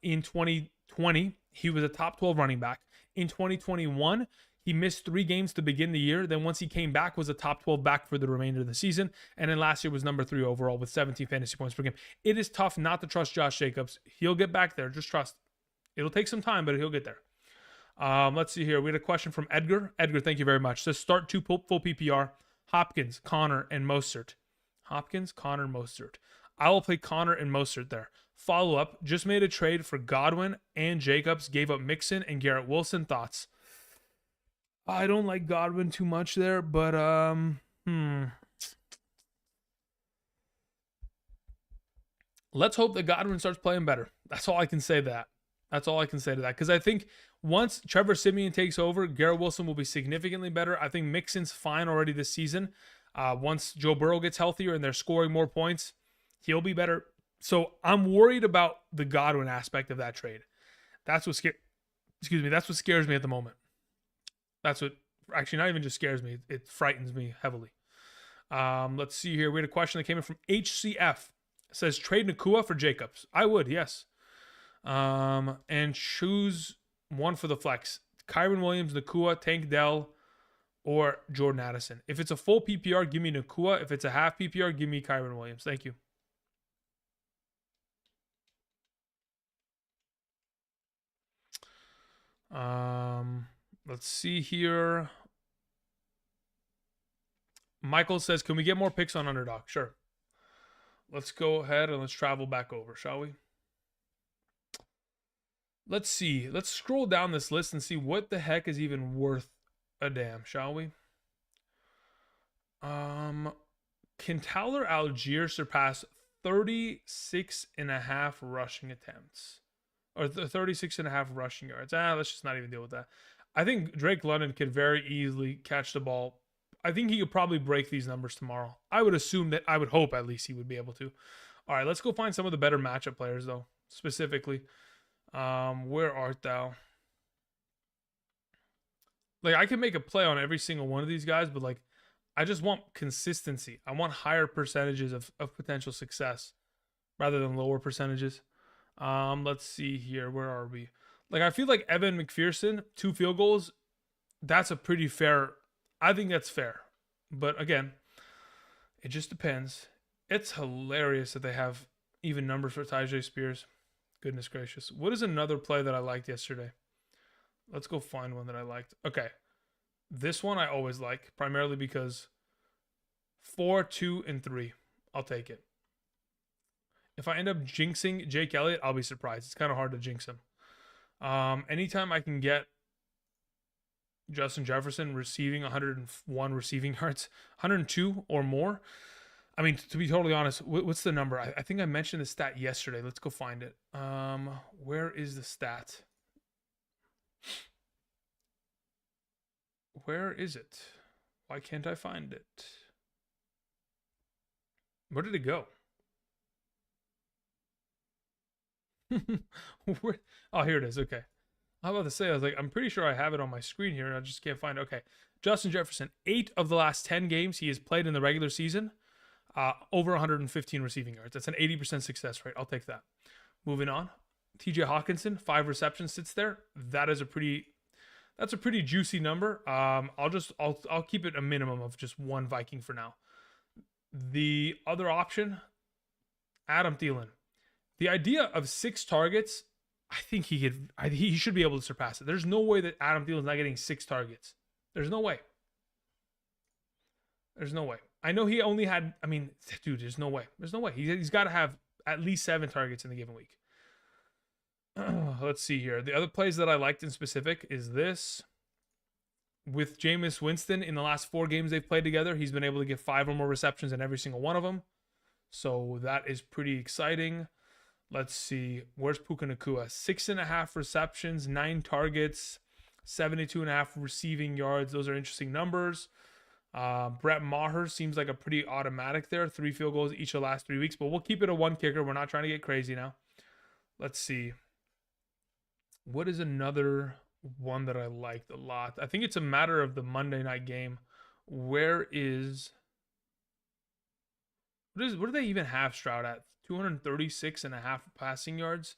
in 2020, he was a top 12 running back. In 2021, he missed 3 games to begin the year. Then once he came back, was a top 12 back for the remainder of the season. And then last year was number 3 overall with 17 fantasy points per game. It is tough not to trust Josh Jacobs. He'll get back there. Just trust. It'll take some time, but he'll get there. Let's see here. We had a question from Edgar. Edgar, thank you very much. Says start two full PPR. Hopkins, Connor, and Mostert. Hopkins, Connor, Mostert. I will play Connor and Mostert there. Follow up. Just made a trade for Godwin and Jacobs. Gave up Mixon and Garrett Wilson. Thoughts? I don't like Godwin too much there, but let's hope that Godwin starts playing better. That's all I can say to that. That's all I can say to that. Because I think once Trevor Siemian takes over, Garrett Wilson will be significantly better. I think Mixon's fine already this season. Once Joe Burrow gets healthier and they're scoring more points, he'll be better. So I'm worried about the Godwin aspect of that trade. That's what that's what scares me at the moment. That's what actually not even just scares me. It frightens me heavily. Let's see here. We had a question that came in from HCF. It says trade Nakua for Jacobs. I would, yes. And choose one for the flex. Kyron Williams, Nakua, Tank Dell, or Jordan Addison. If it's a full PPR, give me Nakua. If it's a half PPR, give me Kyron Williams. Thank you. Let's see here. Michael says, can we get more picks on Underdog? Sure. Let's go ahead and let's travel back over, shall we? Let's see. Let's scroll down this list and see what the heck is even worth a damn, shall we? Can Tyler Algier surpass 36.5 rushing attempts? Or 36.5 rushing yards? Let's just not even deal with that. I think Drake London could very easily catch the ball. I think he could probably break these numbers tomorrow. I would hope at least he would be able to. All right, let's go find some of the better matchup players though, specifically. Where art thou? Like I can make a play on every single one of these guys, but like I just want consistency. I want higher percentages of potential success rather than lower percentages. Let's see here. Where are we? Like I feel like Evan McPherson, 2 field goals, that's a pretty fair. I think that's fair. But again, it just depends. It's hilarious that they have even numbers for Tyjae Spears. Goodness gracious. What is another play that I liked yesterday? Let's go find one that I liked. Okay. This one I always like, primarily because 4, 2, and 3. I'll take it. If I end up jinxing Jake Elliott, I'll be surprised. It's kind of hard to jinx him. Anytime I can get Justin Jefferson receiving 101 receiving yards, 102 or more. I mean, to be totally honest, what's the number? I think I mentioned the stat yesterday. Let's go find it. Where is the stat? Where is it? Why can't I find it? Where did it go? Oh, here it is. Okay. I was about to say, I was like, I'm pretty sure I have it on my screen here. I just can't find it. Okay. Justin Jefferson, 8 of the last 10 games he has played in the regular season, over 115 receiving yards. That's an 80% success rate. I'll take that. Moving on. TJ Hawkinson, 5 receptions sits there. That's a pretty juicy number. I'll keep it a minimum of just 1 Viking for now. The other option, Adam Thielen. The idea of 6 targets, I think he should be able to surpass it. There's no way that Adam Thielen's not getting 6 targets. There's no way. There's no way. I know he only had, I mean, dude, there's no way. There's no way. He's got to have at least 7 targets in the given week. Let's see here. The other plays that I liked in specific is this. With Jameis Winston, in the last 4 games they've played together, he's been able to get 5 or more receptions in every single one of them. So that is pretty exciting. Let's see. Where's Puka Nacua? 6.5 receptions, 9 targets, 72.5 receiving yards. Those are interesting numbers. Brett Maher seems like a pretty automatic there. 3 field goals each of the last 3 weeks, but we'll keep it a 1 kicker. We're not trying to get crazy now. Let's see. What is another one that I liked a lot? I think it's a matter of the Monday night game. What do they even have Stroud at? 236.5 passing yards.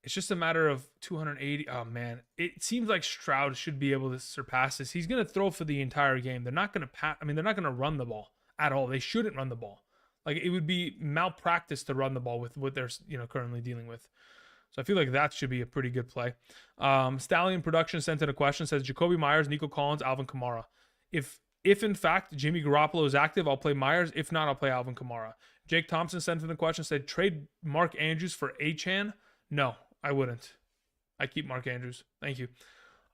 It's just a matter of 280. Oh man, it seems like Stroud should be able to surpass this. He's going to throw for the entire game. They're not going to they're not going to run the ball at all. They shouldn't run the ball. Like it would be malpractice to run the ball with what they're currently dealing with. So I feel like that should be a pretty good play. Stallion Production sent in a question, says Jacoby Myers, Nico Collins, Alvin Kamara. If in fact Jimmy Garoppolo is active, I'll play Myers. If not, I'll play Alvin Kamara. Jake Thompson sent in the question, said trade Mark Andrews for Achan. No, I wouldn't. I keep Mark Andrews. Thank you.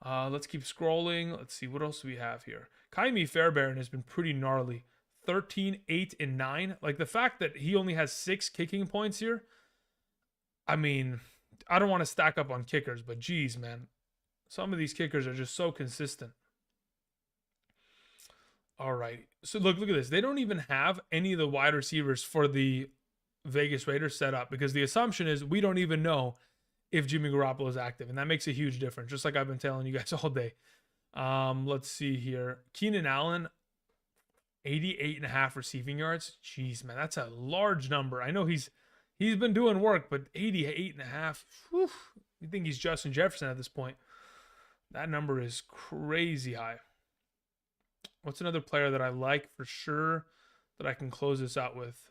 Let's keep scrolling. Let's see, what else do we have here? Kaimi Fairbairn has been pretty gnarly. 13, 8, and 9. Like, the fact that he only has 6 kicking points here, I mean, I don't want to stack up on kickers, but geez, man. Some of these kickers are just so consistent. All right. So look at this. They don't even have any of the wide receivers for the Vegas Raiders set up, because the assumption is we don't even know if Jimmy Garoppolo is active, and that makes a huge difference, just like I've been telling you guys all day. Let's see here. Keenan Allen, 88.5 receiving yards. Jeez, man, that's a large number. I know he's been doing work, but 88.5. Whew, you think he's Justin Jefferson at this point? That number is crazy high. What's another player that I like for sure that I can close this out with?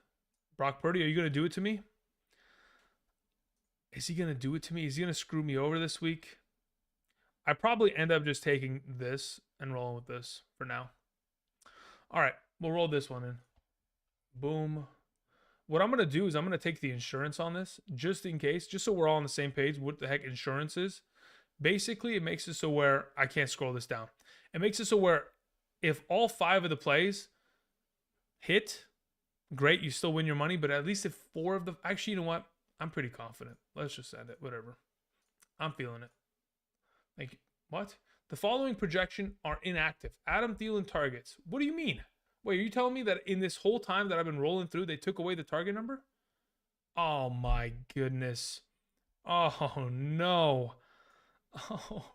Brock Purdy, are you going to do it to me? Is he going to do it to me? Is he going to screw me over this week? I probably end up just taking this and rolling with this for now. All right, we'll roll this one in. Boom. What I'm going to do is I'm going to take the insurance on this just in case, just so we're all on the same page what the heck insurance is. Basically, it makes it so where I can't scroll this down. It makes it so where if all 5 of the plays hit, great, you still win your money. But at least if 4 of the... Actually, you know what? I'm pretty confident. Let's just end it. Whatever. I'm feeling it. Like, what? The following projection are inactive. Adam Thielen targets. What do you mean? Wait, are you telling me that in this whole time that I've been rolling through, they took away the target number? Oh, my goodness. Oh, no. Oh,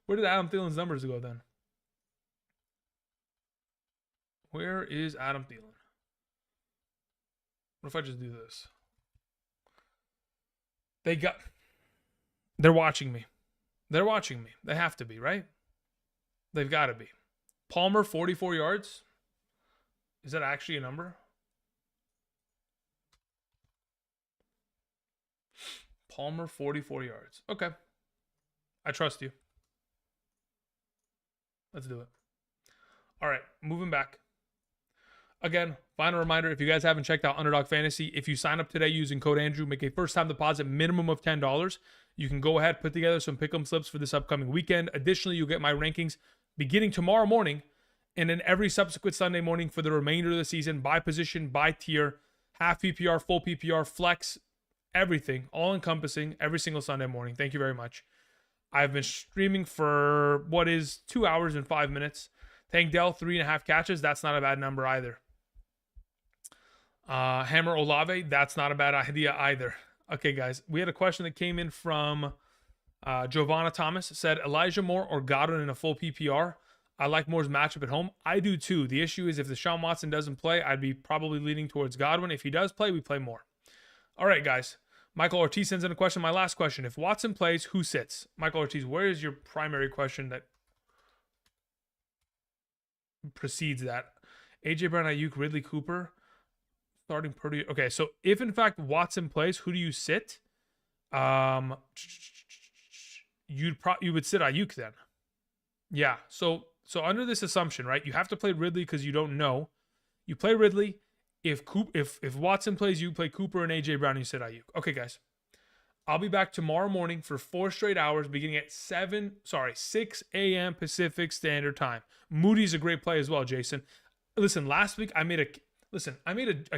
where did Adam Thielen's numbers go then? Where is Adam Thielen? What if I just do this? They're watching me. They're watching me. They have to be, right? They've got to be. Palmer, 44 yards. Is that actually a number? Palmer, 44 yards. Okay. I trust you. Let's do it. All right, moving back. Again, final reminder, if you guys haven't checked out Underdog Fantasy, if you sign up today using code Andrew, make a first-time deposit minimum of $10. You can go ahead, put together some pick'em slips for this upcoming weekend. Additionally, you'll get my rankings beginning tomorrow morning and then every subsequent Sunday morning for the remainder of the season, by position, by tier, half PPR, full PPR, flex, everything, all-encompassing every single Sunday morning. Thank you very much. I've been streaming for what is 2 hours and 5 minutes. Tank Dell, 3.5 catches. That's not a bad number either. Hammer Olave, that's not a bad idea either. Okay, guys, we had a question that came in from Giovanna Thomas. Said Elijah Moore or Godwin in a full PPR. I like Moore's matchup at home. I do too. The issue is if Deshaun Watson doesn't play, I'd be probably leaning towards Godwin. If he does play, we play Moore. All right, guys. Michael Ortiz sends in a question. My last question. If Watson plays, who sits? Michael Ortiz, where is your primary question that precedes that? AJ Brown, Ayuk, Ridley Cooper, starting Purdy. Okay, so if in fact Watson plays, who do you sit? You would sit Ayuk then. Yeah. So under this assumption, right? You have to play Ridley because you don't know. You play Ridley. If Watson plays, you play Cooper and AJ Brown. And you sit Ayuk. Okay, guys. I'll be back tomorrow morning for 4 straight hours, beginning at 6 a.m. Pacific Standard Time. Moody's a great play as well, Jason. Listen, last week I made a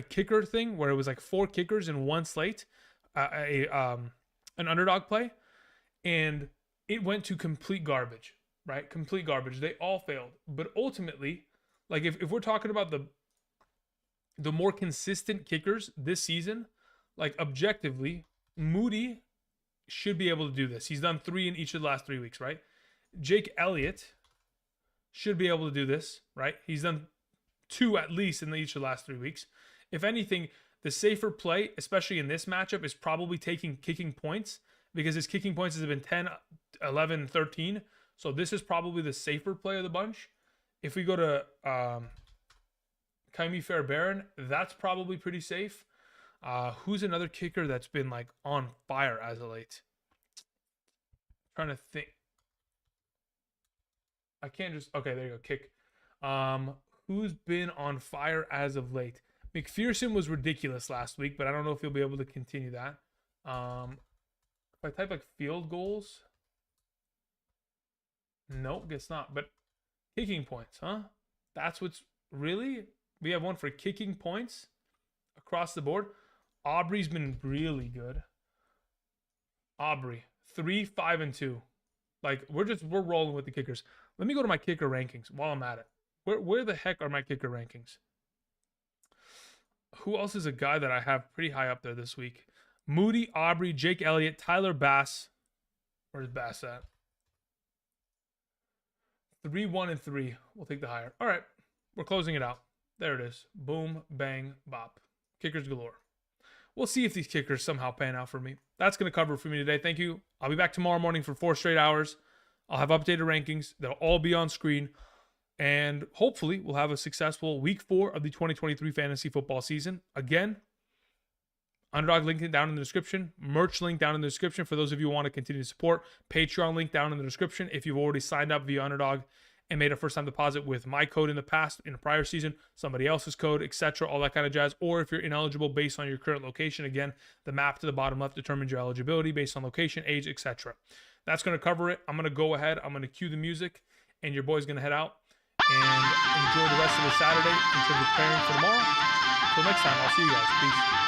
kicker thing where it was like 4 kickers in one slate, an underdog play, and it went to complete garbage, right? Complete garbage. They all failed. But ultimately, like if we're talking about the more consistent kickers this season, like objectively, Moody should be able to do this. He's done 3 in each of the last 3 weeks, right? Jake Elliott should be able to do this, right? He's done 2 at least in each of the last 3 weeks. If anything, the safer play, especially in this matchup, is probably taking kicking points because his kicking points have been 10, 11, 13. So this is probably the safer play of the bunch. If we go to Kaimi Fairbairn, that's probably pretty safe. Who's another kicker that's been like on fire as of late? Trying to think. I can't just. Okay, there you go. Kick. Who's been on fire as of late? McPherson was ridiculous last week, but I don't know if he'll be able to continue that. If I type like field goals, nope, guess not. But kicking points, huh? That's what's really. We have one for kicking points across the board. Aubrey's been really good. Aubrey, 3, 5, and 2. Like we're rolling with the kickers. Let me go to my kicker rankings while I'm at it. Where the heck are my kicker rankings? Who else is a guy that I have pretty high up there this week? Moody, Aubrey, Jake Elliott, Tyler Bass. Where's Bass at? 3, 1, and 3. We'll take the higher. All right. We're closing it out. There it is. Boom, bang, bop. Kickers galore. We'll see if these kickers somehow pan out for me. That's going to cover it for me today. Thank you. I'll be back tomorrow morning for 4 straight hours. I'll have updated rankings. They'll all be on screen. And hopefully we'll have a successful week 4 of the 2023 fantasy football season. Again, Underdog link down in the description. Merch link down in the description for those of you who want to continue to support. Patreon link down in the description if you've already signed up via Underdog and made a first-time deposit with my code in the past, in a prior season, somebody else's code, etc., all that kind of jazz. Or if you're ineligible based on your current location, again, the map to the bottom left determines your eligibility based on location, age, etc. That's going to cover it. I'm going to go ahead. I'm going to cue the music, and your boy's going to head out and enjoy the rest of the Saturday in terms of preparing for tomorrow. Until next time, I'll see you guys. Peace.